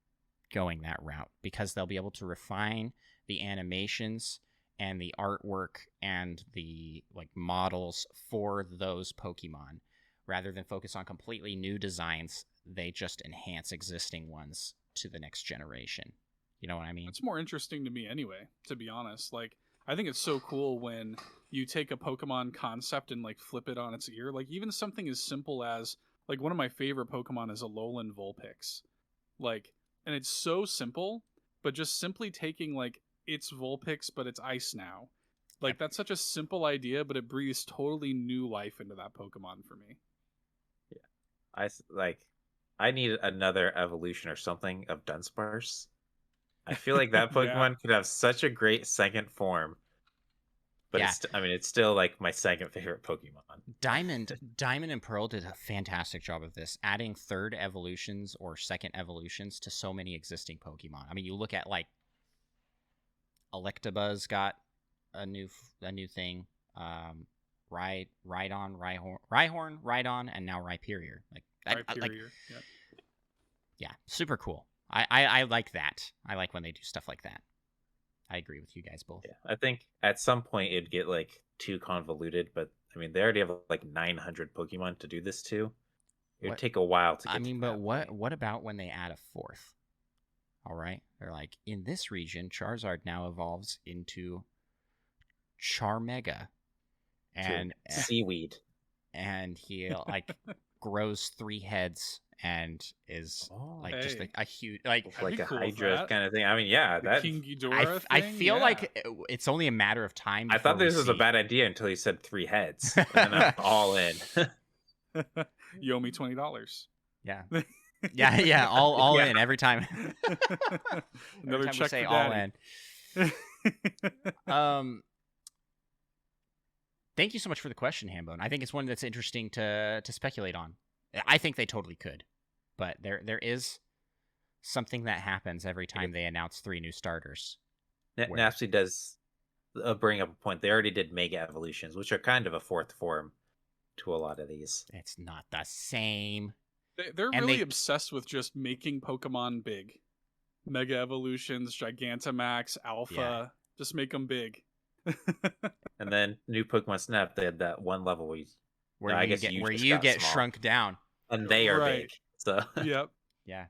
going that route because they'll be able to refine the animations and the artwork and the like models for those Pokemon rather than focus on completely new designs. They just enhance existing ones to the next generation. You know what I mean? It's more interesting to me anyway, to be honest. Like, I think it's so cool when you take a Pokemon concept and like flip it on its ear. Like even something as simple as like one of my favorite Pokemon is Alolan Vulpix. Like, and it's so simple, but just simply taking like it's Vulpix but it's ice now. Like that's such a simple idea, but it breathes totally new life into that Pokemon for me. I need another evolution or something of Dunsparce. I feel like that Pokemon could have such a great second form. But it's still like my second favorite Pokemon. Diamond and Pearl did a fantastic job of this, adding third evolutions or second evolutions to so many existing Pokemon. I mean, you look at like Electabuzz got a new thing. Rhydon, Rhydon, and now Rhyperior. Rhyperior. Yep. Yeah, super cool. I like that. I like when they do stuff like that. I agree with you guys both. Yeah, I think at some point it'd get like too convoluted, but I mean they already have like 900 Pokemon to do this to. It would take a while to get I mean, to but what about when they add a fourth? All right, they're like, in this region, Charizard now evolves into Charmega, and seaweed, and he like grows 3 heads and is just a huge like a cool Hydra kind of thing. I mean, yeah, that King Ghidorah I feel like it's only a matter of time. I thought this was a bad idea until he said 3 heads, and then I'm all in. You owe me $20. Yeah, yeah, all in every time. Another time check we say for all Daddy. in. Thank you so much for the question, Hambone. I think it's one that's interesting to speculate on. I think they totally could, but there is something that happens every time they announce 3 new starters. Napsy does bring up a point. They already did Mega Evolutions, which are kind of a fourth form to a lot of these. It's not the same. They're really obsessed with just making Pokemon big. Mega Evolutions, Gigantamax, Alpha, just make them big. And then new Pokemon Snap, they had that one level where you get shrunk down, and they are big. So yep, yeah.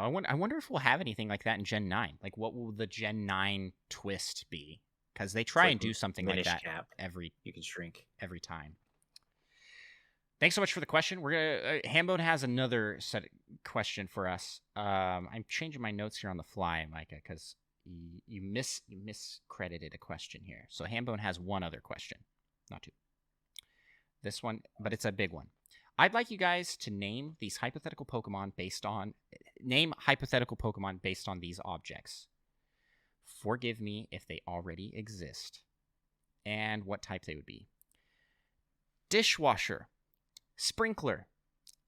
I wonder if we'll have anything like that in Gen 9. Like, what will the Gen 9 twist be? Because they try and do something like that you can shrink every time. Thanks so much for the question. We're gonna Hambone has another question for us. I'm changing my notes here on the fly, Micah, because you miscredited a question here. So Hambone has one other question, not 2. This one, but it's a big one. I'd like you guys to name hypothetical Pokemon based on these objects. Forgive me if they already exist. and what type they would be. Dishwasher, sprinkler,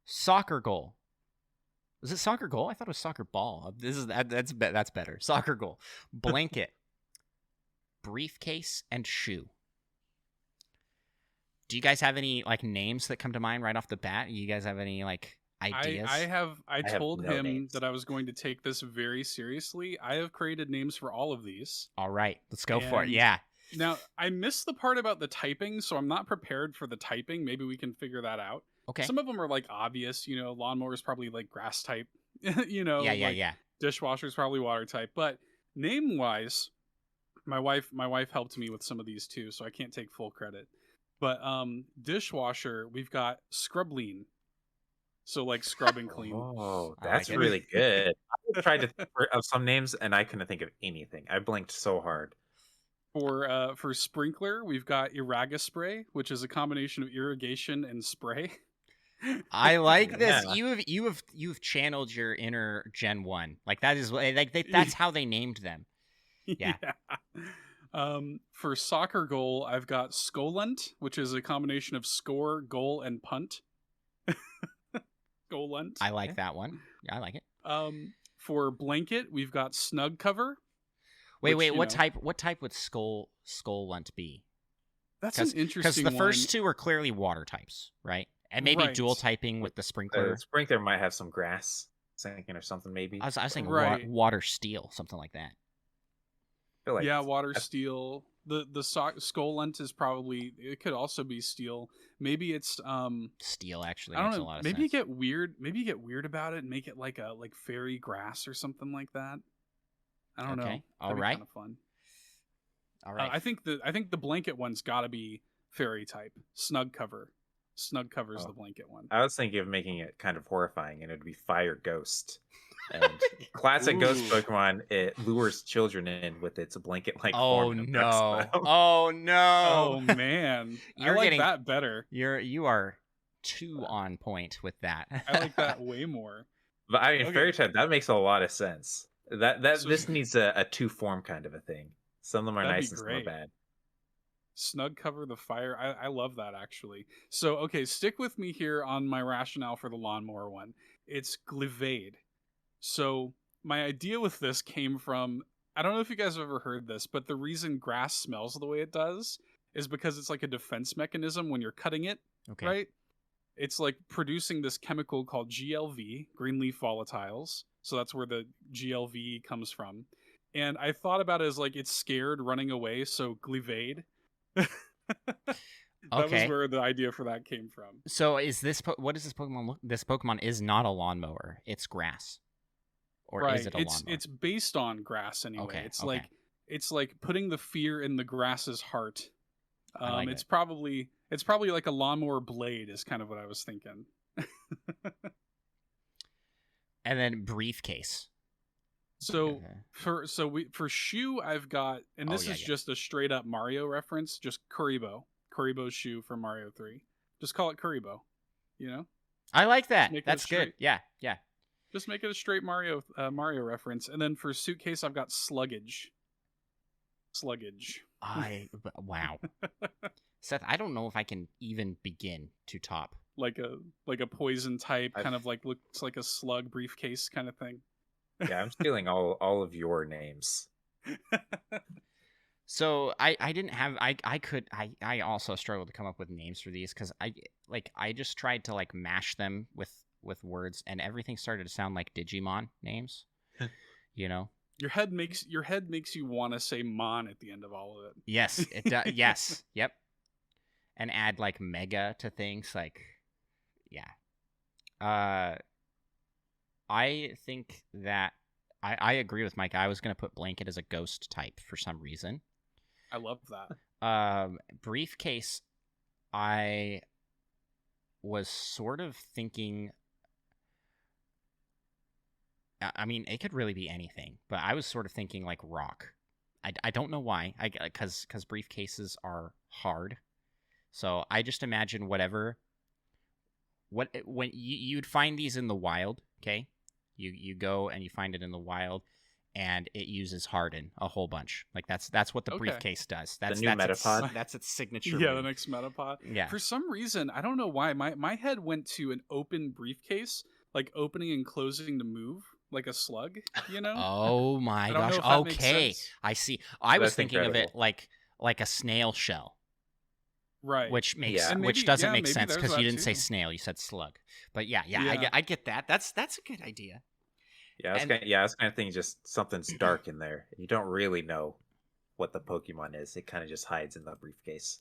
soccer goal. Was it soccer goal? I thought it was soccer ball. That's better. Soccer goal, blanket, briefcase, and shoe. Do you guys have any like names that come to mind right off the bat? You guys have any like ideas? I told no him names. that I was going to take this very seriously. I have created names for all of these. All right, let's go for it. And Yeah. Now, I missed the part about the typing, so I'm not prepared for the typing. Maybe we can figure that out. Okay. Some of them are like obvious, lawnmower is probably like grass type, Yeah. Dishwasher is probably water type. But name wise, my wife helped me with some of these too, so I can't take full credit. But dishwasher, we've got scrubline. So like scrub and clean. Oh, I that's like it. really good. I tried to think of some names and I couldn't think of anything. I blinked so hard. For sprinkler, we've got Iraga spray, which is a combination of irrigation and spray. I like this. Yeah. You've channeled your inner Gen 1. Like that is that's how they named them. Yeah. For soccer goal, I've got Skolant, which is a combination of score, goal, and punt. Skolant. I like that one. Yeah, I like it. For blanket, we've got snug cover. Wait, which, what type would Skulllunt be? That's an interesting because the one. first two are clearly water types, right? And maybe Right. dual typing with the sprinkler. The sprinkler might have some grass sinking or something, maybe. I was thinking Right. water steel, something like that. I feel like Yeah, water steel. The Skolant is probably, it could also be steel. Maybe it's Steel actually I don't makes know. a lot of Maybe you sense. get weird. Maybe you get weird about it and make it like fairy grass or something like that. I don't know. Okay. All That'd be right. kind of fun. All right. I think the blanket one's got to be fairy type. Snug cover. Snug cover's the blanket one. I was thinking of making it kind of horrifying, and it would be Fire Ghost. And classic Ghost Ooh. Pokemon, it lures children in with its blanket-like Oh form. and no! abducts them. Oh no! Oh man, You're I like getting- that better. You are too on point with that. I like that way more. But I mean, Okay. Fairy type, that makes a lot of sense. That So- this needs a two-form kind of a thing. Some of them are That'd be nice and some are great. bad. Snug cover the fire. I love that actually. So okay, stick with me here on my rationale for the lawnmower one. It's Glivade. So my idea with this came from, I don't know if you guys have ever heard this, but the reason grass smells the way it does is because it's like a defense mechanism when you're cutting it, Okay. right? It's like producing this chemical called GLV, green leaf volatiles. So that's where the GLV comes from. And I thought about it as like it's scared running away, so Glivade. That Okay. was where the idea for that came from. So is this what does this Pokemon look? This Pokemon is not a lawnmower. It's grass. Or right. is it a lawnmower? It's based on grass anyway. Okay, It's okay. like putting the fear in the grass's heart. I like it's it. probably like a lawnmower blade is kind of what I was thinking. And then briefcase. So Okay. for shoe I've got, and Oh, this yeah, is yeah. just a straight up Mario reference, just Kuribo's shoe from Mario 3. Just call it Kuribo, you know? I like that. make it That's good. straight. Yeah. Just make it a straight Mario reference. And then for suitcase I've got Sluggage. Wow. Seth, I don't know if I can even begin to top. Like a poison type, I've- kind of like looks like a slug briefcase kind of thing. Yeah, I'm stealing all of your names. So I didn't have I also struggled to come up with names for these because I just tried to like mash them with words and everything started to sound like Digimon names. You know? Your head makes you want to say Mon at the end of all of it. Yes, it does. Yes. Yep. And add like mega to things like yeah. I think that I agree with Mike. I was going to put blanket as a ghost type for some reason. I love that. Briefcase, I was sort of thinking. I mean, it could really be anything, but I was sort of thinking like rock. I don't know why. Because briefcases are hard, so I just imagine whatever. When you'd find these in the wild, okay? You go and you find it in the wild, and it uses Harden a whole bunch. Like that's what the Okay. briefcase does. That's new that's its, Metapod? that's its signature. Yeah, move. the next Metapod. Yeah. For some reason, I don't know why, my head went to an open briefcase, like opening and closing to move, like a slug, you know? Oh my I don't gosh. know if that makes Okay. sense. I see. I was That's thinking of it incredible. like a snail shell, Right. which makes Yeah. And which maybe- doesn't yeah, make maybe sense there's because you that didn't say too. snail, you said slug. But yeah, Yeah. I get that. That's a good idea. Yeah, I was kind of thinking just something's dark in there. You don't really know what the Pokemon is. It kind of just hides in the briefcase.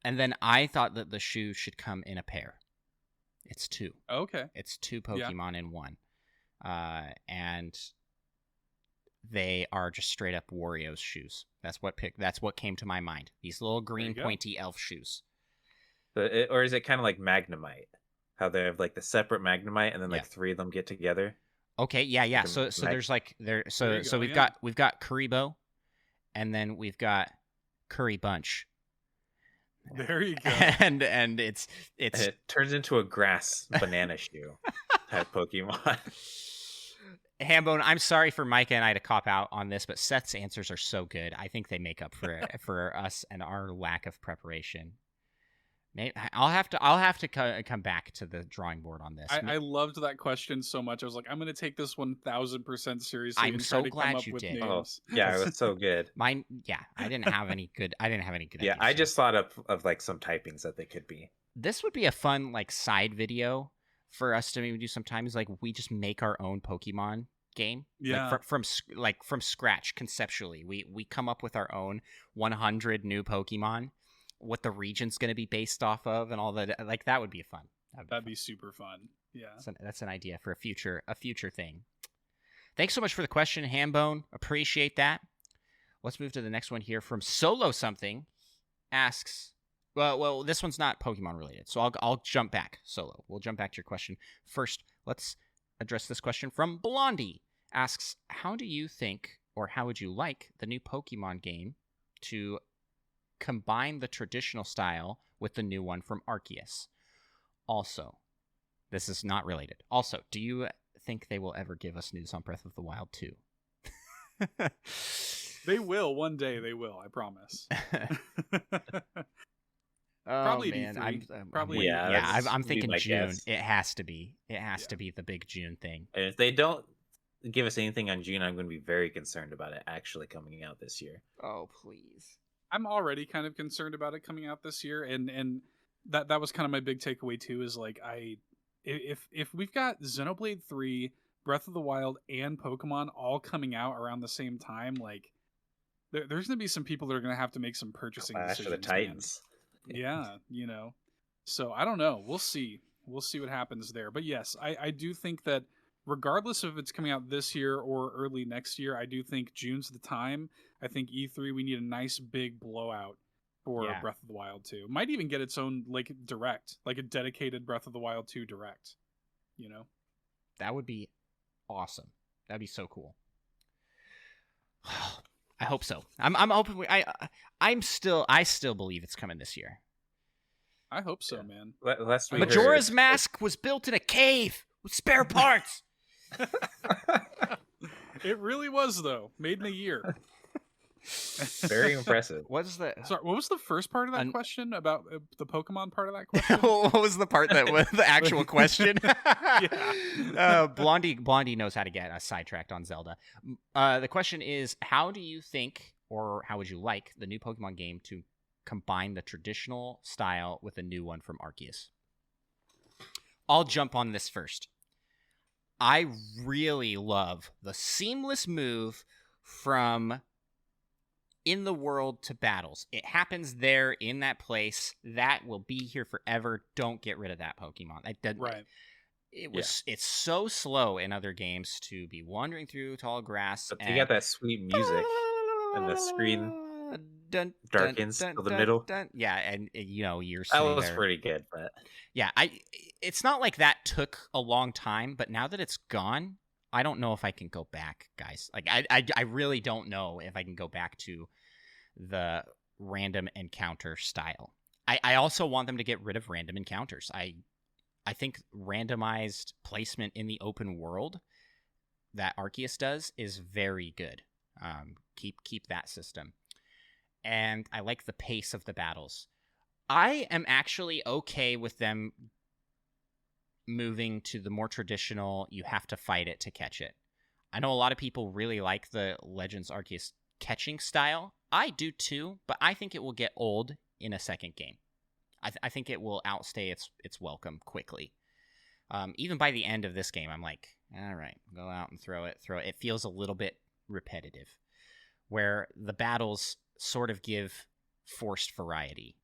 And then I thought that the shoe should come in a pair. It's two. Okay. It's two Pokemon in one. And they are just straight up Wario's shoes. That's what came to my mind. These little green go. pointy elf shoes. Or is it kind of like Magnemite? How they have like the separate Magnemite and then like Yeah. 3 of them get together? Okay, yeah. Like a So mag- there's like There so you go, we've yeah. got Kuribo, and then we've got Curry Bunch. There you go. and it's It turns into a grass banana shoe type Pokemon. Hambone, I'm sorry for Micah and I to cop out on this, but Seth's answers are so good. I think they make up for us and our lack of preparation. Maybe I'll have to come back to the drawing board on this. I loved that question so much. I was like, I'm going to take this 1000% seriously. I'm and so try to glad come up you with did. Oh, names. yeah, it was so good. Mine, yeah, I didn't have any good. Yeah, ideas, I so. just thought of like some typings that they could be. This would be a fun like side video for us to maybe do sometimes. Like we just make our own Pokemon game. Yeah. Like from scratch conceptually. We come up with our own 100 new Pokemon. What the region's going to be based off of, and all that. Like that would be fun. That'd be super fun. Yeah. That's an idea for a future thing. Thanks so much for the question, Hambone. Appreciate that. Let's move to the next one here from Solo Something. Asks, well, this one's not Pokemon related, so I'll jump back. Solo, we'll jump back to your question first. Let's address this question from Blondie. Asks, how do you think, or how would you like the new Pokemon game to combine the traditional style with the new one from Arceus? Also, this is not related. Also, do you think they will ever give us news on Breath of the Wild 2? They will one day. They will. I promise. Probably at E3. Probably waiting. Yeah, Yeah, that's I'm be thinking my June. guess. It has to be. It has Yeah. to be the big June thing. And if they don't give us anything on June, I'm going to be very concerned about it actually coming out this year. Oh, please. I'm already kind of concerned about it coming out this year, and that was kind of my big takeaway too. Is like if we've got Xenoblade 3, Breath of the Wild, and Pokemon all coming out around the same time, like there's gonna be some people that are gonna have to make some purchasing Clash of decisions. the Titans. Man. Yeah, So I don't know. We'll see. We'll see what happens there. But yes, I do think that regardless of if it's coming out this year or early next year, I do think June's the time. I think E3, we need a nice big blowout for Yeah. Breath of the Wild 2. Might even get its own like direct, like a dedicated Breath of the Wild 2 direct. You know? That would be awesome. That'd be so cool. I hope so. I'm hoping I still believe it's coming this year. I hope so, Yeah. man. Last we Majora's heard- Mask was built in a cave with spare parts. It really was though. Made in a year. Very impressive. What's the Sorry, what was the first part of that An- question about the Pokemon part of that question? what was the part that was the actual question? Blondie knows how to get us sidetracked on Zelda. The question is, how do you think, or how would you like the new Pokemon game to combine the traditional style with a new one from Arceus? I'll jump on this first. I really love the seamless move from in the world to battles. It happens there in that place. That will be here forever. Don't get rid of that Pokemon. Right. It's so slow in other games to be wandering through tall grass. But you got that sweet music and the screen darkens to the middle. Yeah, and you're That sitting was there. pretty good, but Yeah, it's not like that took a long time, but now that it's gone, I don't know if I can go back, guys. Like I really don't know if I can go back to the random encounter style. I also want them to get rid of random encounters. I think randomized placement in the open world, that Arceus does is very good. Keep that system. And I like the pace of the battles. I am actually okay with them moving to the more traditional, you have to fight it to catch it. I know a lot of people really like the Legends Arceus catching style. I do too, but I think it will get old in a second game. I think it will outstay its welcome quickly. Even by the end of this game, I'm like, all right, go out and throw it. It feels a little bit repetitive, where the battles sort of give forced variety,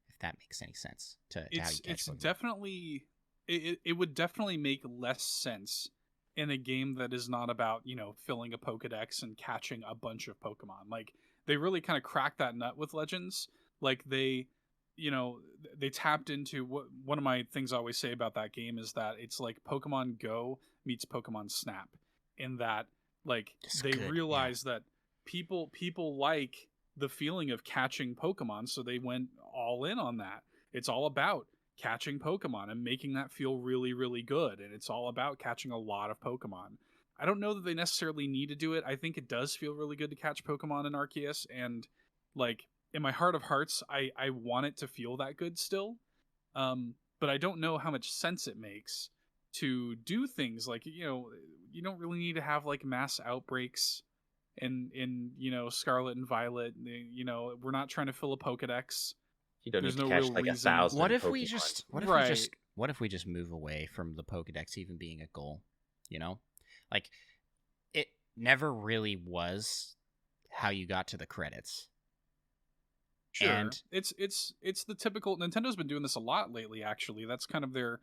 if that makes any sense. To how you catch it's Pokemon. definitely it would definitely make less sense in a game that is not about, filling a Pokedex and catching a bunch of Pokemon. Like, they really kind of cracked that nut with Legends. Like, they tapped into one of my things I always say about that game is that it's like Pokemon Go meets Pokemon Snap, in that, like, they realized that people like the feeling of catching Pokemon, so they went all in on that. It's all about catching Pokemon and making that feel really, really good, and it's all about catching a lot of Pokemon. I don't know that they necessarily need to do it. I think it does feel really good to catch Pokemon in Arceus, and, like, in my heart of hearts, I want it to feel that good still. But I don't know how much sense it makes to do things like, you don't really need to have, like, mass outbreaks in Scarlet and Violet. We're not trying to fill a Pokedex. You don't There's need to no catch real like reason. 1,000 What if Pokemon. we just move away from the Pokedex even being a goal? Like, it never really was how you got to the credits. Sure. And it's the typical. Nintendo's been doing this a lot lately, actually. That's kind of their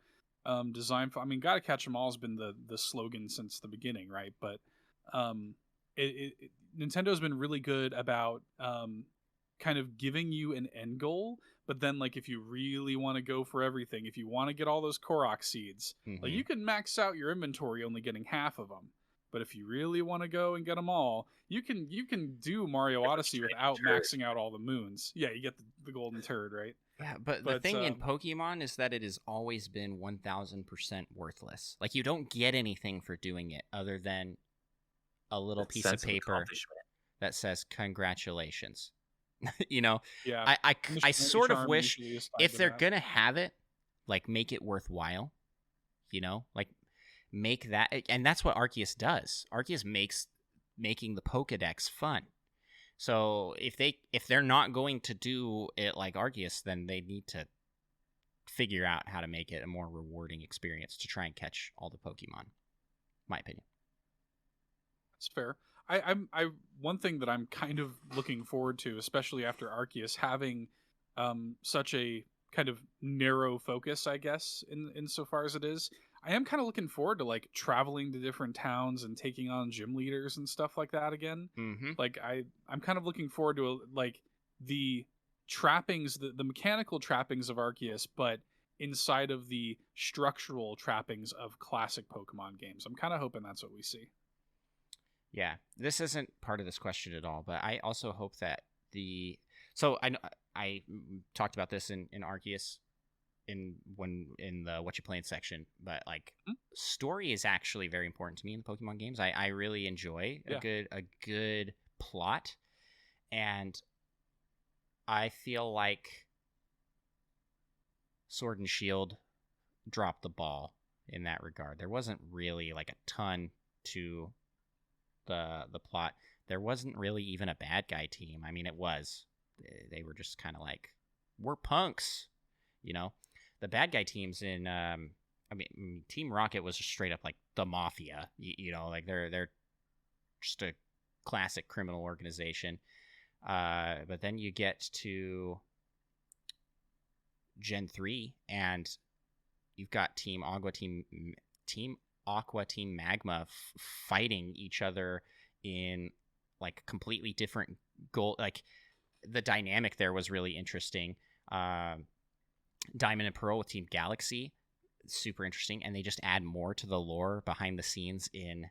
design. I mean, gotta catch 'em all has been the slogan since the beginning, right? But Nintendo's been really good about kind of giving you an end goal, but then, like, if you really want to go for everything, if you want to get all those Korok seeds, like, you can max out your inventory only getting half of them. But if you really want to go and get them all, you can do Mario Odyssey without maxing out all the moons. Yeah, you get the golden turd, right? Yeah, but the thing in Pokemon is that it has always been 1,000% worthless. Like, you don't get anything for doing it other than a little piece of paper that says congratulations. Yeah. I sort of wish, if they're gonna have it, like, make it worthwhile. Like, make that, and that's what Arceus does. Arceus makes making the Pokedex fun. So if they're not going to do it like Arceus, then they need to figure out how to make it a more rewarding experience to try and catch all the Pokemon. My opinion. That's fair. I one thing that I'm kind of looking forward to, especially after Arceus having such a kind of narrow focus, I guess, in so far as it is, I am kind of looking forward to, like, traveling to different towns and taking on gym leaders and stuff like that again. Mm-hmm. Like, I'm kind of looking forward to, like, the trappings, the mechanical trappings of Arceus, but inside of the structural trappings of classic Pokemon games. I'm kind of hoping that's what we see. Yeah, this isn't part of this question at all, but I also hope that so I talked about this in Arceus in the what you playing section, but, like, story is actually very important to me in the Pokemon games. I really enjoy a good plot, and I feel like Sword and Shield dropped the ball in that regard. There wasn't really, like, a ton to the plot. There wasn't really even a bad guy team. I mean, it was. They were just kind of like, we're punks, The bad guy teams in, Team Rocket was just straight up like the Mafia. Like, they're just a classic criminal organization. But then you get to Gen 3, and you've got Team Aqua, Team Magma fighting each other in, like, completely different goal. Like, the dynamic there was really interesting. Diamond and Pearl with Team Galaxy, super interesting, and they just add more to the lore behind the scenes in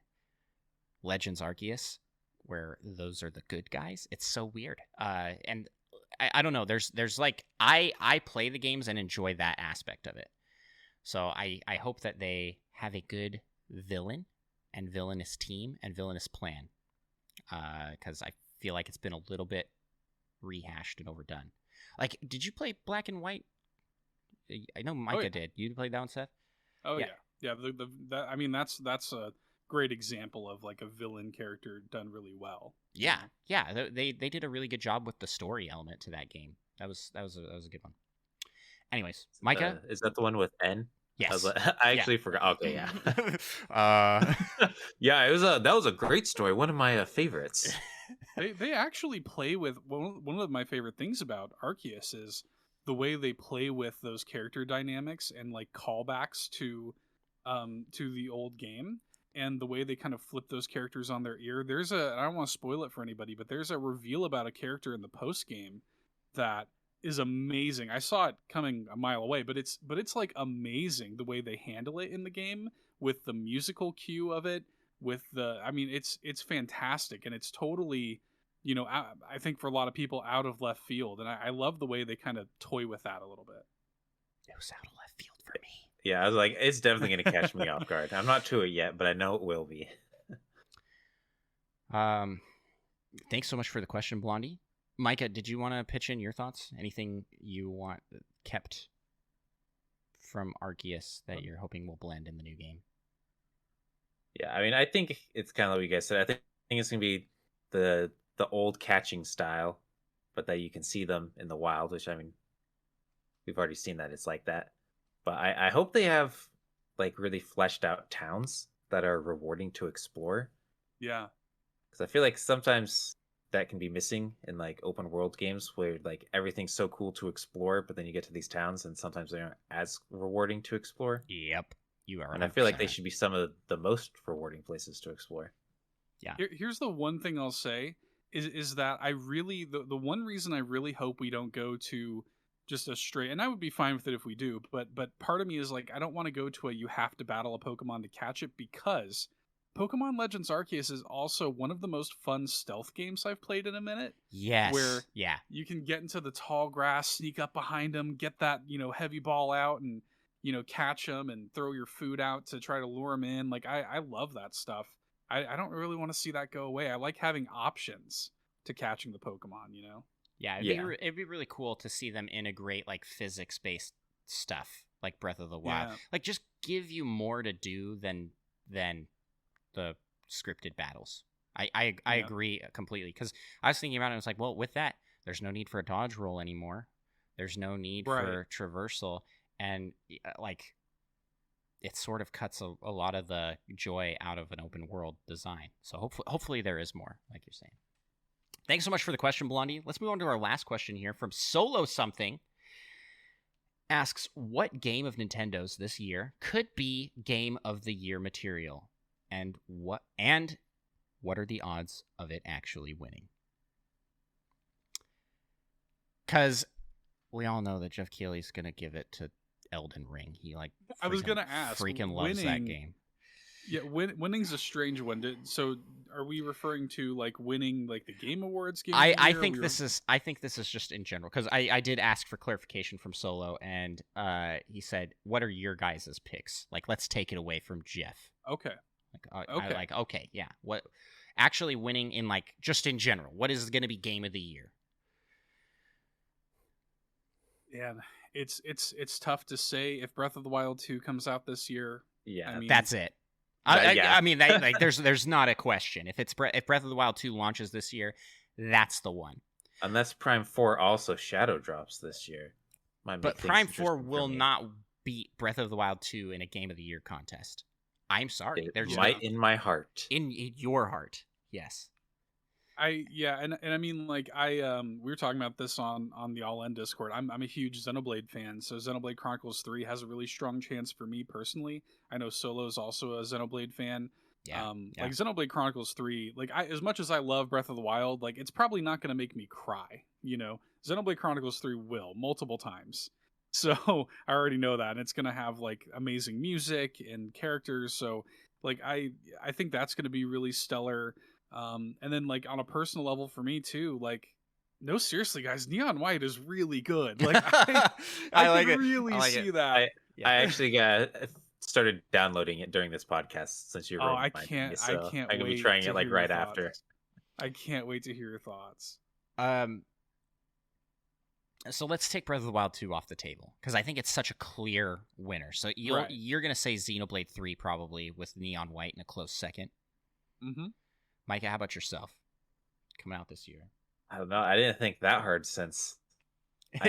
Legends Arceus, where those are the good guys. It's so weird. And I don't know. There's like, I play the games and enjoy that aspect of it. So I hope that they have a good villain and villainous team and villainous plan, because I feel like it's been a little bit rehashed and overdone. Like, did you play Black and White? I know Micah did. You played that one, Seth? Oh yeah. I mean, that's a great example of like a villain character done really well. Yeah. They did a really good job with the story element to that game. That was a good one. Anyways, Micah, is that the one with N? Yes. I actually forgot. Okay, yeah. Yeah, that was a great story. One of my favorites. They actually play with one of my favorite things about Arceus is the way they play with those character dynamics and like callbacks to the old game, and the way they kind of flip those characters on their ear. I don't want to spoil it for anybody, but there's a reveal about a character in the post game that is amazing. I saw it coming a mile away, but it's like amazing the way they handle it in the game with the musical cue of it. It's fantastic, and it's totally, I think for a lot of people out of left field, and I love the way they kind of toy with that a little bit. It was out of left field for me. Yeah, I was like, it's definitely going to catch me off guard. I'm not to it yet, but I know it will be. Thanks so much for the question, Blondie. Micah, did you want to pitch in your thoughts? Anything you want kept from Arceus that you're hoping will blend in the new game? Yeah, I mean, I think it's kind of like you guys said. I think it's going to be the old catching style, but that you can see them in the wild, which, I mean, we've already seen that it's like that. But I hope they have like really fleshed out towns that are rewarding to explore. Yeah. Because I feel like sometimes that can be missing in like open world games where like everything's so cool to explore, but then you get to these towns and sometimes they aren't as rewarding to explore. Yep. You are. And I feel like they should be some of the most rewarding places to explore. Yeah. Here's the one thing I'll say is that I really, the one reason I really hope we don't go to just a straight, and I would be fine with it if we do, but part of me is like, I don't want to go to a you have to battle a Pokemon to catch it, because Pokemon Legends Arceus is also one of the most fun stealth games I've played in a minute. Yes. Where you can get into the tall grass, sneak up behind them, get that, heavy ball out and, catch them and throw your food out to try to lure them in. Like, I love that stuff. I don't really want to see that go away. I like having options to catching the Pokemon, Yeah, it'd be really cool to see them integrate like physics-based stuff, like Breath of the Wild. Yeah. Like, just give you more to do than the scripted battles. I agree completely, because I was thinking about it. And it's like, well, with that, there's no need for a dodge roll anymore. There's no need for traversal, and like, it sort of cuts a lot of the joy out of an open world design. So hopefully there is more, like you're saying. Thanks so much for the question, Blondie. Let's move on to our last question here from Solo Something. Asks, what game of Nintendo's this year could be Game of the Year material? And what are the odds of it actually winning? Because we all know that Jeff Keighley's going to give it to Elden Ring. I was going to ask. Freaking loves that game. Yeah, winning's a strange one. So, are we referring to like winning like the Game Awards game? I think this is just in general, because I did ask for clarification from Solo, and he said, "What are your guys' picks? Like, let's take it away from Jeff." Okay. Okay, yeah. What actually winning in like just in general? What is going to be Game of the Year? Yeah, it's tough to say. If Breath of the Wild 2 comes out this year, that's it. I mean, there's not a question. If Breath of the Wild 2 launches this year, that's the one. Unless Prime 4 also shadow drops this year. But Prime 4 will not beat Breath of the Wild 2 in a Game of the Year contest. I'm sorry. There's might in my heart. In your heart, yes. And I mean, like, we were talking about this on the All In Discord. I'm a huge Xenoblade fan, so Xenoblade Chronicles 3 has a really strong chance for me personally. I know Solo's also a Xenoblade fan. Yeah. Like Xenoblade Chronicles 3, like, as much as I love Breath of the Wild, like, it's probably not going to make me cry. Xenoblade Chronicles 3 will multiple times. So I already know that, and it's going to have like amazing music and characters. So like I think that's going to be really stellar. And then like on a personal level for me too, like, no, seriously guys, Neon White is really good. Like I I like can really like see it. that. I actually got started downloading it during this podcast since you Oh, I reminded me. can't. So I can't I'm gonna wait be trying to it like hear your right after. thoughts. I can't wait to hear your thoughts. So let's take Breath of the Wild 2 off the table because I think it's such a clear winner. So you're gonna say Xenoblade 3 probably with Neon White in a close second. Mm-hmm. Micah, how about yourself? Coming out this year. I don't know. I didn't think that hard since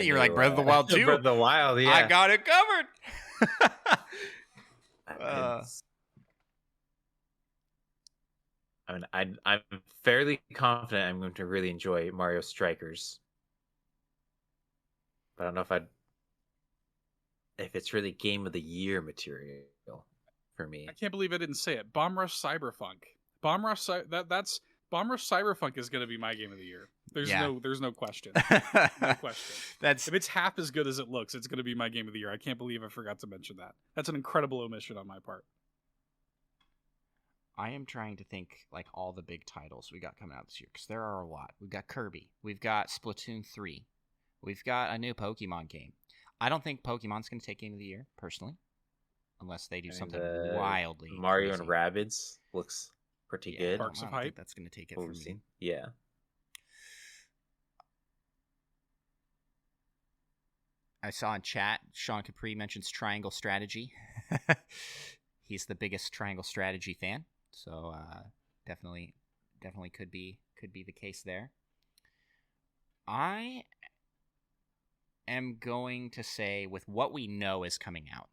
You're like Breath of the Wild 2. Breath of the Wild, yeah. I got it covered. I mean, I'm fairly confident I'm going to really enjoy Mario Strikers. But I don't know if it's really Game of the Year material for me. I can't believe I didn't say it. Bomb Rush Cyberpunk. Bomb Rush Cyberpunk is going to be my Game of the Year. There's no question. No question. If it's half as good as it looks, it's going to be my Game of the Year. I can't believe I forgot to mention that. That's an incredible omission on my part. I am trying to think like all the big titles we got coming out this year because there are a lot. We've got Kirby. We've got Splatoon 3. We've got a new Pokemon game. I don't think Pokemon's going to take Game of the Year, personally. Unless they do something wildly Mario crazy. and Rabbids looks pretty good. Parks of I don't think Hype. that's going to take it from me. Yeah. I saw in chat, Sean Capri mentions Triangle Strategy. He's the biggest Triangle Strategy fan. So definitely could be the case there. I am going to say with what we know is coming out.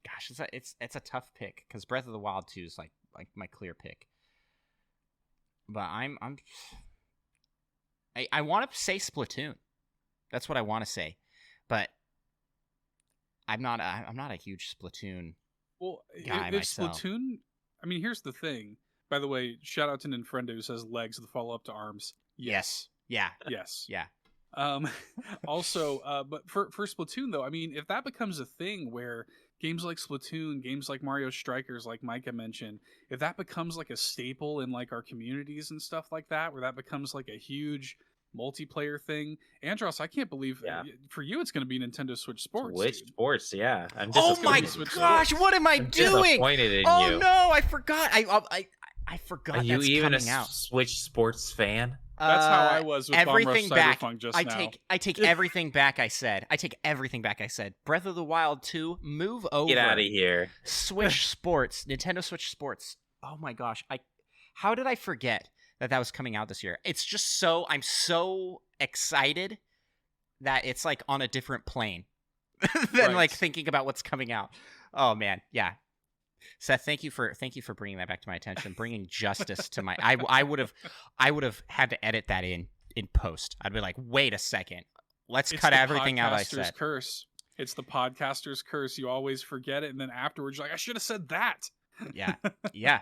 Gosh, it's a tough pick because Breath of the Wild 2 is like my clear pick. But I want to say Splatoon. That's what I want to say. But I'm not a huge Splatoon guy myself. Splatoon, I mean, here's the thing. By the way, shout out to Ninfrendo who says legs, the follow up to arms. Yes. Yeah. Yes. Yeah. Also, but for Splatoon though, I mean, if that becomes a thing where games like Splatoon, games like Mario Strikers, like Micah mentioned, if that becomes like a staple in like our communities and stuff like that, where that becomes like a huge multiplayer thing, Andros, I can't believe for you it's going to be Nintendo Switch Sports. Sports, yeah. I'm oh my gosh, what am I doing? Disappointed in oh you. No, I forgot. I forgot. Are you that's even coming a out. Switch Sports fan? That's how I was with everything Bomb Rush back. Cyberpunk just I now. take everything back. I said. Breath of the Wild 2, move over. Get out of here. Switch Sports, Nintendo Switch Sports. Oh my gosh, how did I forget that was coming out this year? It's just I'm so excited that it's like on a different plane than like thinking about what's coming out. Oh man, yeah. Seth, thank you for bringing that back to my attention, bringing justice to my. I would have had to edit that in post. I'd be like, wait a second, let's cut everything out. I said, curse. It's the podcaster's curse. You always forget it, and then afterwards, you're like, I should have said that. Yeah, yeah.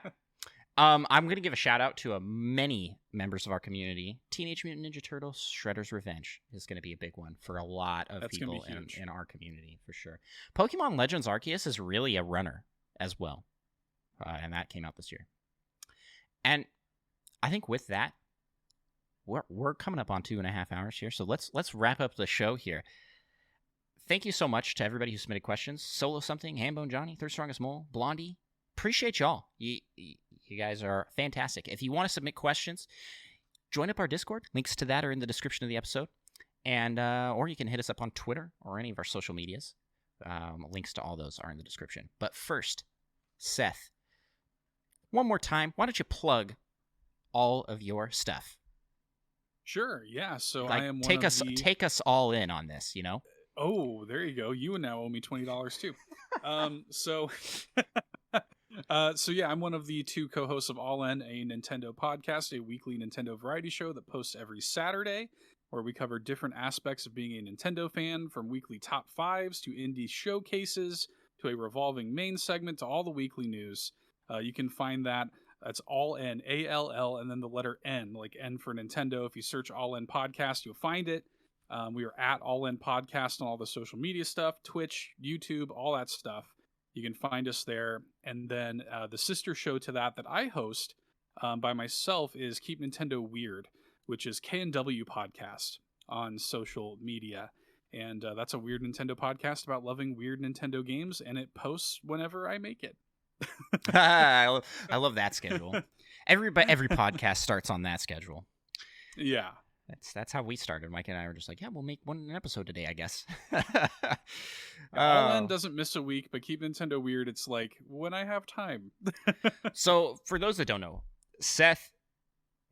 I'm gonna give a shout out to many members of our community. Teenage Mutant Ninja Turtles: Shredder's Revenge is gonna be a big one for a lot of people in our community for sure. Pokemon Legends Arceus is really a runner as well, and that came out this year. And I think with that, we're coming up on 2.5 hours here, so let's wrap up the show here. Thank you so much to everybody who submitted questions. Solo Something, Hambone Johnny, Third Strongest Mole, Blondie. Appreciate y'all. You guys are fantastic. If you want to submit questions, join up our Discord. Links to that are in the description of the episode, and or you can hit us up on Twitter or any of our social medias. Links to all those are in the description. But first, Seth, one more time, why don't you plug all of your stuff? Sure, yeah. So like, I am take us all in on this, you know? Oh, there you go. You now owe me $20 too. So yeah, I'm one of the two co-hosts of All In, a Nintendo podcast, a weekly Nintendo variety show that posts every Saturday, where we cover different aspects of being a Nintendo fan, from weekly top fives to indie showcases to a revolving main segment to all the weekly news. You can find that. That's All In, ALL, and then the letter N, like N for Nintendo. If you search All In Podcast, you'll find it. We are at All In Podcast on all the social media stuff, Twitch, YouTube, all that stuff. You can find us there. And then the sister show to that I host by myself is Keep Nintendo Weird, which is K&W Podcast on social media. And that's a Weird Nintendo podcast about loving weird Nintendo games, and it posts whenever I make it. I love that schedule. Every podcast starts on that schedule. Yeah. That's how we started. Mike and I were just like, yeah, we'll make one episode today, I guess. All in doesn't miss a week, but Keep Nintendo Weird, it's like when I have time. So for those that don't know, Seth,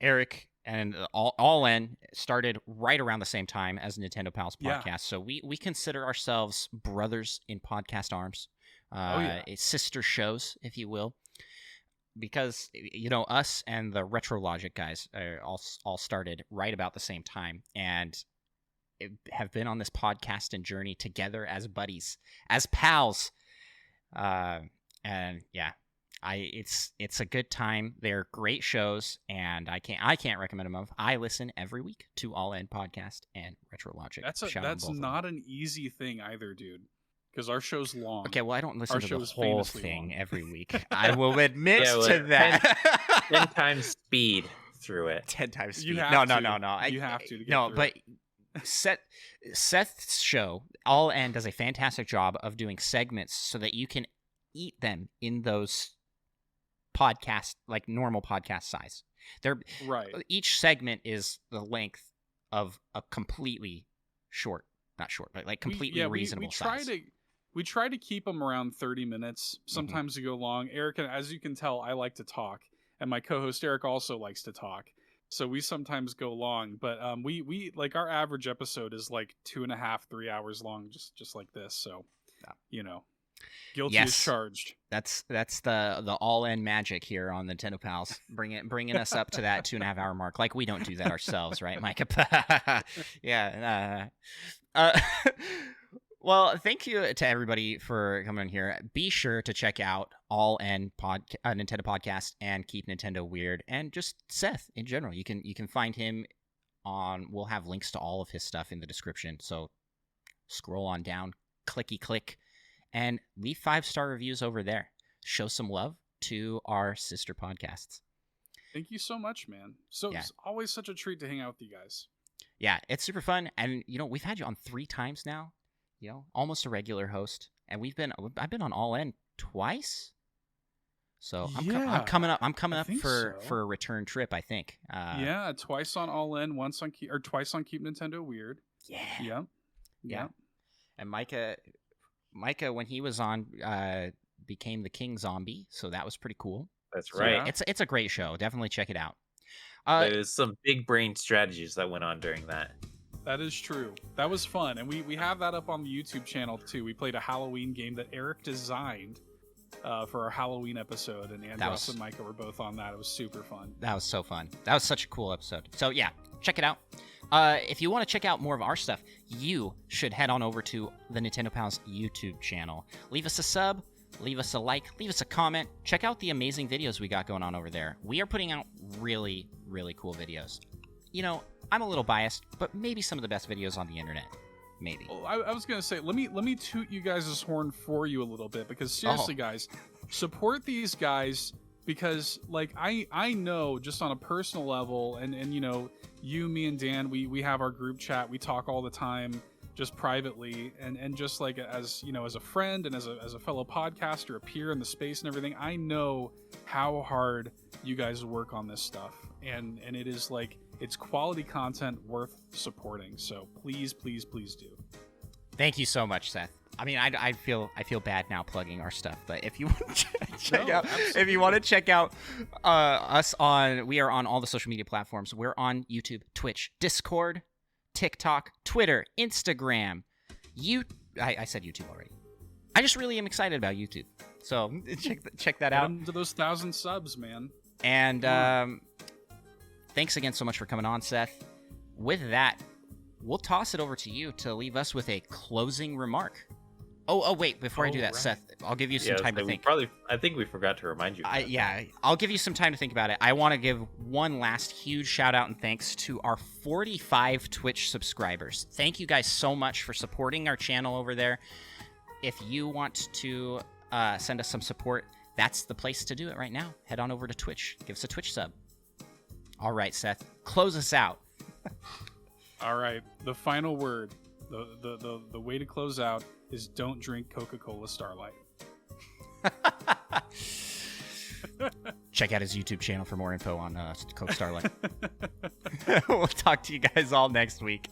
Eric, and All In started right around the same time as Nintendo Pals podcast. Yeah. So we consider ourselves brothers in podcast arms. Sister shows, if you will. Because, us and the Retro Logic guys all started right about the same time and have been on this podcasting journey together as buddies, as pals. And yeah, it's a good time. They're great shows, and I can't recommend them enough. I listen every week to All In Podcast and Retro Logic. That's not an easy thing either, dude. Because our show's long. Okay, well, I don't listen to the whole thing every week. I will admit to that. 10 times speed through it. 10 times speed. You have No. You have to get no, through but Seth's show, All In, does a fantastic job of doing segments so that you can eat them in those podcasts, like normal podcast size. Right. Each segment is the length of a completely completely reasonable size. We try to keep them around 30 minutes. Sometimes they go long. Eric, as you can tell, I like to talk, and my co-host Eric also likes to talk. So we sometimes go long, but we like our average episode is like 2.5, 3 hours long, just like this. So, guilty as charged. That's the All-In magic here on Nintendo Pals, bringing us up to that 2.5 hour mark. Like we don't do that ourselves, right, Micah? Yeah. Well, thank you to everybody for coming on here. Be sure to check out All In Nintendo Podcast and Keep Nintendo Weird, and just Seth in general. You can find him on. We'll have links to all of his stuff in the description. So scroll on down, clicky click, and leave 5-star reviews over there. Show some love to our sister podcasts. Thank you so much, man. It's always such a treat to hang out with you guys. Yeah, it's super fun, and we've had you on 3 times now. Almost a regular host, and I've been on All In twice. So I'm coming up for a return trip, I think. Twice on All In, twice on Keep Nintendo Weird. Yeah. And Micah, when he was on, became the King Zombie, so that was pretty cool. That's right. Yeah. It's a great show. Definitely check it out. There's some big brain strategies that went on during that. That is true. That was fun, and we have that up on the YouTube channel too. We played a Halloween game that Eric designed for our Halloween episode, and Andros and Micah were both on that. It was super fun. That was so fun. That was such a cool episode. So yeah, check it out. If you want to check out more of our stuff, you should head on over to the Nintendo Pals YouTube channel. Leave us a sub, leave us a like, leave us a comment. Check out the amazing videos we got going on over there. We are putting out really, really cool videos. I'm a little biased, but maybe some of the best videos on the internet. Maybe. Well, I was gonna say, let me toot you guys' horn for you a little bit, because seriously, guys, support these guys, because I know just on a personal level, and you, me, and Dan, we have our group chat, we talk all the time, just privately, and just like as as a friend and as a fellow podcaster, a peer in the space and everything. I know how hard you guys work on this stuff, and it is it's quality content worth supporting. So please do. Thanon so much, Seth. I mean, I feel bad now plugging our stuff, but if you want to check out us we are on all the social media platforms. We're on YouTube, Twitch, Discord, TikTok, Twitter, Instagram. I said YouTube already. I just really am excited about YouTube. So check that out. Get to those 1,000 subs, man. And thanks again so much for coming on, Seth. With that, we'll toss it over to you to leave us with a closing remark. Oh, wait, before I do that, right. Seth, I'll give you some time to think. I think we forgot to remind you. I'll give you some time to think about it. I want to give one last huge shout out and thanks to our 45 Twitch subscribers. Thank you guys so much for supporting our channel over there. If you want to send us some support, that's the place to do it right now. Head on over to Twitch. Give us a Twitch sub. All right, Seth, close us out. All right, the final word. The way to close out is don't drink Coca-Cola Starlight. Check out his YouTube channel for more info on Coke Starlight. We'll talk to you guys all next week.